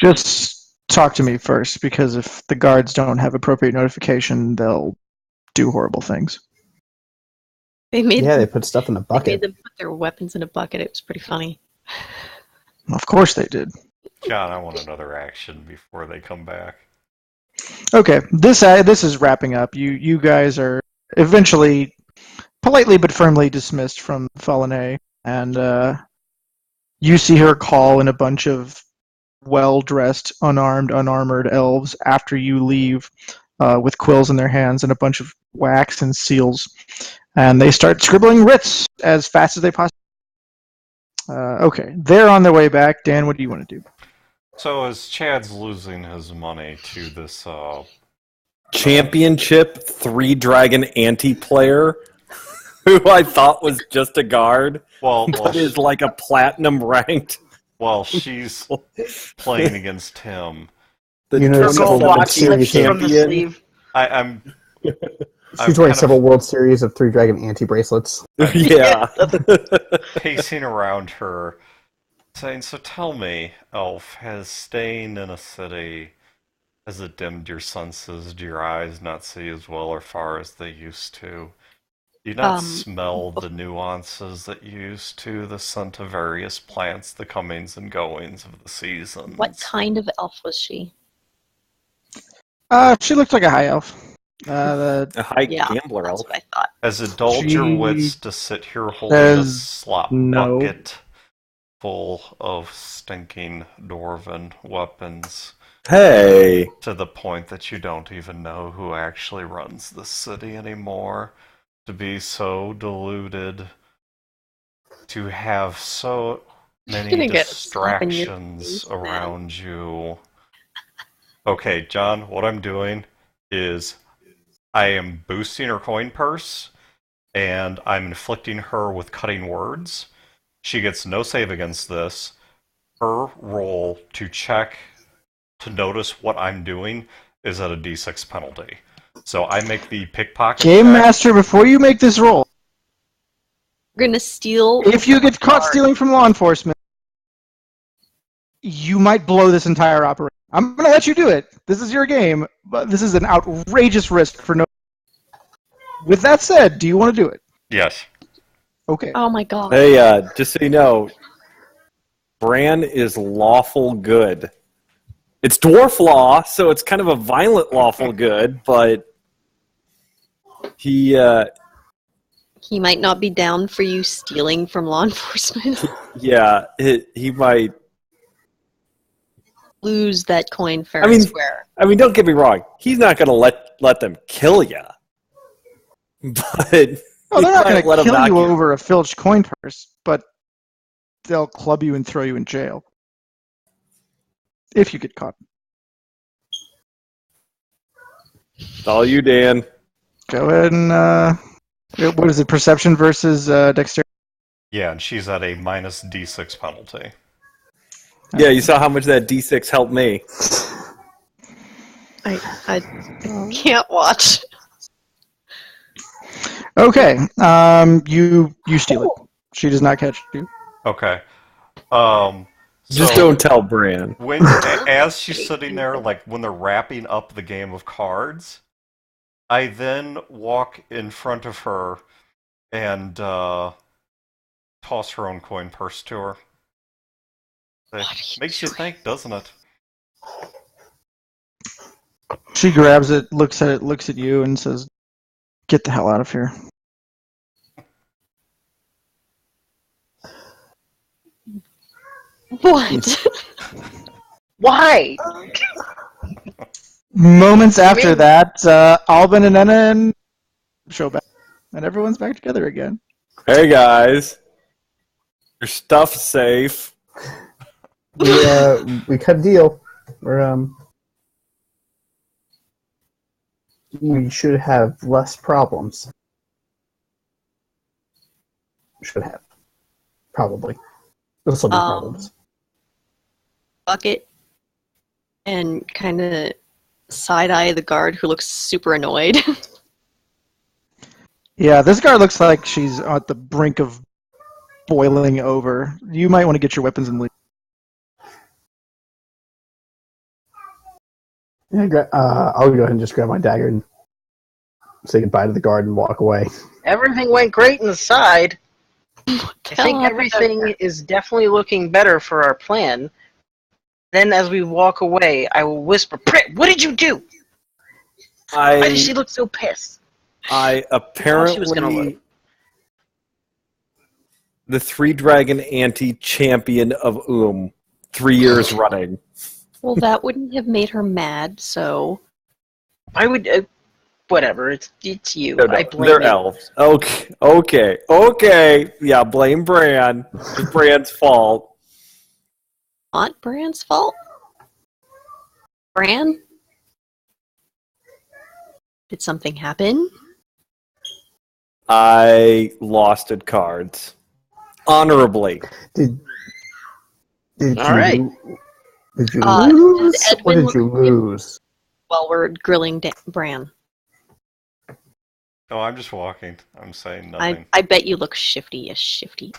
S1: Just talk to me first, because if the guards don't have appropriate notification, they'll do horrible things.
S4: They made
S3: Yeah,
S4: them,
S3: they put stuff in a
S4: they made
S3: bucket.
S4: them put their weapons in a bucket. It was pretty funny.
S1: Of course they did.
S5: John, I want another action before they come back.
S1: Okay, this is wrapping up. You guys are eventually politely but firmly dismissed from Fallen, and you see her call in a bunch of well-dressed, unarmed, unarmored elves after you leave with quills in their hands and a bunch of wax and seals, and they start scribbling writs as fast as they possibly. Okay, they're on their way back. Dan, what do you want to do?
S5: So as Chad's losing his money to this
S6: Championship 3-dragon anti-player who I thought was just a guard, but is like a platinum ranked.
S5: While she's playing against him,
S6: The
S3: You know,
S6: Turtle
S3: several
S6: Watch
S3: World Series
S2: from the
S6: champion.
S2: sleeve.
S5: I'm
S3: She's wearing several World Series of 3-dragon anti-bracelets.
S6: Yeah.
S5: pacing around her, saying, "So tell me, Elf, has staying in a city, has it dimmed your senses? Do your eyes not see as well or far as they used to? Do you not smell the nuances that you used to, the scent of various plants, the comings and goings of the seasons?"
S4: What kind of elf was she?
S1: She looks like a high elf.
S6: A high
S4: Yeah,
S6: gambler
S4: That's
S6: elf.
S4: what I thought.
S5: Has it dulled your
S1: She
S5: wits to sit here holding a
S1: says
S5: slop
S1: no.
S5: bucket full of stinking dwarven weapons?
S6: Hey.
S5: To the point that you don't even know who actually runs the city anymore. To be so deluded. To have so many
S4: gonna get a slap in your
S5: distractions
S4: face, man.
S5: around you. Okay, John, what I'm doing is I am boosting her coin purse and I'm inflicting her with cutting words. She gets no save against this. Her roll to check to notice what I'm doing is at a d6 penalty. So I make the pickpocket
S1: Game
S5: check.
S1: Master, before you make this roll,
S4: We're gonna steal.
S1: if you get caught stealing from law enforcement, you might blow this entire operation. I'm going to let you do it. This is your game, but this is an outrageous risk for no. With that said, do you want to do it?
S5: Yes.
S1: Okay.
S4: Oh my god.
S6: Hey, just so you know, Bran is lawful good. It's dwarf law, so it's kind of a violent lawful good, but he
S4: might not be down for you stealing from law enforcement.
S6: yeah, he might.
S4: Lose that coin fair and square.
S6: I mean, don't get me wrong. He's not going to let them kill you, but
S1: Oh, they're not going
S6: let
S1: to
S6: 'em
S1: kill
S6: knock
S1: you over a filched coin purse, but they'll club you and throw you in jail. If you get caught.
S6: It's all you, Dan.
S1: Go ahead and, what is it, perception versus dexterity?
S5: Yeah, and she's at a minus D6 penalty.
S6: Yeah, you saw how much that D6 helped me.
S4: I can't watch.
S1: Okay, you steal it. She does not catch you.
S5: Okay.
S6: Just
S5: So
S6: don't tell Bran.
S5: as she's sitting there, like when they're wrapping up the game of cards, I then walk in front of her and toss her own coin purse to her. Makes you think, doesn't it?
S1: She grabs it, looks at you, and says, "Get the hell out of here."
S4: What?
S2: Why?
S1: Moments after that, Alban and Enna and show back, and everyone's back together again.
S6: Hey guys, your stuff's safe.
S3: We cut a deal. We should have less problems. Should have. Probably. There'll still be problems.
S4: Bucket and kind of side-eye the guard who looks super annoyed.
S1: Yeah, this guard looks like she's at the brink of boiling over. You might want to get your weapons and leave.
S3: Yeah, I'll go ahead and just grab my dagger and say goodbye to the guard and walk away.
S2: Everything went great inside. I think everything is definitely looking better for our plan. Then as we walk away, I will whisper, "Prit, what did you do? Why does she look so pissed?"
S6: I
S2: she was gonna
S6: apparently
S2: look.
S6: the three-dragon anti-champion of 3 years running.
S4: Well, that wouldn't have made her mad, so...
S2: I would... whatever, it's you.
S6: No,
S2: I blame
S6: they're
S2: you.
S6: elves. Okay. Yeah, blame Bran. It's Bran's fault.
S4: Not Bran's fault? Bran? Did something happen?
S6: I lost at cards. Honorably.
S3: Did
S2: All right.
S3: Did you
S4: Did
S3: lose? Or
S4: Edwin
S3: did you lose?
S4: While we're grilling Bran.
S5: Oh, I'm just walking. I'm saying nothing.
S4: I bet you look shifty as shifty.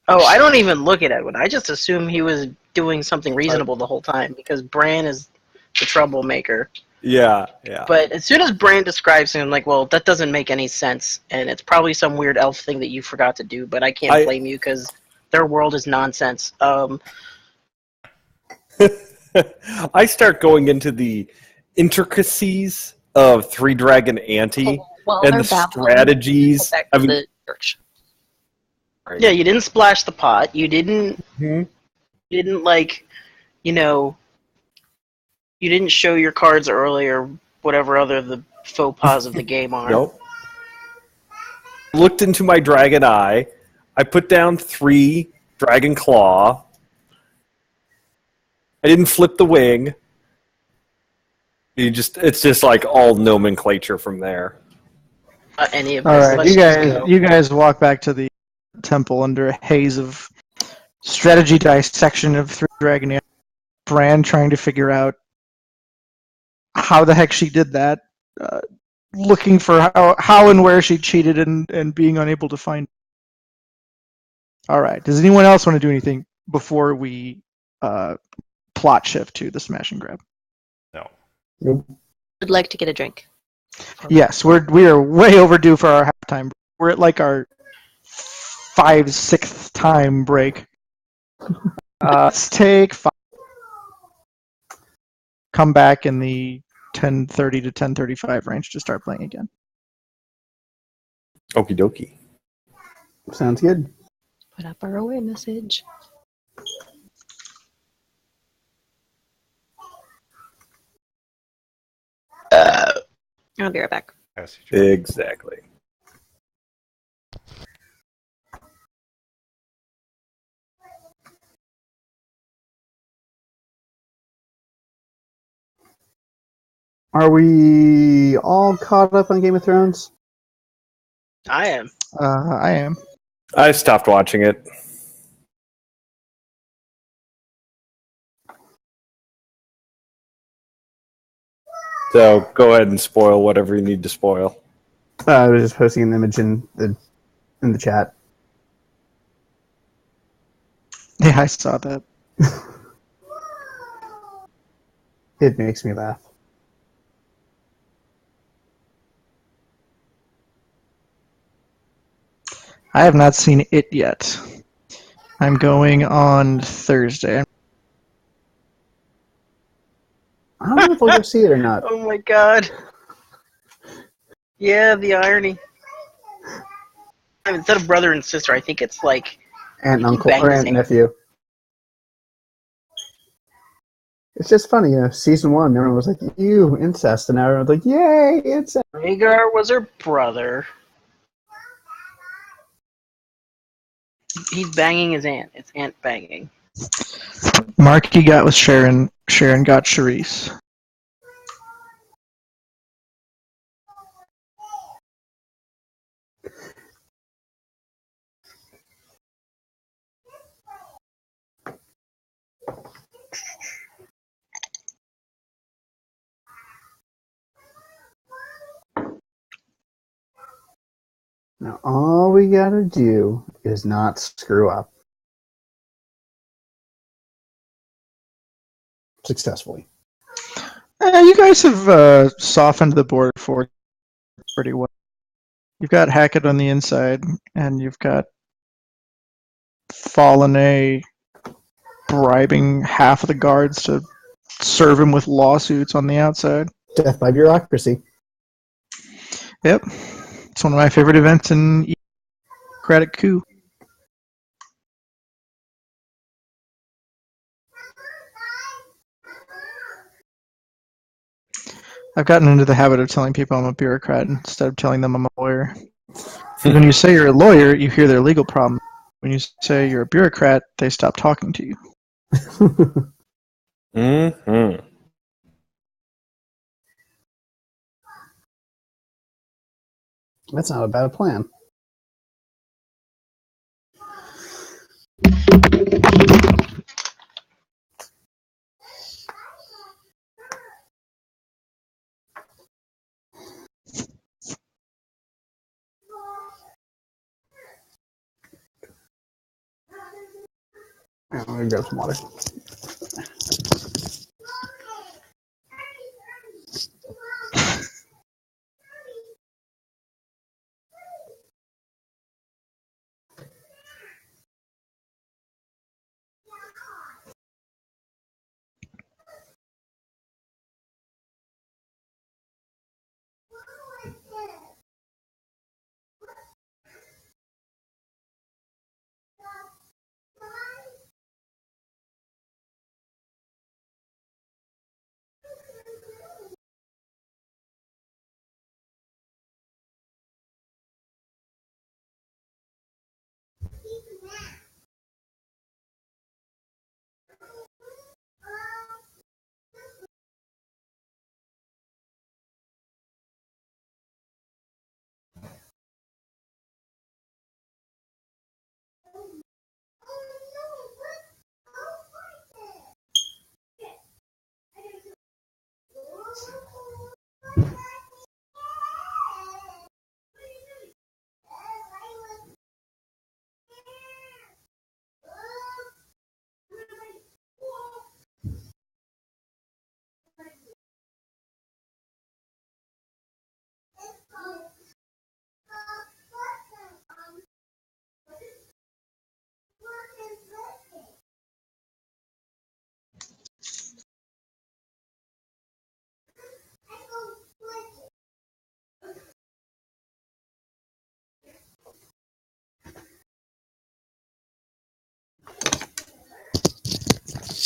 S2: Oh, I don't even look at Edwin. I just assume he was doing something reasonable the whole time, because Bran is the troublemaker.
S6: Yeah.
S2: But as soon as Bran describes him, I'm like, well, that doesn't make any sense, and it's probably some weird elf thing that you forgot to do, but I can't blame you, because their world is nonsense.
S6: I start going into the intricacies of Three Dragon Ante and the strategies.
S4: The church.
S2: Yeah, you didn't splash the pot. You didn't. You didn't you didn't show your cards early or whatever other the faux pas of the game are.
S6: Nope. Looked into my dragon eye. I put down 3 dragon claw. I didn't flip the wing. It's just like all nomenclature from there.
S2: Any of
S1: All
S2: this.
S1: right, you guys walk back to the temple under a haze of strategy dissection of Three Dragon. Bran trying to figure out how the heck she did that, looking for how and where she cheated and being unable to find. All right. Does anyone else want to do anything before we plot shift to the smash and grab?
S5: No.
S4: Would like to get a drink.
S1: Yes, we are way overdue for our halftime. We're at like our 5/6 time break. Let's take 5. Come back in the 10:30 to 10:35 range to start playing again.
S6: Okie dokie.
S3: Sounds good.
S4: Put up our away message. I'll be right back.
S6: Exactly.
S3: Are we all caught up on Game of Thrones?
S2: I am.
S1: I am.
S6: I stopped watching it. So go ahead and spoil whatever you need to spoil.
S3: I was just posting an image in the chat.
S1: Yeah, I saw that.
S3: It makes me laugh.
S1: I have not seen it yet. I'm going on Thursday.
S3: I don't know if I'll go see it or not.
S2: Oh my god. Yeah, the irony. Instead of brother and sister, I think it's like
S3: Aunt and
S2: He
S3: uncle,
S2: banged
S3: or
S2: his
S3: aunt and
S2: aunt.
S3: nephew. It's just funny, season 1, everyone was like, ew, incest, and now everyone's like, yay, incest.
S2: Rhaegar was her brother. He's banging his aunt. It's aunt banging.
S1: Marky got with Sharon. Sharon got Charisse.
S3: Now, all we gotta do is not screw up. Successfully.
S1: You guys have softened the border for pretty well. You've got Hackett on the inside, and you've got Fallen A bribing half of the guards to serve him with lawsuits on the outside.
S3: Death by bureaucracy.
S1: Yep. It's one of my favorite events in Democratic coup. I've gotten into the habit of telling people I'm a bureaucrat instead of telling them I'm a lawyer. When you say you're a lawyer, you hear their legal problem. When you say you're a bureaucrat, they stop talking to you.
S6: Mm-hmm.
S3: That's not a bad plan. I'm gonna grab some water.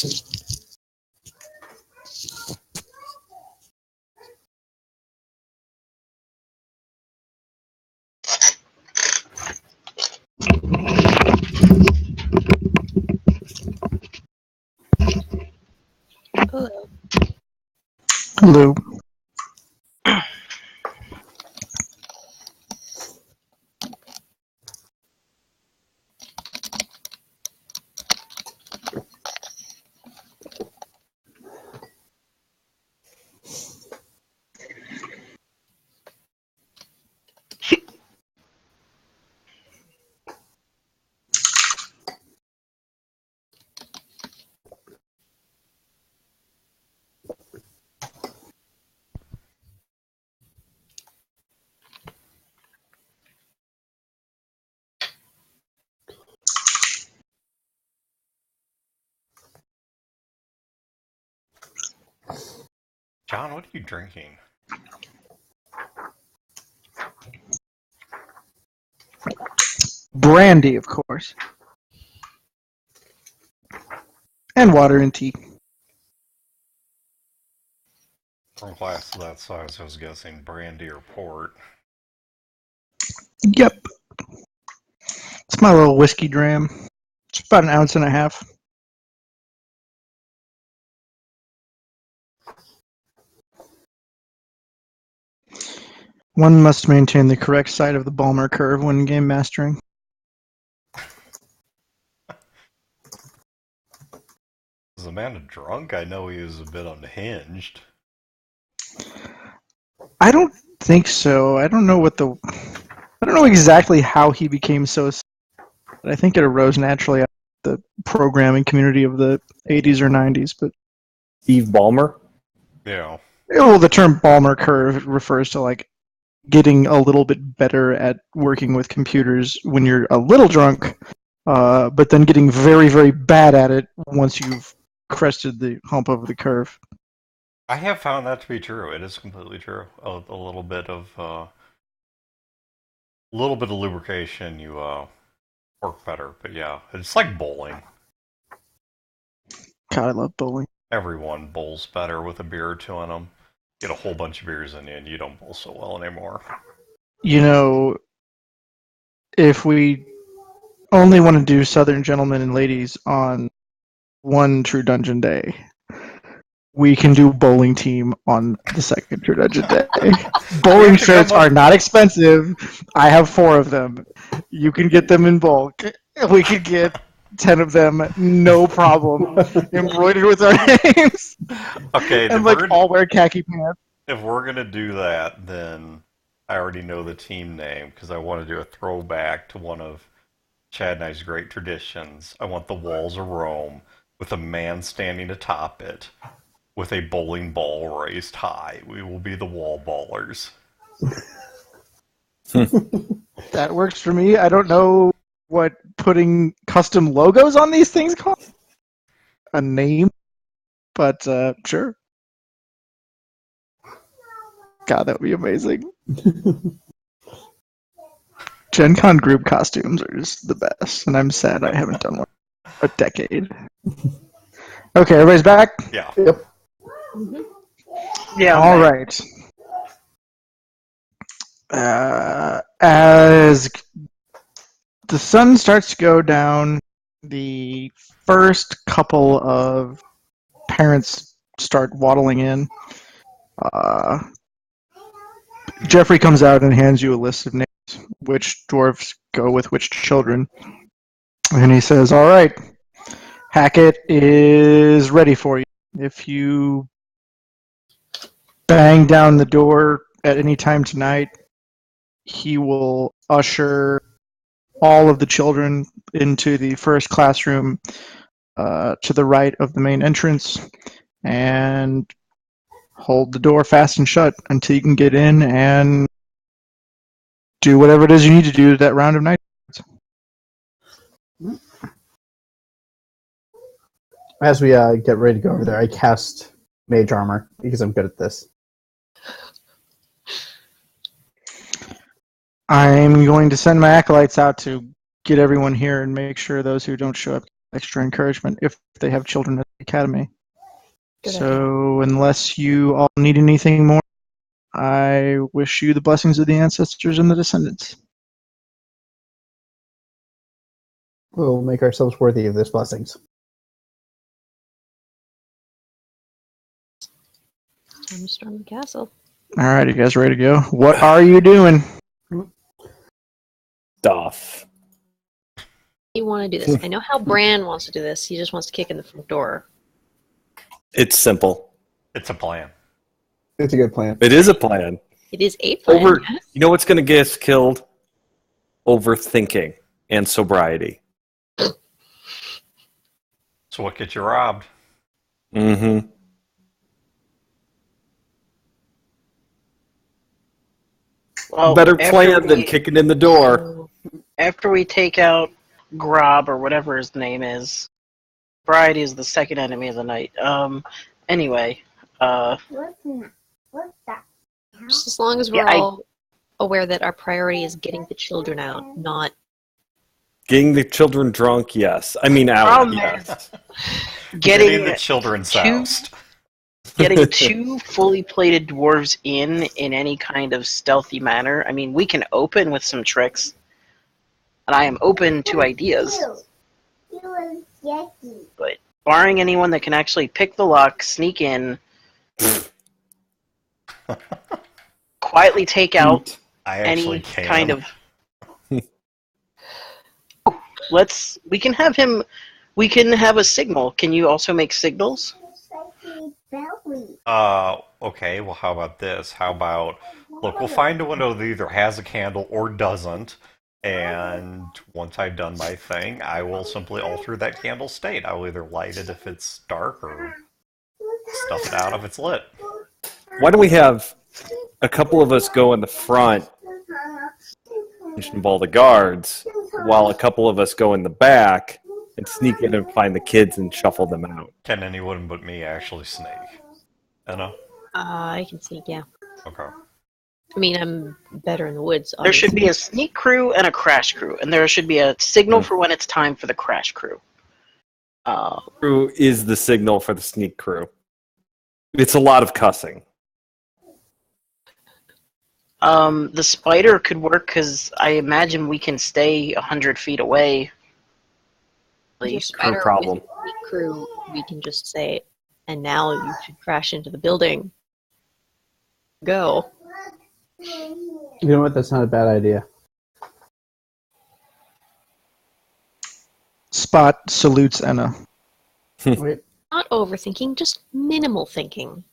S4: Hello.
S1: Hello.
S5: John, what are you drinking?
S1: Brandy, of course. And water and tea.
S5: From glass of that size, I was guessing brandy or port.
S1: Yep. It's my little whiskey dram. It's about an ounce and a half. One must maintain the correct side of the Balmer curve when game mastering.
S5: Is Amanda drunk? I know he is a bit unhinged.
S1: I don't think so. I don't know exactly how he became so. But I think it arose naturally out of the programming community of the 80s or 90s. But
S6: Steve Ballmer?
S5: Yeah.
S1: well, the term Balmer curve refers to like getting a little bit better at working with computers when you're a little drunk, but then getting very, very bad at it once you've crested the hump of the curve.
S5: I have found that to be true. It is completely true. A little bit of lubrication, you work better. But yeah, it's like bowling.
S1: God, I love bowling.
S5: Everyone bowls better with a beer or two in them. Get a whole bunch of beers in you, and you don't bowl so well anymore.
S1: You know, if we only want to do Southern Gentlemen and Ladies on one True Dungeon day, we can do bowling team on the second True Dungeon day. Bowling shirts are not expensive. I have 4 of them. You can get them in bulk. We could get 10 of them, no problem. Embroidered with our names.
S5: Okay,
S1: and like all wear khaki pants.
S5: If we're gonna do that, then I already know the team name because I want to do a throwback to one of Chad and I's great traditions. I want the Walls of Rome with a man standing atop it with a bowling ball raised high. We will be the wall ballers.
S1: That works for me. I don't know what putting custom logos on these things costs. A name, but sure. God, that would be amazing. Gen Con group costumes are just the best, and I'm sad I haven't done one in a decade. Okay, everybody's back?
S5: Yeah.
S3: Yep.
S2: Yeah.
S1: All right. As the sun starts to go down, the first couple of parents start waddling in. Jeffrey comes out and hands you a list of names, which dwarves go with which children. And he says, all right, Hackett is ready for you. If you bang down the door at any time tonight, he will usher all of the children into the first classroom to the right of the main entrance and hold the door fast and shut until you can get in and do whatever it is you need to do that round of night.
S3: As we get ready to go over there, I cast Mage Armor because I'm good at this.
S1: I'm going to send my acolytes out to get everyone here and make sure those who don't show up extra encouragement if they have children at the academy.
S4: Good
S1: So unless you all need anything more, I wish you the blessings of the ancestors and the descendants.
S3: We'll make ourselves worthy of those blessings.
S4: Time to storm the castle.
S1: All right, you guys ready to go? What are you doing?
S6: Stuff.
S4: You want to do this? I know how Bran wants to do this. He just wants to kick in the front door.
S6: It's simple.
S5: It's a plan.
S3: It's a good plan.
S6: It is a plan.
S4: It is a plan. Yes.
S6: You know what's going to get us killed? Overthinking and sobriety.
S5: So what gets you robbed?
S6: Mm-hmm.
S2: Well,
S6: Better plan than kicking in the door.
S2: After we take out Grob or whatever his name is, Variety is the second enemy of the night. Anyway,
S7: What's that?
S4: Just as long as we're all aware that our priority is getting the children out, not
S6: Getting the children drunk, yes. I mean out, yes.
S2: getting
S5: the children soused.
S2: getting two fully plated dwarves in any kind of stealthy manner. I mean, we can open with some tricks, and I am open to ideas.
S7: You was yucky.
S2: But barring anyone that can actually pick the lock, sneak in, quietly take out
S5: I
S2: any
S5: actually can.
S2: kind of. We can have a signal. Can you also make signals?
S7: It's like a belly.
S5: Okay, well, how about this? How about, look, we'll find a window that either has a candle or doesn't, and once I've done my thing, I will simply alter that candle's state. I will either light it if it's dark or stuff it out if it's lit.
S6: Why don't we have a couple of us go in the front and involve the guards, while a couple of us go in the back and sneak in and find the kids and shuffle them out?
S5: Can anyone but me actually sneak? Anna?
S4: I can sneak, yeah.
S5: Okay.
S4: I mean, I'm better in the woods.
S2: There should
S4: obviously.
S2: be a sneak crew and a crash crew, and there should be a signal for when it's time for the crash crew.
S6: Crew is the signal for the sneak crew. It's a lot of cussing.
S2: The spider could work because I imagine we can stay 100 feet away.
S4: Your
S6: Crew
S4: spider
S6: problem.
S4: with the crew, we can just say, and now you should crash into the building. Go.
S3: You know what? That's not a bad idea.
S1: Spot salutes Enna.
S3: Wait.
S4: Not overthinking, just minimal thinking.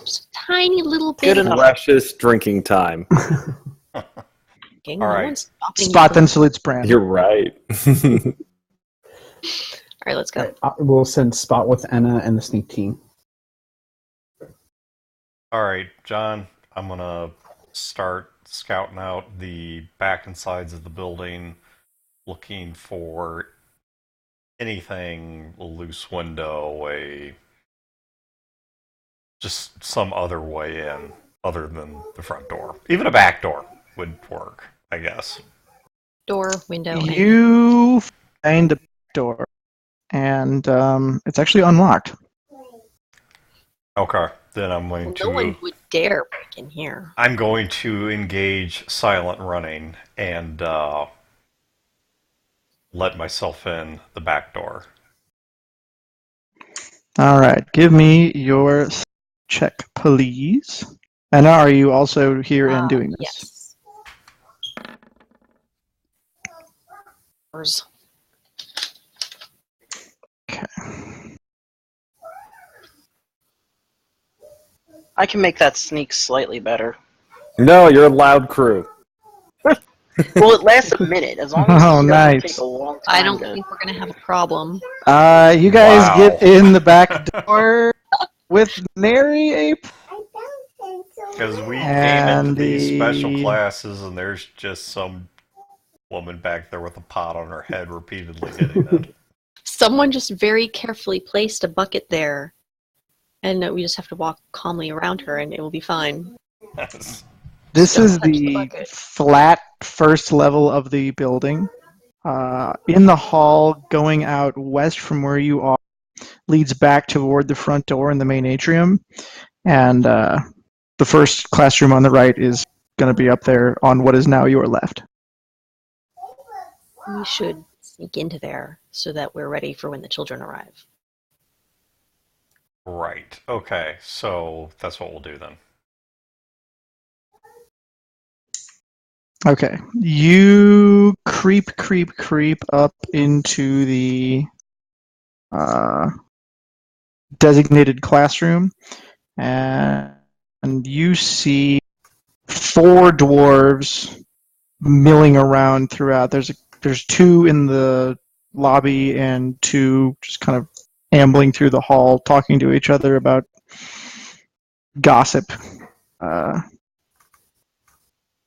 S4: Just a tiny little bit
S2: Good
S4: of
S2: enough.
S6: Precious drinking time.
S4: thinking.
S5: All
S4: No
S5: right.
S4: one's stopping you
S1: Spot
S4: from-
S1: then salutes Bran.
S6: You're right.
S4: All right, let's go.
S3: We'll send Spot with Enna and the sneak team.
S5: Alright, John, I'm gonna start scouting out the back and sides of the building, looking for anything, a loose window, just some other way in, other than the front door. Even a back door would work, I guess.
S4: Door, window, and
S1: You find a door, and it's actually unlocked.
S5: Okay, then I'm going
S4: no one
S5: to
S4: would dare break in here.
S5: engage silent running and let myself in the back door.
S1: All right, give me your check, please. Anna, are you also here and doing this?
S4: Yes. Doors.
S1: Okay.
S2: I can make that sneak slightly better.
S6: No, you're a loud crew.
S2: Well, it lasts a minute, as long as
S1: Oh,
S2: it doesn't
S1: nice.
S2: take a long time.
S4: I don't
S2: to-
S4: think we're going to have a problem.
S1: You guys
S5: Wow.
S1: get in the back door with nary a.
S7: I don't think so.
S5: Because we came
S1: And
S5: into these special
S1: the-
S5: classes and there's just some woman back there with a pot on her head repeatedly hitting it.
S4: Someone just very carefully placed a bucket there, and we just have to walk calmly around her, and it will be fine.
S5: Yes.
S1: This
S4: Don't
S1: is
S4: touch the
S1: the
S4: bucket.
S1: flat first level of the building. in the hall going out west from where you are leads back toward the front door in the main atrium. And the first classroom on the right is going to be up there on what is now your left.
S4: We should sneak into there so that we're ready for when the children arrive.
S5: Right. Okay, so that's what we'll do then.
S1: Okay. You creep up into the designated classroom, and you see 4 dwarves milling around throughout. There's 2 in the lobby and 2 just kind of ambling through the hall, talking to each other about gossip.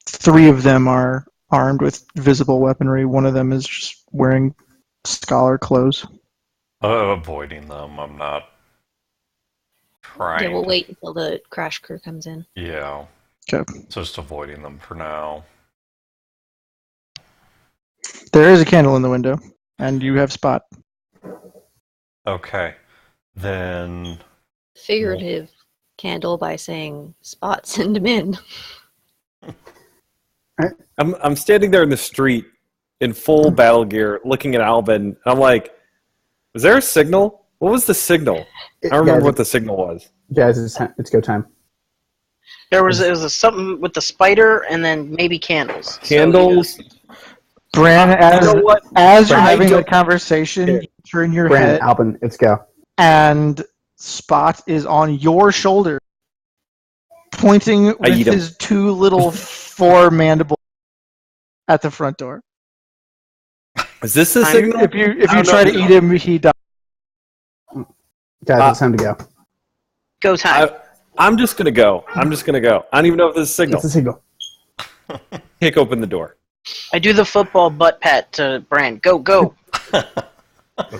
S1: 3 of them are armed with visible weaponry. One of them is just wearing scholar clothes.
S5: Avoiding them. I'm not trying.
S4: Yeah, we'll wait until the crash crew comes in.
S5: Yeah.
S1: Okay.
S5: Just avoiding them for now.
S1: There is a candle in the window, and you have spot.
S5: Okay. Then...
S4: Figurative candle by saying, Spot, send him in.
S6: I'm standing there in the street in full battle gear looking at Albin. I'm like, was there a signal? What was the signal? I don't remember what the signal was.
S3: Guys, it's go time.
S2: It was something with the spider and then maybe candles.
S6: Candles?
S1: Bran,
S6: You know what?
S1: as you're
S6: Bran,
S1: having
S6: don't-
S1: the conversation, you turn your
S3: Brandon,
S1: head,
S3: Albin, it's go.
S1: and Spot is on your shoulder, pointing with
S6: eat him.
S1: his 2 little 4 mandibles at the front door.
S6: Is this the signal?
S1: If you try to eat him, he dies.
S3: Guys, it's time to go.
S2: Go time.
S6: I'm just going to go. I don't even know if this is a signal.
S3: It's a signal.
S6: Kick open the door.
S2: I do the football butt pat to Brand. Go, go.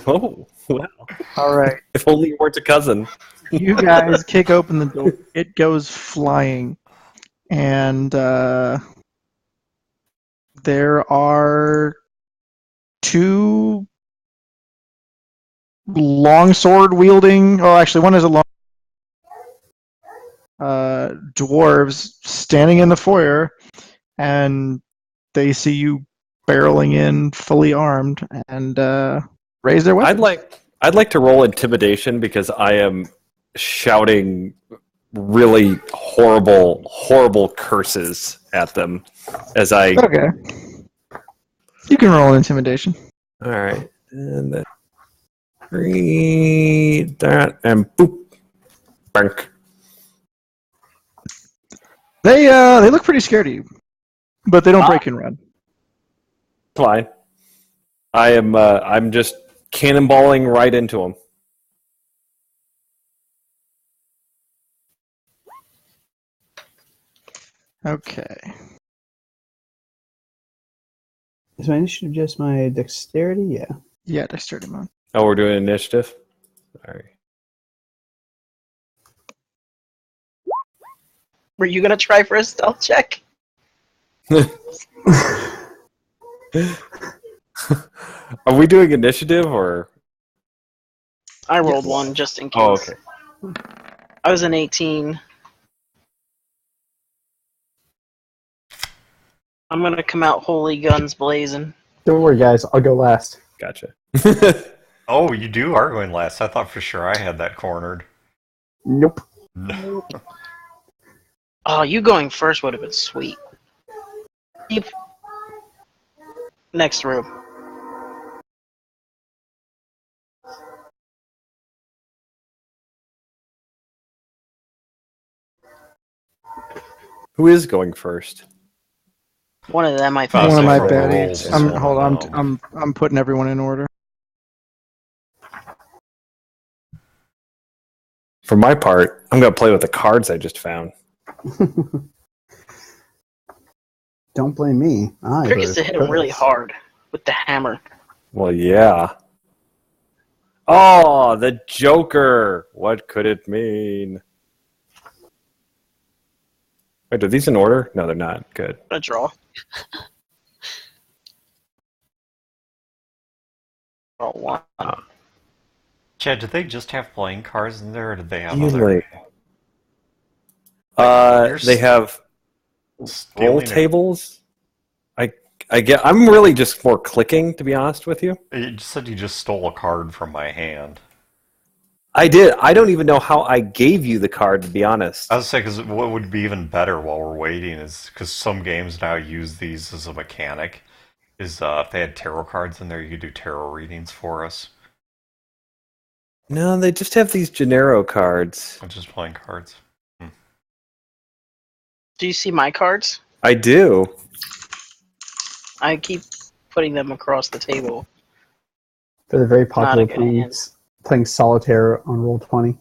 S6: Oh, wow.
S1: All right.
S6: If only you weren't a cousin.
S1: You guys kick open the door. It goes flying. And there are 2 longsword wielding. Oh, actually, one is a long dwarves standing in the foyer, and they see you barreling in, fully armed, and raise their weapons.
S6: I'd like to roll intimidation because I am shouting really horrible curses at them as I.
S1: Okay. You can roll intimidation.
S6: All right, and then read that and boop, bank.
S1: They look pretty scared of you, but they don't break and run.
S6: Fine. I'm just cannonballing right into them.
S1: Okay.
S3: Is my initiative just my dexterity? Yeah.
S1: Yeah, dexterity mode.
S6: Oh, we're doing initiative? Sorry.
S2: Were you going to try for a stealth check?
S6: Are we doing initiative or?
S2: I rolled one just in case.
S6: Oh, okay.
S2: I was an 18. I'm going to come out holy guns blazing.
S3: Don't worry, guys. I'll go last.
S6: Gotcha.
S5: Oh, you are going last. I thought for sure I had that cornered.
S3: Nope.
S2: Oh, you going first would have been sweet. Next room.
S6: Who is going first?
S2: One of them, I
S5: One
S2: think.
S1: One of my
S5: for
S1: baddies.
S5: rolls,
S1: Hold on. I'm putting everyone in order.
S6: For my part, I'm going to play with the cards I just found.
S3: Don't blame me.
S2: Trick is to hit him really hard with the hammer.
S6: Well, yeah. Oh, the Joker. What could it mean? Wait, are these in order? No, they're not. Good.
S2: A draw. Roll one.
S5: Chad, did they just have playing cards in there, or did they have
S6: Usually.
S5: other?
S6: They have roll
S5: Stealing
S6: tables. I'm really just more clicking, to be honest with you.
S5: You just said you just stole a card from my hand.
S6: I did. I don't even know how I gave you the card, to be honest.
S5: I was saying, because what would be even better while we're waiting is because some games now use these as a mechanic. Is if they had tarot cards in there, you could do tarot readings for us.
S6: No, they just have these Gennaro cards.
S5: I'm just playing cards.
S2: Do you see my cards?
S6: I do.
S2: I keep putting them across the table.
S3: They're very popular
S2: Not a good hand.
S3: playing solitaire on Roll20.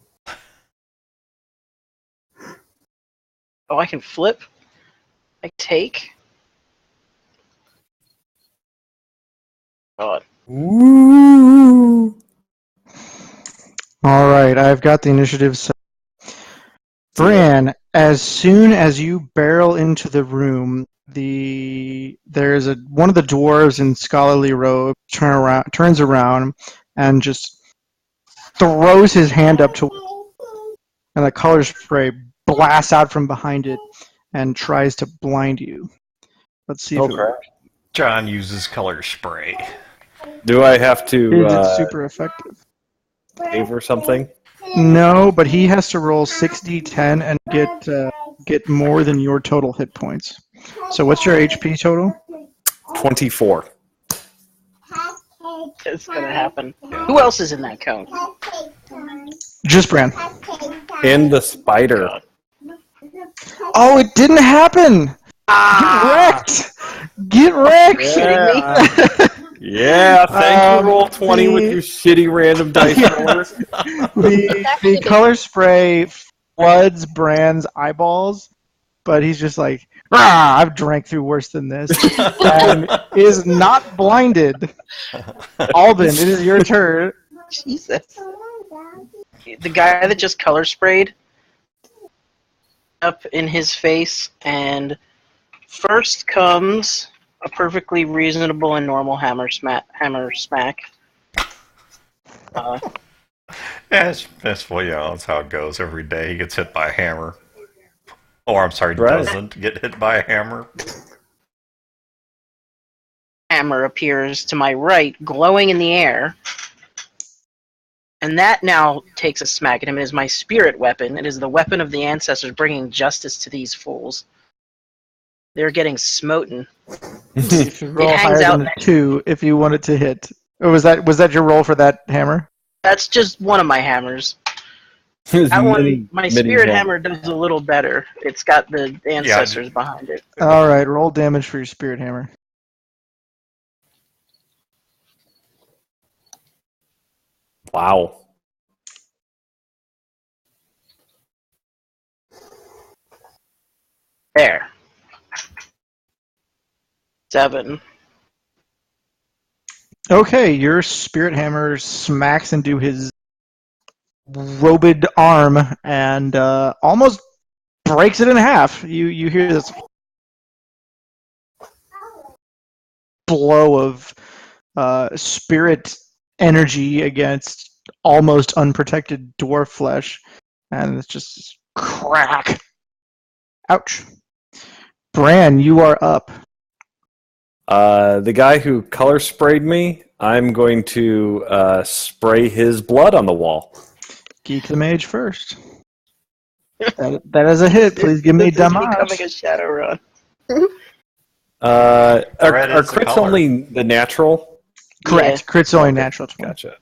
S2: Oh, I can flip. I take. God.
S6: Ooh.
S1: All right, I've got the initiative set. Bran, as soon as you barrel into the room, there's one of the dwarves in scholarly robe turns around and just throws his hand up to, and the color spray blasts out from behind it and tries to blind you. Let's see if it works.
S5: John uses color spray.
S6: Do I have to
S1: Is it super effective?
S6: save or something?
S1: No, but he has to roll 6d10 and get more than your total hit points. So what's your HP total?
S6: 24.
S2: It's gonna happen. Who else is in that cone?
S1: Just Bran.
S6: And the spider.
S1: Oh, it didn't happen!
S2: Ah!
S1: Get wrecked!
S2: Kidding me?
S6: Yeah, thank you, Roll20 with your shitty random dice rollers.
S1: The color spray floods Bran's eyeballs, but he's just like, "Rah, I've drank through worse than this," and is not blinded. Alban, it is your turn.
S2: Jesus. The guy that just color sprayed up in his face, and first comes a perfectly reasonable and normal hammer smack.
S5: That's well, yeah, that's how it goes every day. He gets hit by a hammer. Or, I'm sorry,
S6: Right.
S5: doesn't get hit by a hammer.
S2: Hammer appears to my right, glowing in the air. And that now takes a smack at him. It is my spirit weapon. It is the weapon of the ancestors, bringing justice to these fools. They're getting smoten.
S1: You should roll
S2: It hangs
S1: higher
S2: out
S1: than a 2 if you want it to hit. Or was that your roll for that hammer?
S2: That's just one of my hammers. That one, my spirit hammer does a little better. It's got the ancestors behind it.
S1: All right, roll damage for your spirit hammer.
S6: Wow.
S2: There. 7.
S1: Okay, your spirit hammer smacks into his robed arm and almost breaks it in half. You hear this blow of spirit energy against almost unprotected dwarf flesh, and it's just crack. Ouch. Bran, you are up.
S6: The guy who color sprayed me, I'm going to spray his blood on the wall.
S1: Geek the Mage first. That is a hit. Please give me
S2: This is
S1: damage.
S2: becoming a Shadowrun.
S6: Are
S5: Red is the
S6: crits
S5: color.
S6: only the natural?
S1: Correct. Crit's only natural 20.
S6: Gotcha.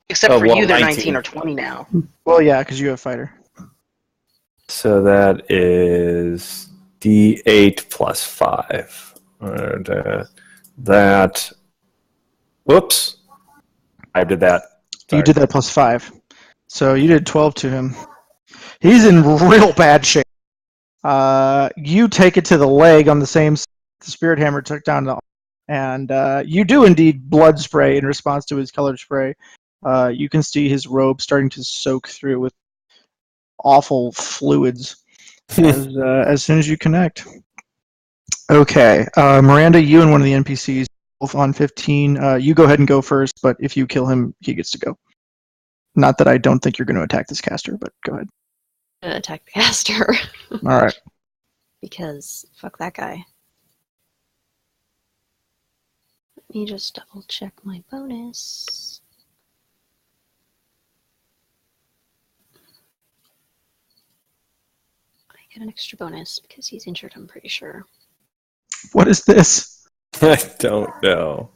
S2: Except
S6: Oh,
S2: for
S6: well,
S2: you, they're
S6: 19.
S2: 19 or 20 now.
S1: Well, yeah, because you have fighter.
S6: So that is D8 plus 5. And, that. Whoops. I did that.
S1: You did that plus 5. So you did 12 to him. He's in real bad shape. You take it to the leg on the same side the Spirit Hammer took down the arm. And you do indeed blood spray in response to his colored spray. You can see his robe starting to soak through with awful fluids as soon as you connect. Okay, Miranda, you and one of the NPCs on 15. You go ahead and go first, but if you kill him, he gets to go. Not that I don't think you're going to attack this caster, but go ahead.
S4: I'm gonna attack the caster.
S1: All right.
S4: Because fuck that guy. Let me just double check my bonus. I get an extra bonus because he's injured, I'm pretty sure.
S1: What is this?
S6: I don't know.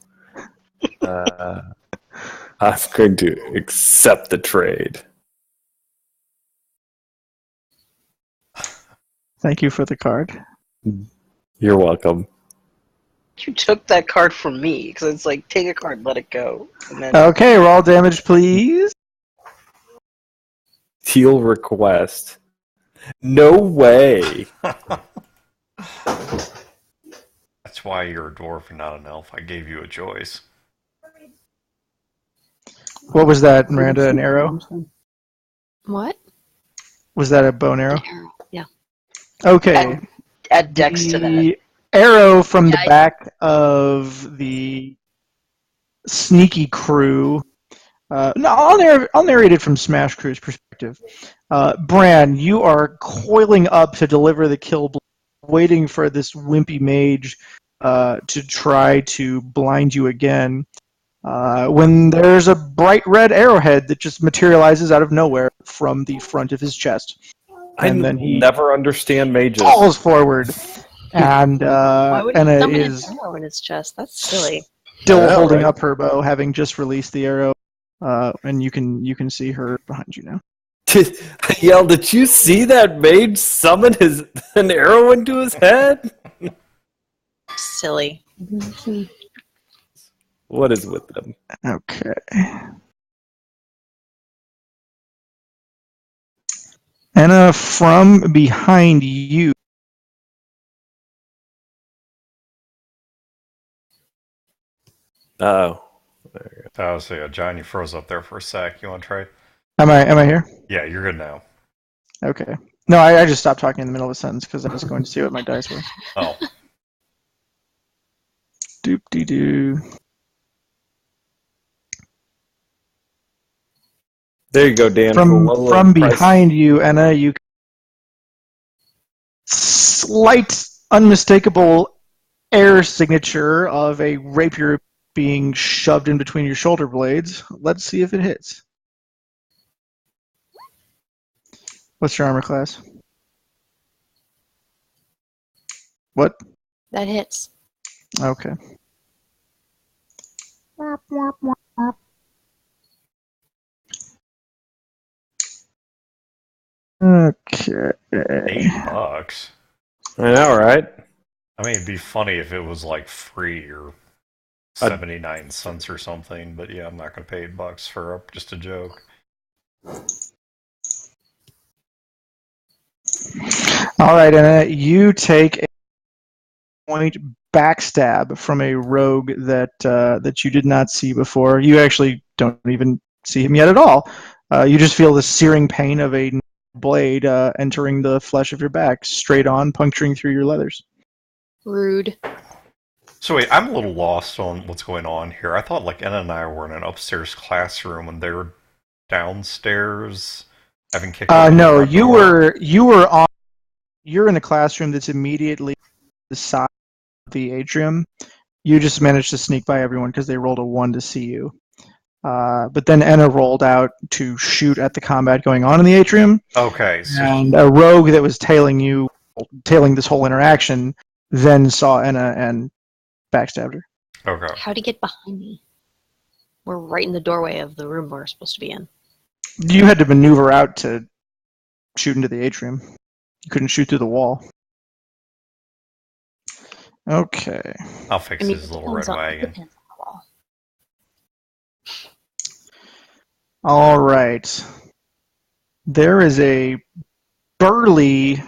S6: I'm going to accept the trade.
S1: Thank you for the card.
S6: You're welcome.
S2: You took that card from me because it's like take a card, let it go, and then
S1: Okay, roll damage, please.
S6: Teal request. No way.
S5: That's why you're a dwarf and not an elf. I gave you a choice.
S1: What was that, Miranda? An arrow?
S4: What?
S1: Was that a bow and arrow?
S4: An arrow. Yeah.
S1: Okay.
S2: add dex to that.
S1: The arrow from the back of the sneaky crew. No, I'll narrate it from Smash Crew's perspective. Bran, you are coiling up to deliver the kill blow, waiting for this wimpy mage to try to blind you again. When there's a bright red arrowhead that just materializes out of nowhere from the front of his chest. And then he
S6: never understand mages.
S1: falls forward. And
S4: Why would he
S1: Anna
S4: summon
S1: is
S4: an arrow in his chest? That's silly.
S1: still
S6: Yeah,
S1: holding
S6: right.
S1: up her bow, having just released the arrow. And you can see her behind you now.
S6: Yell, did you see that mage summon an arrow into his head?
S4: Silly.
S6: What is with them?
S1: Okay. Anna, from behind you.
S6: Oh.
S5: So yeah, John, you froze up there for a sec. You want to try?
S1: Am I here?
S5: Yeah, you're good now.
S1: Okay. No, I just stopped talking in the middle of a sentence because I was going to see what my dice were.
S5: Oh.
S1: Doop dee doo.
S6: There you go, Dan.
S1: From behind you, Anna, you slight, unmistakable air signature of a rapier being shoved in between your shoulder blades. Let's see if it hits. What's your armor class? What?
S4: That hits.
S1: Okay.
S7: Wop, wop, wop.
S1: Okay.
S5: $8.
S6: I know, right?
S5: I mean, it'd be funny if it was like free or 79 cents or something, but yeah, I'm not going to pay $8 for just a joke.
S1: All right, Anna, you take a point backstab from a rogue that you did not see before. You actually don't even see him yet at all. You just feel the searing pain of a blade entering the flesh of your back, straight on, puncturing through your leathers.
S4: Rude.
S5: So wait, I'm a little lost on what's going on here. I thought like Anna and I were in an upstairs classroom and they were downstairs having kicked open the
S1: No,
S5: front door.
S1: you're in a classroom that's immediately the side of the atrium. You just managed to sneak by everyone because they rolled a 1 to see you. But then Anna rolled out to shoot at the combat going on in the atrium.
S5: Okay, so
S1: And a rogue that was tailing this whole interaction, then saw Anna and backstabbed her.
S5: okay.
S4: How'd he get behind me? We're right in the doorway of the room we're supposed to be in.
S1: You had to maneuver out to shoot into the atrium. You couldn't shoot through the wall. Okay.
S5: I'll fix his little red
S4: depends
S5: wagon.
S4: depends on the wall.
S1: All right. There is a burly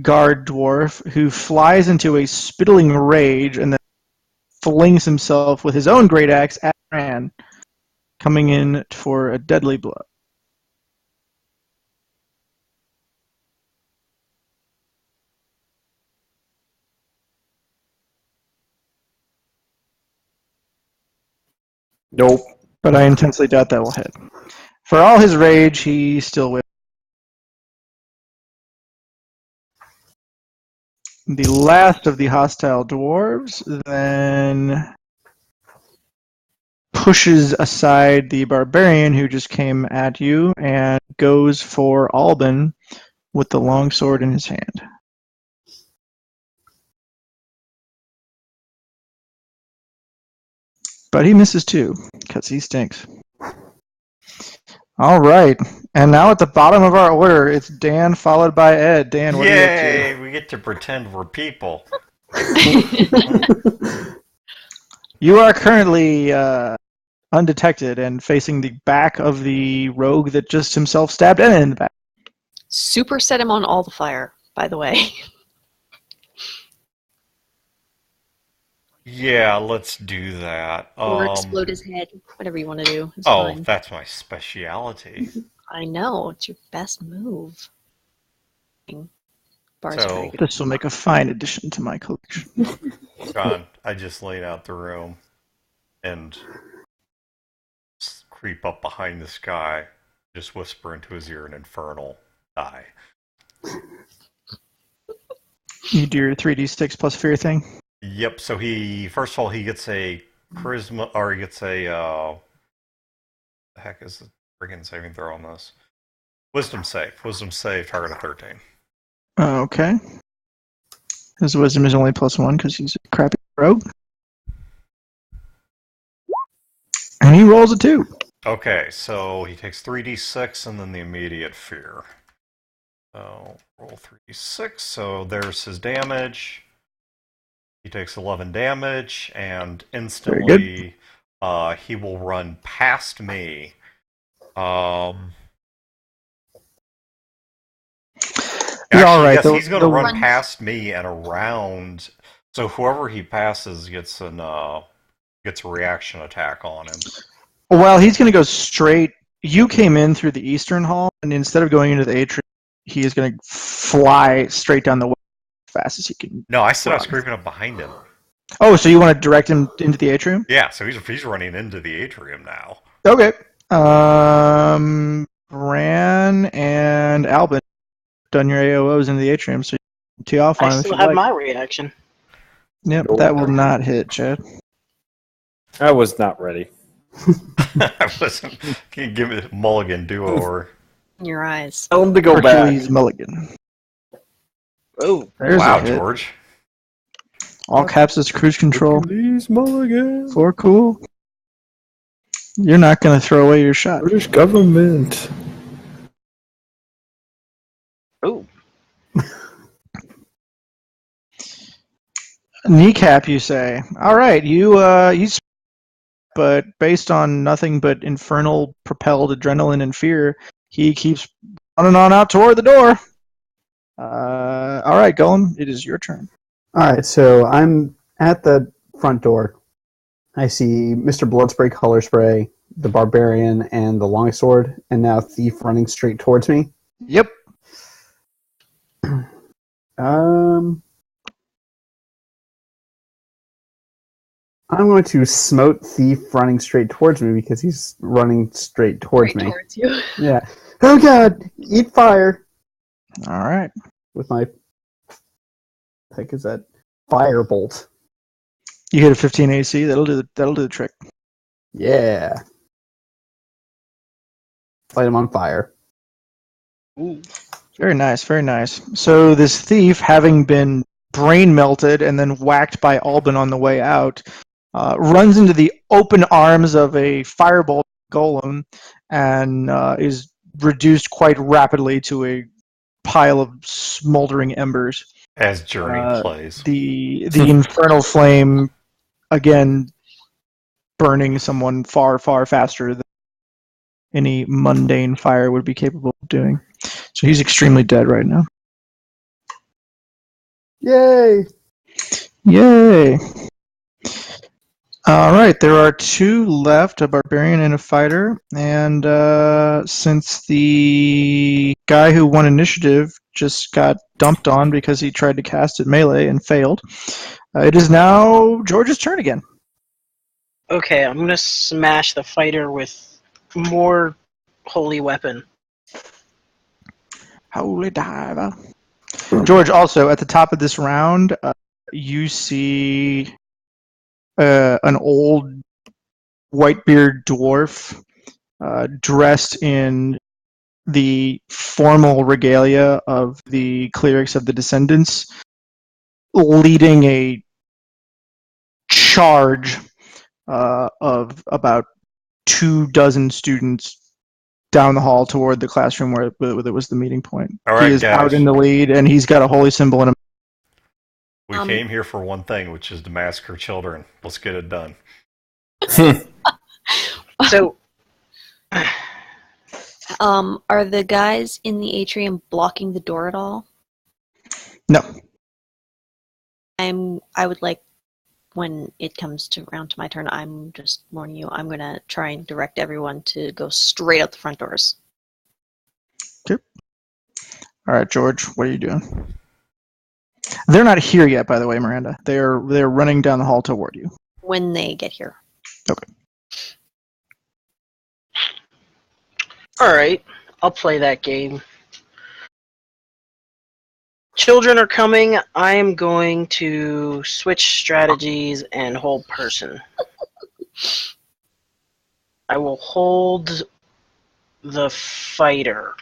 S1: guard dwarf who flies into a spittling rage and then flings himself with his own great axe at Bran, coming in for a deadly blow.
S6: Nope.
S1: But I intensely doubt that will hit. For all his rage, he still will. The last of the hostile dwarves then pushes aside the barbarian who just came at you and goes for Alban with the longsword in his hand. But he misses too, because he stinks. All right. And now at the bottom of our order, it's Dan followed by Ed. Dan, what are you up to?
S5: Yay! We get to pretend we're people.
S1: You are currently undetected and facing the back of the rogue that just himself stabbed Ed in the back.
S4: Super set him on all the fire, by the way.
S5: Yeah, let's do that.
S4: Or explode his head. Whatever you want to do. It's
S5: Oh,
S4: fine.
S5: that's my speciality.
S4: I know. It's your best move. Bar's
S5: So-
S4: very good.
S1: This will make a fine addition to my collection.
S5: John, I just laid out the room and creep up behind this guy, just whisper into his ear an infernal die.
S1: You do your 3d6 plus fear thing.
S5: Yep, so he, first of all, he gets a charisma, or he gets a, the heck is the friggin' saving throw on this? Wisdom save, target of 13.
S1: Okay. His wisdom is only +1 because he's a crappy rogue. And he rolls a 2.
S5: Okay, so he takes 3d6 and then the immediate fear. So, roll 3d6, so there's his damage. He takes 11 damage, and instantly he will run past me.
S1: You're all right.
S5: Yes, he's going to run
S4: runs-
S5: past me and around. So whoever he passes gets a reaction attack on him.
S1: Well, he's going to go straight. You came in through the eastern hall, and instead of going into the atrium, he is going to fly straight down the way as fast as he can.
S5: No, I said I was creeping up behind him.
S1: Oh, so you want to direct him into the atrium?
S5: Yeah, so he's running into the atrium now.
S1: Okay. Bran and Albin done your AOs into the atrium, so you can tee off on him
S2: I
S1: if
S2: still
S1: you
S2: have
S1: like.
S2: my reaction.
S1: Yep, that will not hit, Chad.
S6: I was not ready.
S5: I wasn't. Can you give me a mulligan duo or?
S4: In your eyes.
S6: Tell him to go
S1: Hercules
S6: back.
S1: Mulligan.
S2: Oh,
S1: There's
S5: Wow,
S1: a hit.
S5: George.
S1: All caps is cruise control.
S6: Please, Mulligan.
S1: For cool. You're not going to throw away your shot.
S6: British government.
S2: oh,
S1: Kneecap, you say. All right, he's, but based on nothing but infernal propelled adrenaline and fear, he keeps running on out toward the door. All right, Golem, it is your turn.
S3: All right, so I'm at the front door. I see Mr. Bloodspray, Color Spray, the Barbarian, and the Longsword, and now Thief running straight towards me.
S1: Yep.
S3: I'm going to smote Thief running straight towards me because he's running straight towards
S4: Right
S3: me.
S4: towards you.
S3: Yeah. Oh god! Eat fire!
S1: All right.
S3: With my... I think is that Firebolt.
S1: You hit a 15 AC. That'll do the trick.
S3: Yeah. Light him on fire.
S2: ooh.
S1: Very nice, very nice. So this thief, having been brain melted and then whacked by Alban on the way out, runs into the open arms of a firebolt golem and is reduced quite rapidly to a pile of smoldering embers.
S5: As Journey plays.
S1: The infernal flame, again, burning someone far, far faster than any mundane fire would be capable of doing. So he's extremely dead right now.
S3: Yay!
S1: Yay! All right, there are 2 left, a barbarian and a fighter. And since the guy who won initiative just got dumped on because he tried to cast at melee and failed, it is now George's turn again.
S2: Okay, I'm gonna smash the fighter with more holy weapon.
S1: Holy diver. George, also, at the top of this round, you see an old whitebeard dwarf dressed in the formal regalia of the clerics of the Descendants, leading a charge of about 24 students down the hall toward the classroom where it was the meeting point.
S5: All right,
S1: He is
S5: guys.
S1: out in the lead, and he's got a holy symbol in him.
S5: We came here for one thing, which is to massacre children. Let's get it done.
S2: So,
S4: are the guys in the atrium blocking the door at all?
S1: No.
S4: I would like, when it comes around to my turn, I'm just warning you, I'm going to try and direct everyone to go straight out the front doors.
S1: Okay. All right, George, what are you doing? They're not here yet, by the way, Miranda. They're running down the hall toward you.
S4: When they get here.
S1: Okay.
S2: alright, I'll play that game. Children are coming. I am going to switch strategies and hold person. I will hold the fighter.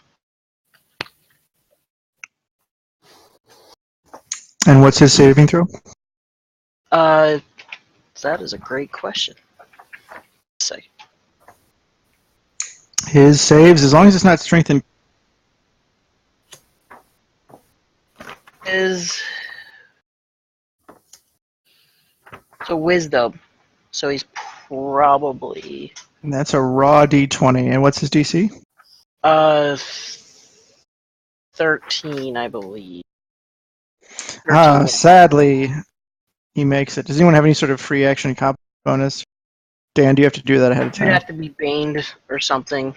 S1: And what's his saving throw?
S2: That is a great question. Say.
S1: His saves, as long as it's not strength and...
S2: Is so wisdom. So he's probably
S1: That's a raw d20. And what's his DC?
S2: 13, I believe. 13.
S1: Sadly, he makes it. Does anyone have any sort of free action comp bonus? Dan, do you have to do that ahead of
S2: You'd
S1: time?
S2: have to be baned or something.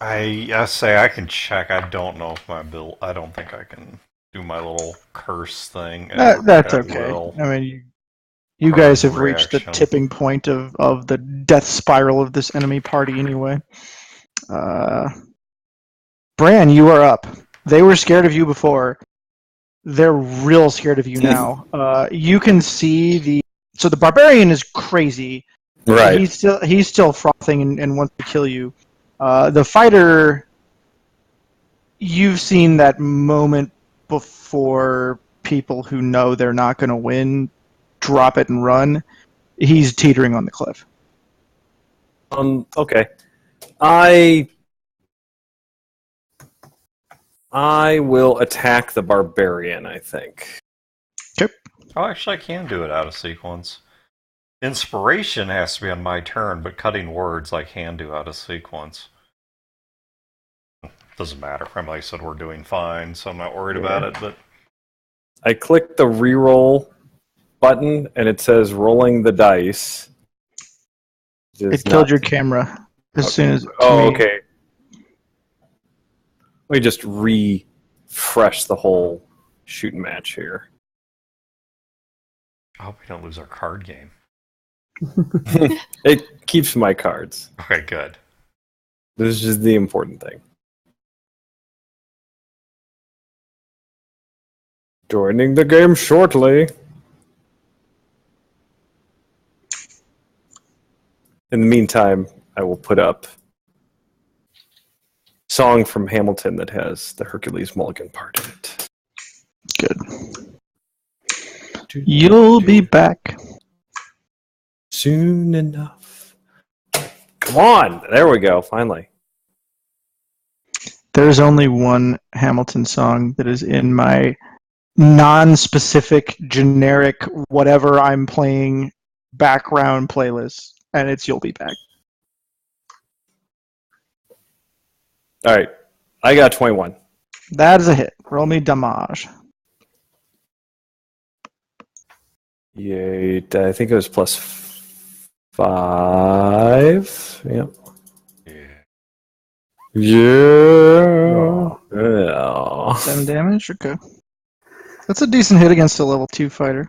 S5: I say I can check. I don't know if my bill. I don't think I can do my little curse thing.
S1: That's okay. I mean, you guys have reached the tipping point of the death spiral of this enemy party anyway. Bran, you are up. They were scared of you before. They're real scared of you now. You can see so the barbarian is crazy.
S6: Right.
S1: He's still frothing and wants to kill you. The fighter, you've seen that moment before people who know they're not going to win drop it and run. He's teetering on the cliff.
S6: Okay. I will attack the barbarian, I think.
S1: Okay.
S5: Oh, actually, I can do it out of sequence. Inspiration has to be on my turn, but cutting words I can do out of sequence. Doesn't matter. Like I said, we're doing fine, so I'm not worried about it. But
S6: I click the reroll button, and it says rolling the dice.
S1: It killed your camera as soon as...
S6: okay. Let me just refresh the whole shooting match here.
S5: I hope we don't lose our card game.
S6: It keeps my cards.
S5: Okay, good.
S6: This is just the important thing. Joining the game shortly. In the meantime, I will put up a song from Hamilton that has the Hercules Mulligan part in it.
S1: Good. You'll be back.
S6: Soon enough. Come on! There we go, finally.
S1: There's only one Hamilton song that is in my non-specific, generic, whatever I'm playing background playlist, and it's You'll Be Back.
S6: Alright, I got 21.
S1: That is a hit. Roll me damage.
S6: Yay, I think it was plus 5. Yep. Yeah. Yeah.
S1: 7 damage? Okay. That's a decent hit against a level 2 fighter.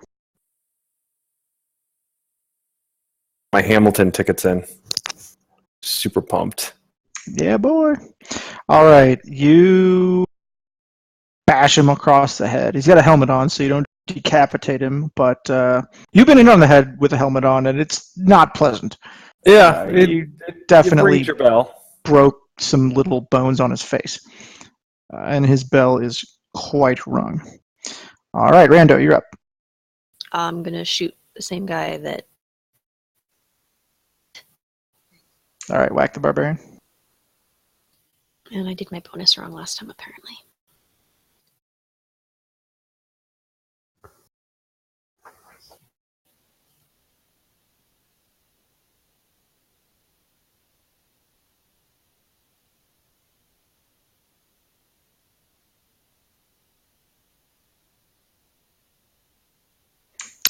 S6: My Hamilton ticket's in. Super pumped.
S1: Yeah, boy. All right, you bash him across the head. He's got a helmet on, so you don't decapitate him, but you've been in on the head with a helmet on, and it's not pleasant.
S6: Yeah,
S1: You
S6: you
S1: definitely
S6: rings your bell.
S1: broke some little bones on his face, and his bell is quite rung. All right, Rando, you're up.
S4: I'm gonna shoot the same guy that.
S1: All right, whack the barbarian.
S4: And I did my bonus wrong last time, apparently.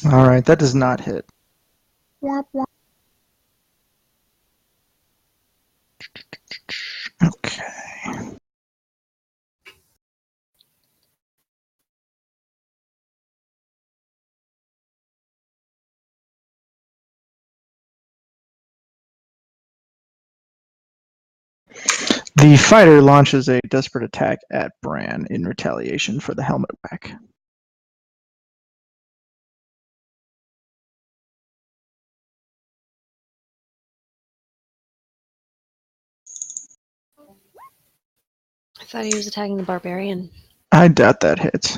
S1: All right, that does not hit. Okay. The fighter launches a desperate attack at Bran in retaliation for the helmet whack.
S4: I thought he was attacking the barbarian.
S1: I doubt that hits.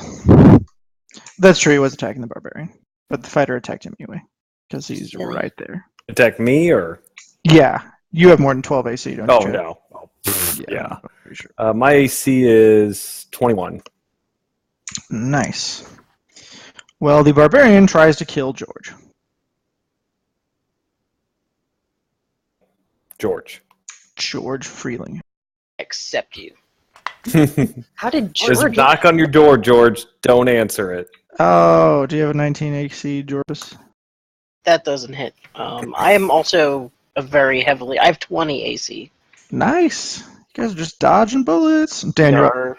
S1: That's true, he was attacking the barbarian, but the fighter attacked him anyway, because he's
S4: Silly.
S1: right there.
S6: Attack me or?
S1: Yeah, you have more than 12 AC, don't you?
S6: Oh,
S1: Chad?
S6: no. Oh, yeah.
S1: I'm pretty sure.
S6: My AC is 21.
S1: Nice. Well, the barbarian tries to kill George.
S6: George.
S1: George Freeling.
S2: Accept you.
S4: How did
S6: There's a
S4: George?
S6: knock on your door, George. Don't answer it.
S1: Oh, do you have a 19 AC, Jorbus?
S2: That doesn't hit. I am also a very heavily. I have 20 AC.
S1: Nice. You guys are just dodging bullets. Dan,
S2: There
S1: you're up.
S2: are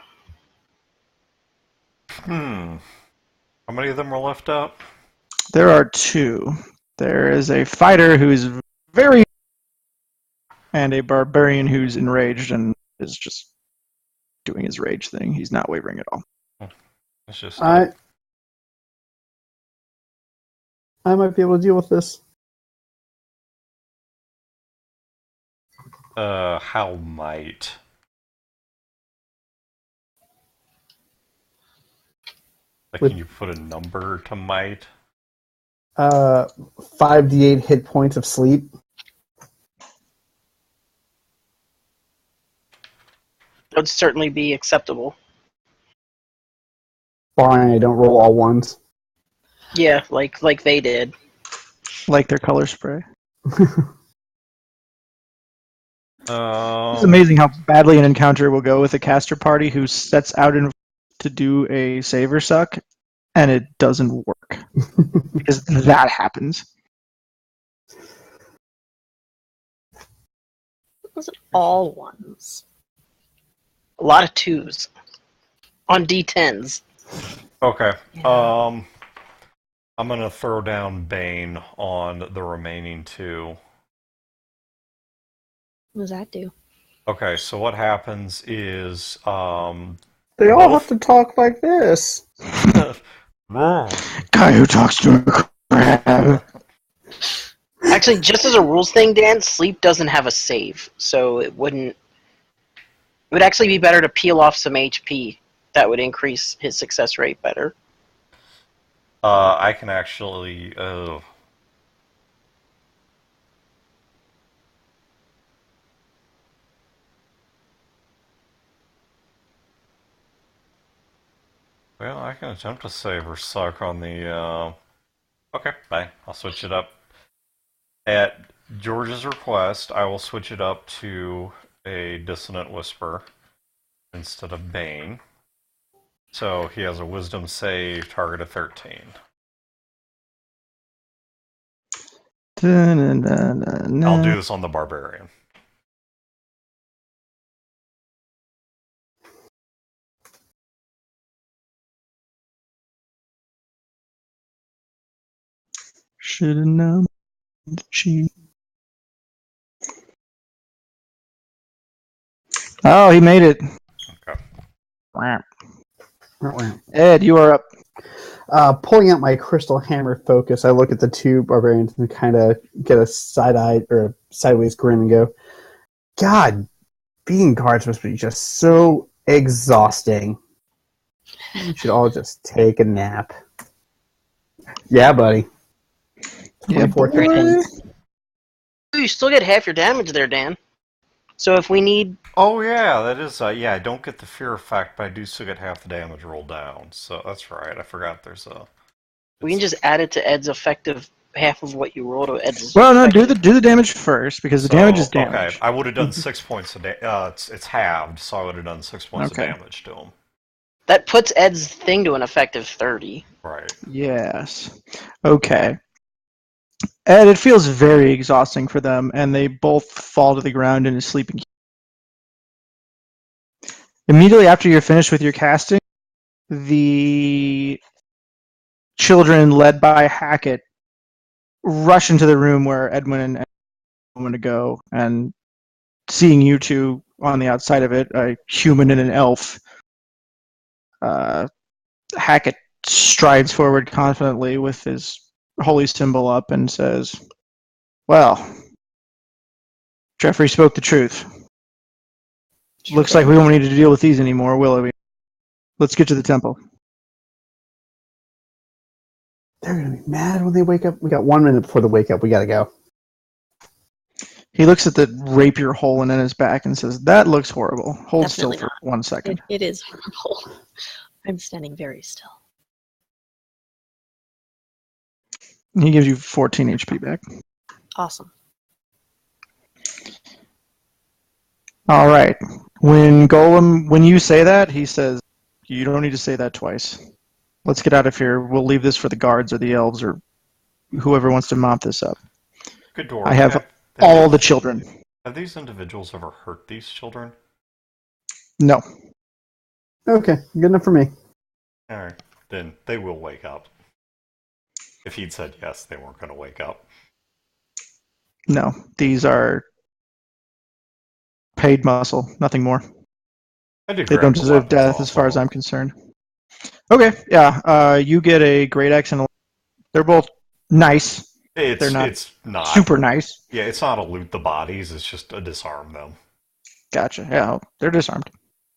S5: How many of them are left up?
S1: There are two. There is a fighter who's very, and a barbarian who's enraged and is just doing his rage thing. He's not wavering at all.
S5: It's just
S3: I might be able to deal with this.
S5: how might? Like,
S3: With-
S5: can you put a number to might?
S3: 5d8 hit points of sleep.
S2: That would certainly be acceptable.
S3: Barring I don't roll all ones.
S2: Yeah, like they did.
S1: Like their color spray. It's
S5: Um,
S1: amazing how badly an encounter will go with a caster party who sets out to do a save or suck, and it doesn't work. Because that happens.
S4: It wasn't all ones.
S2: A lot of twos on D10s.
S5: okay.
S4: Yeah.
S5: I'm gonna throw down Bane on the remaining two.
S4: What does that do?
S5: Okay, so what happens is
S3: They all have to talk like this.
S1: Guy who talks to a crab.
S2: Actually, just as a rules thing, Dan, sleep doesn't have a save, so it wouldn't. It would actually be better to peel off some HP. That would increase his success rate better.
S5: I can actually. Well, I can attempt to save or suck on the. Okay, fine. I'll switch it up. At George's request, I will switch it up to a Dissonant Whisper instead of Bane. So he has a Wisdom save, target of 13. I'll do this on the Barbarian.
S1: Should've known. Oh, he made it.
S5: Okay.
S1: Ed, you are up.
S3: Pulling out my crystal hammer focus, I look at the two barbarians and kind of get a side-eye or a sideways grin and go, God, being guards must be just so exhausting. You should all just take a nap. Yeah, buddy.
S1: Yeah,
S3: 24
S1: boy.
S3: hits.
S2: You still get half your damage there, Dan. So if we need...
S5: Oh yeah, that is. Yeah, I don't get the fear effect, but I do still get half the damage rolled down. So that's right. I forgot there's a.
S2: We can just add it to Ed's effective half of what you rolled. Ed's
S1: Well, no,
S2: effective.
S1: do the damage first because the damage is damage.
S5: Okay, I would have done 6 points of damage. It's halved, so I would have done 6 points of damage to him.
S2: That puts Ed's thing to an effective 30.
S5: Right.
S1: Yes. Okay. Ed, it feels very exhausting for them, and they both fall to the ground in a sleeping. Immediately after you're finished with your casting, the children led by Hackett rush into the room where Edwin and Ed want to go, and seeing you two on the outside of it, a human and an elf, Hackett strides forward confidently with his holy symbol up and says, well, Jeffrey spoke the truth. Looks like we won't need to deal with these anymore, will we? Let's get to the temple.
S3: They're going to be mad when they wake up. We got 1 minute before they wake up. We got to go.
S1: He looks at the rapier hole in his back and says, that looks horrible. Hold
S4: Definitely
S1: still for
S4: not.
S1: 1 second.
S4: It is horrible. I'm standing very still.
S1: He gives you 14 HP back.
S4: Awesome.
S1: All right. When you say that, he says, you don't need to say that twice. Let's get out of here. We'll leave this for the guards or the elves or whoever wants to mop this up.
S5: Good door.
S1: I have all the children.
S5: Have these individuals ever hurt these children?
S1: No.
S3: Okay, good enough for me.
S5: Alright, then they will wake up. If he'd said yes, they weren't going to wake up.
S1: No. These are paid muscle, nothing more. They don't deserve death as far as I'm concerned. Okay, yeah. You get a great axe and a... They're both nice. They're not super nice.
S5: Yeah, it's not a loot the bodies, it's just a disarm them.
S1: Gotcha. Yeah, they're disarmed.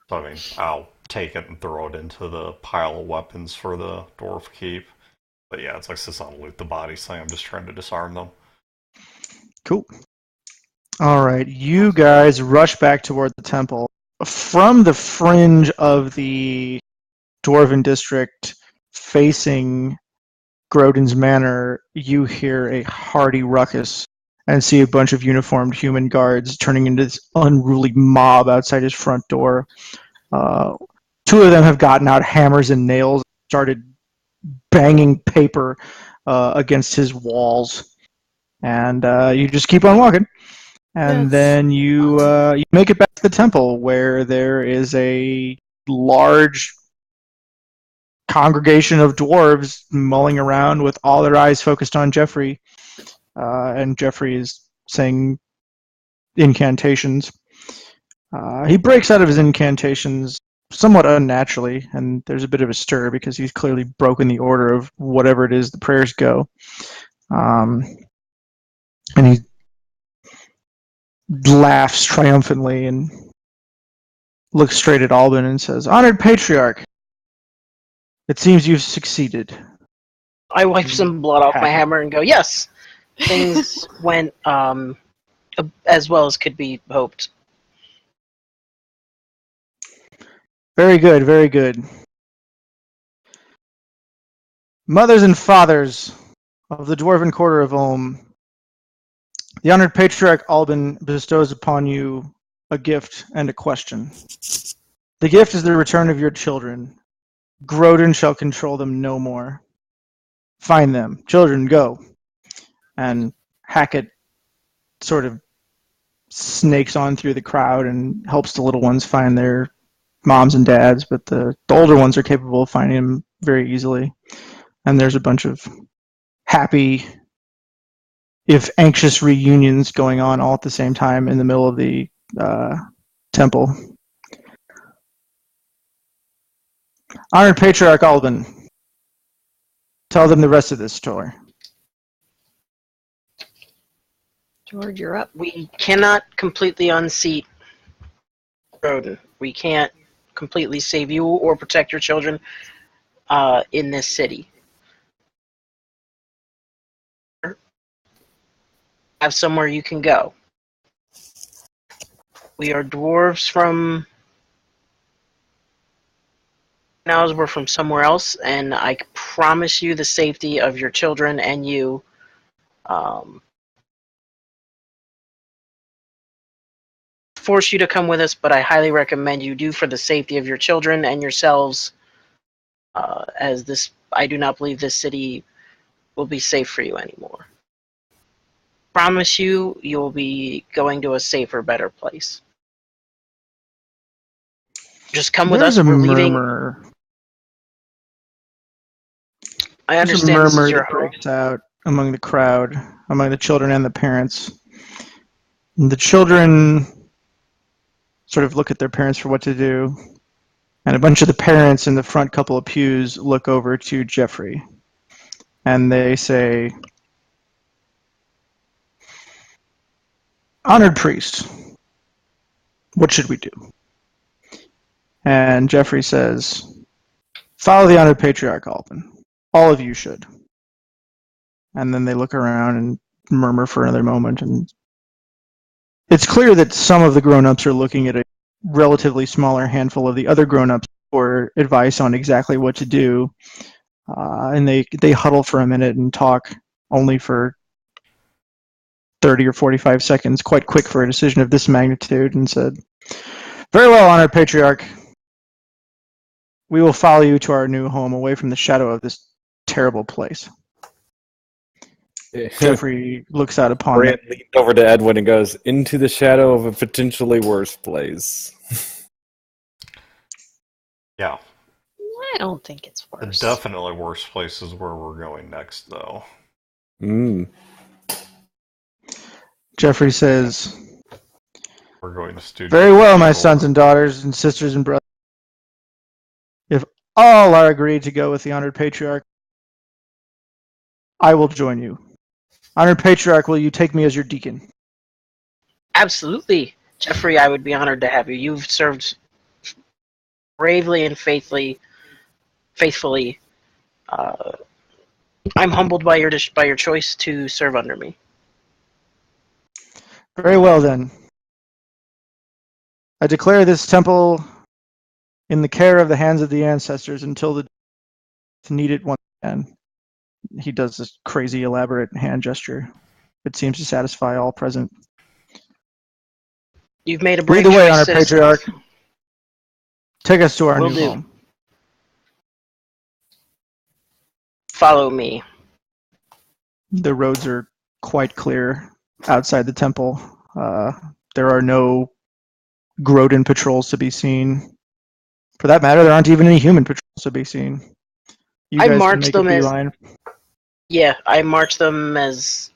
S5: So, I mean, I'll take it and throw it into the pile of weapons for the dwarf keep. But yeah, it's like it's not a loot the bodies thing, I'm just trying to disarm them.
S1: Cool. All right, you guys rush back toward the temple. From the fringe of the Dwarven district facing Grodin's Manor, you hear a hearty ruckus and see a bunch of uniformed human guards turning into this unruly mob outside his front door. Two of them have gotten out hammers and nails, started banging paper against his walls. And you just keep on walking. And then you make it back to the temple, where there is a large congregation of dwarves mulling around with all their eyes focused on Jeffrey. And Jeffrey is saying incantations. He breaks out of his incantations somewhat unnaturally, and there's a bit of a stir because he's clearly broken the order of whatever it is the prayers go. And he laughs triumphantly and looks straight at Alban and says, "Honored Patriarch, it seems you've succeeded."
S2: I wipe some blood off my hammer and go, yes, things went as well as could be hoped.
S1: Very good, very good. Mothers and fathers of the Dwarven Quarter of Ulm, the honored Patriarch Alban bestows upon you a gift and a question. The gift is the return of your children. Grodin shall control them no more. Find them. Children, go. And Hackett sort of snakes on through the crowd and helps the little ones find their moms and dads, but the older ones are capable of finding them very easily. And there's a bunch of happy if anxious reunions going on all at the same time in the middle of the temple. Honored Patriarch Alban, tell them the rest of this story.
S4: George, you're up.
S2: We cannot completely unseat Roden. We can't completely save you or protect your children in this city. Have somewhere you can go. We are dwarves from... Now we're from somewhere else, and I promise you the safety of your children and you. Force you to come with us, but I highly recommend you do for the safety of your children and yourselves, as this, I do not believe this city will be safe for you anymore. Promise you, you'll be going to a safer, better place. Just come with us.
S1: There's a
S2: We're leaving.
S1: murmur.
S2: I
S1: There's a
S2: understand this
S1: murmur
S2: is your
S1: that
S2: home.
S1: breaks out among the crowd, among the children and the parents. And the children sort of look at their parents for what to do, and a bunch of the parents in the front couple of pews look over to Jeffrey, and they say, "Honored priest, what should we do?" And Jeffrey says, "Follow the honored patriarch Alban. All of you should." And then they look around and murmur for another moment, and it's clear that some of the grown-ups are looking at a relatively smaller handful of the other grown-ups for advice on exactly what to do, and they huddle for a minute and talk only for 30 or 45 seconds, quite quick for a decision of this magnitude, and said, "Very well, honored patriarch. We will follow you to our new home, away from the shadow of this terrible place." Jeffrey looks out upon
S6: Brant leans over to Edwin and goes, "Into the shadow of a potentially worse place."
S5: Yeah.
S4: I don't think it's
S5: The
S4: worse.
S5: definitely worse place is where we're going next, though.
S1: Jeffrey says,
S5: We're going to Studio.
S1: "Very well, my sons and daughters and sisters and brothers. If all are agreed to go with the honored patriarch, I will join you. Honored patriarch, will you take me as your deacon?"
S2: Absolutely. Jeffrey, I would be honored to have you. You've served bravely and faithfully. I'm humbled by your choice to serve under me.
S1: Very well, then. I declare this temple in the care of the hands of the ancestors until the to need it once again. He does this crazy, elaborate hand gesture. It seems to satisfy all present.
S2: You've made a
S1: Lead
S2: brave
S1: the way,
S2: choice,
S1: honored
S2: citizens.
S1: patriarch. Take us to our
S2: Will
S1: new
S2: do.
S1: home.
S2: Follow me.
S1: The roads are quite clear outside the temple. There are no Grodin patrols to be seen. For that matter, there aren't even any human patrols to be seen. You
S2: I
S1: guys can
S2: marched
S1: make a
S2: them as...
S1: beeline.
S2: Yeah, I marched them as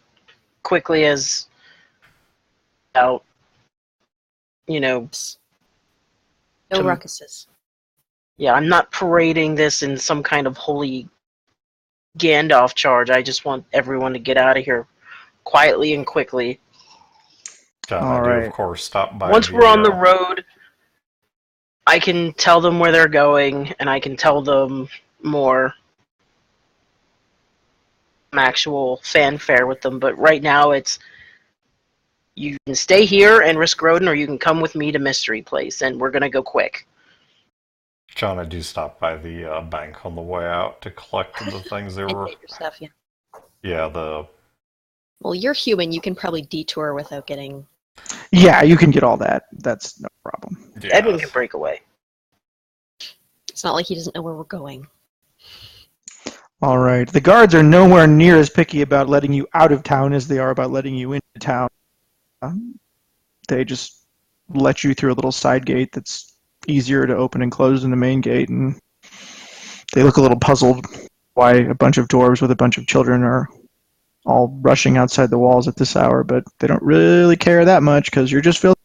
S2: quickly as... out, you know...
S4: No
S2: to-
S4: ruckuses.
S2: Yeah, I'm not parading this in some kind of holy Gandalf charge. I just want everyone to get out of here quietly and quickly.
S5: John,
S1: All
S5: I do,
S1: right.
S5: of course, stop by.
S2: Once we're on the road, I can tell them where they're going, and I can tell them more actual fanfare with them. But right now, it's you can stay here and risk Roden, or you can come with me to Mystery Place, and we're gonna go quick.
S5: John, I do stop by the bank on the way out to collect the things they
S4: And
S5: were.
S4: get your stuff, yeah.
S5: Yeah, the.
S4: Well, you're human. You can probably detour without getting...
S1: Yeah, you can get all that. That's no problem.
S5: Yeah,
S2: Edwin can break away.
S4: It's not like he doesn't know where we're going.
S1: All right. The guards are nowhere near as picky about letting you out of town as they are about letting you into town. They just let you through a little side gate that's easier to open and close than the main gate, and they look a little puzzled why a bunch of dwarves with a bunch of children are all rushing outside the walls at this hour, but they don't really care that much because you're just filled.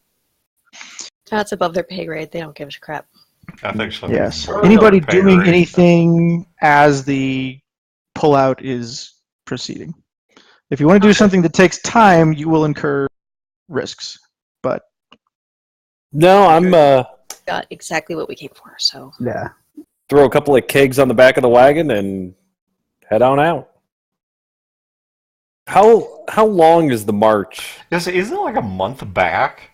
S4: That's above their pay grade. They don't give a crap.
S5: I think so.
S1: Yes.
S5: Below
S1: Anybody
S5: their pay
S1: doing
S5: grade.
S1: anything as the pullout is proceeding. If you want to do something that takes time, you will incur risks. But
S6: No, I'm
S4: Got exactly what we came for, so.
S3: Yeah.
S6: throw a couple of kegs on the back of the wagon and head on out. How long is the march?
S5: Yes, isn't it like a month back?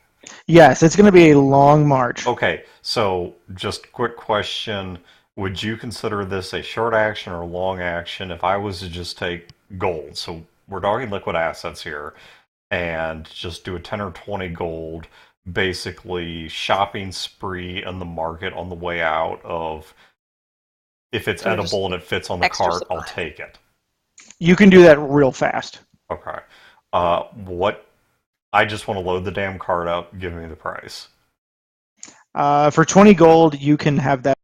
S1: yes, it's going to be a long march.
S5: Okay, so just quick question. Would you consider this a short action or long action if I was to just take gold? So we're talking liquid assets here, and just do a 10 or 20 gold, basically shopping spree in the market on the way out of if it's
S4: So
S5: edible and it fits on the
S4: extra
S5: cart, I'll
S4: supply.
S5: take it.
S1: You can do that real fast.
S5: Okay. What? I just want to load the damn cart up. Give me the price.
S1: For 20 gold, you can have that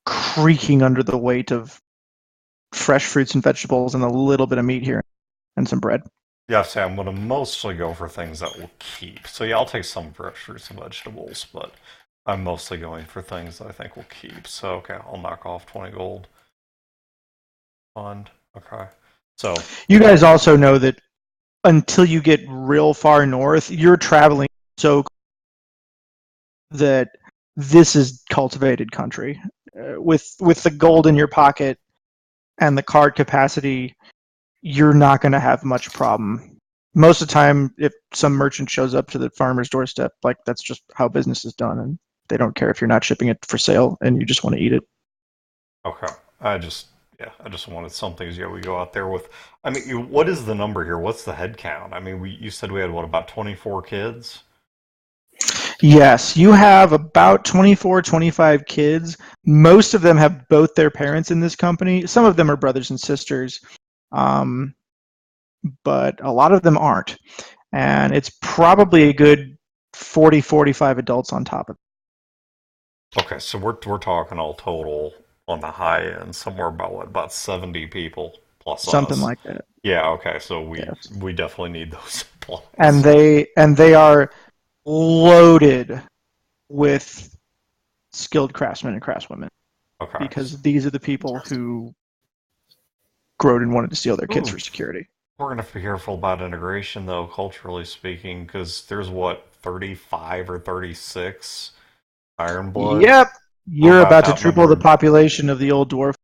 S1: creaking under the weight of fresh fruits and vegetables and a little bit of meat here and some bread.
S5: Yeah, see, I'm going to mostly go for things that will keep. So yeah, I'll take some fresh fruits and vegetables, but I'm mostly going for things that I think will keep. So okay, I'll knock off 20 gold. Fund. Okay. So
S1: You guys also know that until you get real far north, you're traveling so that this is cultivated country. With the gold in your pocket and the card capacity, you're not going to have much problem. Most of the time, if some merchant shows up to the farmer's doorstep, like that's just how business is done, and they don't care if you're not shipping it for sale and you just want to eat it.
S5: okay, I just wanted some things. Yeah, we go out there with. I mean, what is the number here? What's the head count? I mean, you said we had what, about 24 kids?
S1: Yes, you have about 24, 25 kids. Most of them have both their parents in this company. Some of them are brothers and sisters, but a lot of them aren't. And it's probably a good 40, 45 adults on top of it.
S5: Okay, so we're talking all total on the high end, somewhere about what, about 70 people plus
S1: Something
S5: us.
S1: like that.
S5: Yeah, okay, so
S1: Yes.
S5: we definitely need those supplies.
S1: And they are loaded with skilled craftsmen and craftswomen
S5: okay.
S1: because these are the people who Grodin wanted to steal their kids
S5: Ooh.
S1: for security.
S5: We're going to have to be careful about integration, though, culturally speaking, because there's, what, 35 or 36 Ironblood?
S1: Yep. You're about to triple the
S5: outnumbered.
S1: population of the old dwarf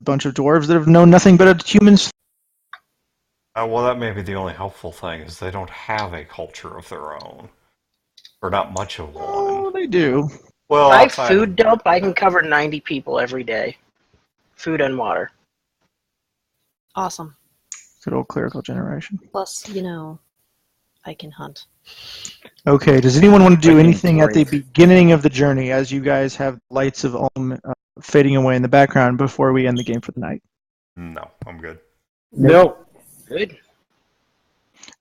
S1: bunch of dwarves that have known nothing but humans.
S5: Well, that may be the only helpful thing, is they don't have a culture of their own. Or not much of one.
S1: Oh, they do.
S5: Well,
S2: My
S5: outside
S2: food dump, I can cover 90 people every day. Food and water.
S4: Awesome.
S1: Good old clerical generation.
S4: Plus, I can hunt.
S1: Okay, does anyone want to do
S5: I can
S1: anything at the
S5: drink.
S1: beginning of the journey as you guys have lights of Ulm fading away in the background before we end the game for the night?
S5: No, I'm good.
S6: No.
S2: Good.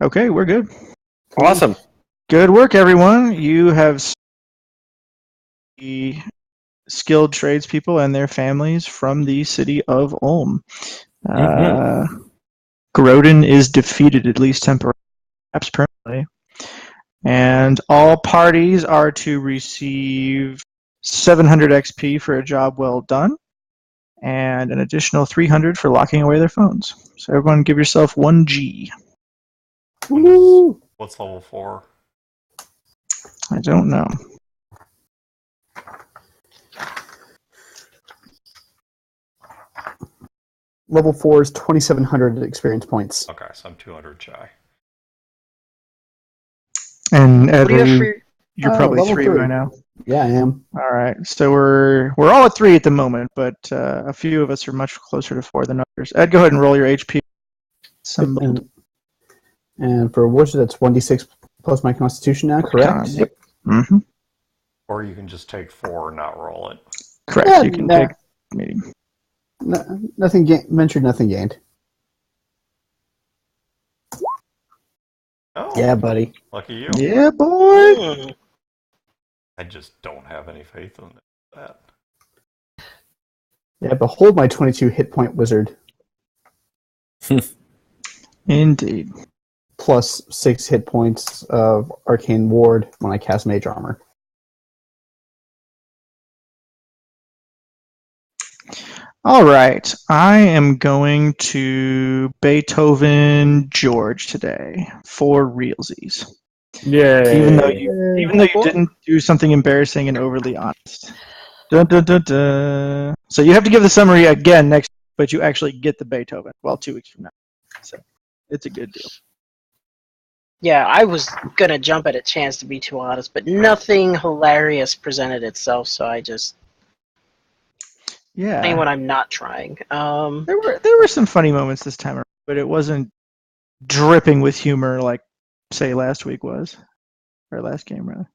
S1: Okay, we're good.
S6: Awesome.
S1: Good work, everyone. You have the skilled tradespeople and their families from the city of Ulm. Grodin is defeated, at least temporarily, perhaps permanently. And all parties are to receive 700 XP for a job well done, and an additional 300 for locking away their phones. So everyone give yourself 1 G.
S5: What's level 4?
S1: I don't know.
S3: Level 4 is 2,700 experience points.
S5: Okay, so I'm 200 shy.
S1: And
S2: What do you have
S1: Edwin,
S2: for
S1: you're probably
S3: level
S1: 3
S3: 3.
S1: by now.
S3: Yeah, I am.
S1: All right, so we're all at 3 at the moment, but a few of us are much closer to 4 than others. Ed, go ahead and roll your HP.
S3: And for Warship, that's 1d6 plus my constitution now, correct?
S1: Yep. Mm-hmm.
S5: Or you can just take 4 and not roll it.
S1: Correct.
S3: Yeah,
S1: You can
S3: nah.
S1: take medium.
S3: Nothing ventured, nothing gained.
S5: Oh,
S3: Yeah, buddy.
S5: lucky you.
S1: Yeah, boy.
S2: Mm.
S5: I just don't have any faith in that.
S3: Yeah, behold my 22 hit point wizard.
S1: Indeed.
S3: Plus 6 hit points of Arcane Ward when I cast Mage Armor.
S1: All right, I am going to Beethoven George today for realsies.
S6: Yay.
S1: Even though you didn't do something embarrassing and overly honest. Dun, dun, dun, dun. So you have to give the summary again next, but you actually get the Beethoven. Well, 2 weeks from now. So it's a good deal.
S2: Yeah, I was gonna jump at a chance to be too honest, but nothing hilarious presented itself, so I just trying what I'm not trying.
S1: There were some funny moments this time around, but it wasn't dripping with humor like, say, last week was, or last game rather.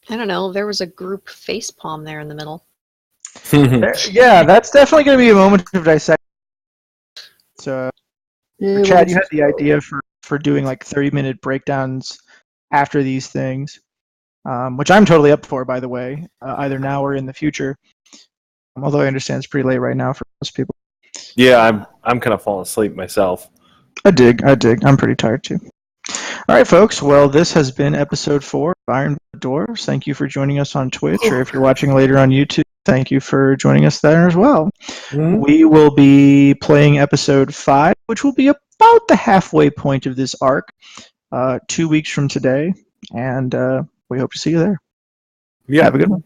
S4: I don't know. There was a group facepalm there in the middle.
S1: Yeah, that's definitely going to be a moment of dissection. So, Chad, you had the idea for doing like 30-minute breakdowns after these things, which I'm totally up for, by the way, either now or in the future. Although I understand it's pretty late right now for most people.
S6: Yeah, I'm kind of falling asleep myself.
S1: I dig. I'm pretty tired too. All right, folks. Well, this has been episode 4 of Ironblood Dwarves. Thank you for joining us on Twitch, or if you're watching later on YouTube, thank you for joining us there as well. Mm-hmm. We will be playing episode 5, which will be about the halfway point of this arc, 2 weeks from today, and we hope to see you there.
S6: Yeah.
S1: Have a good one.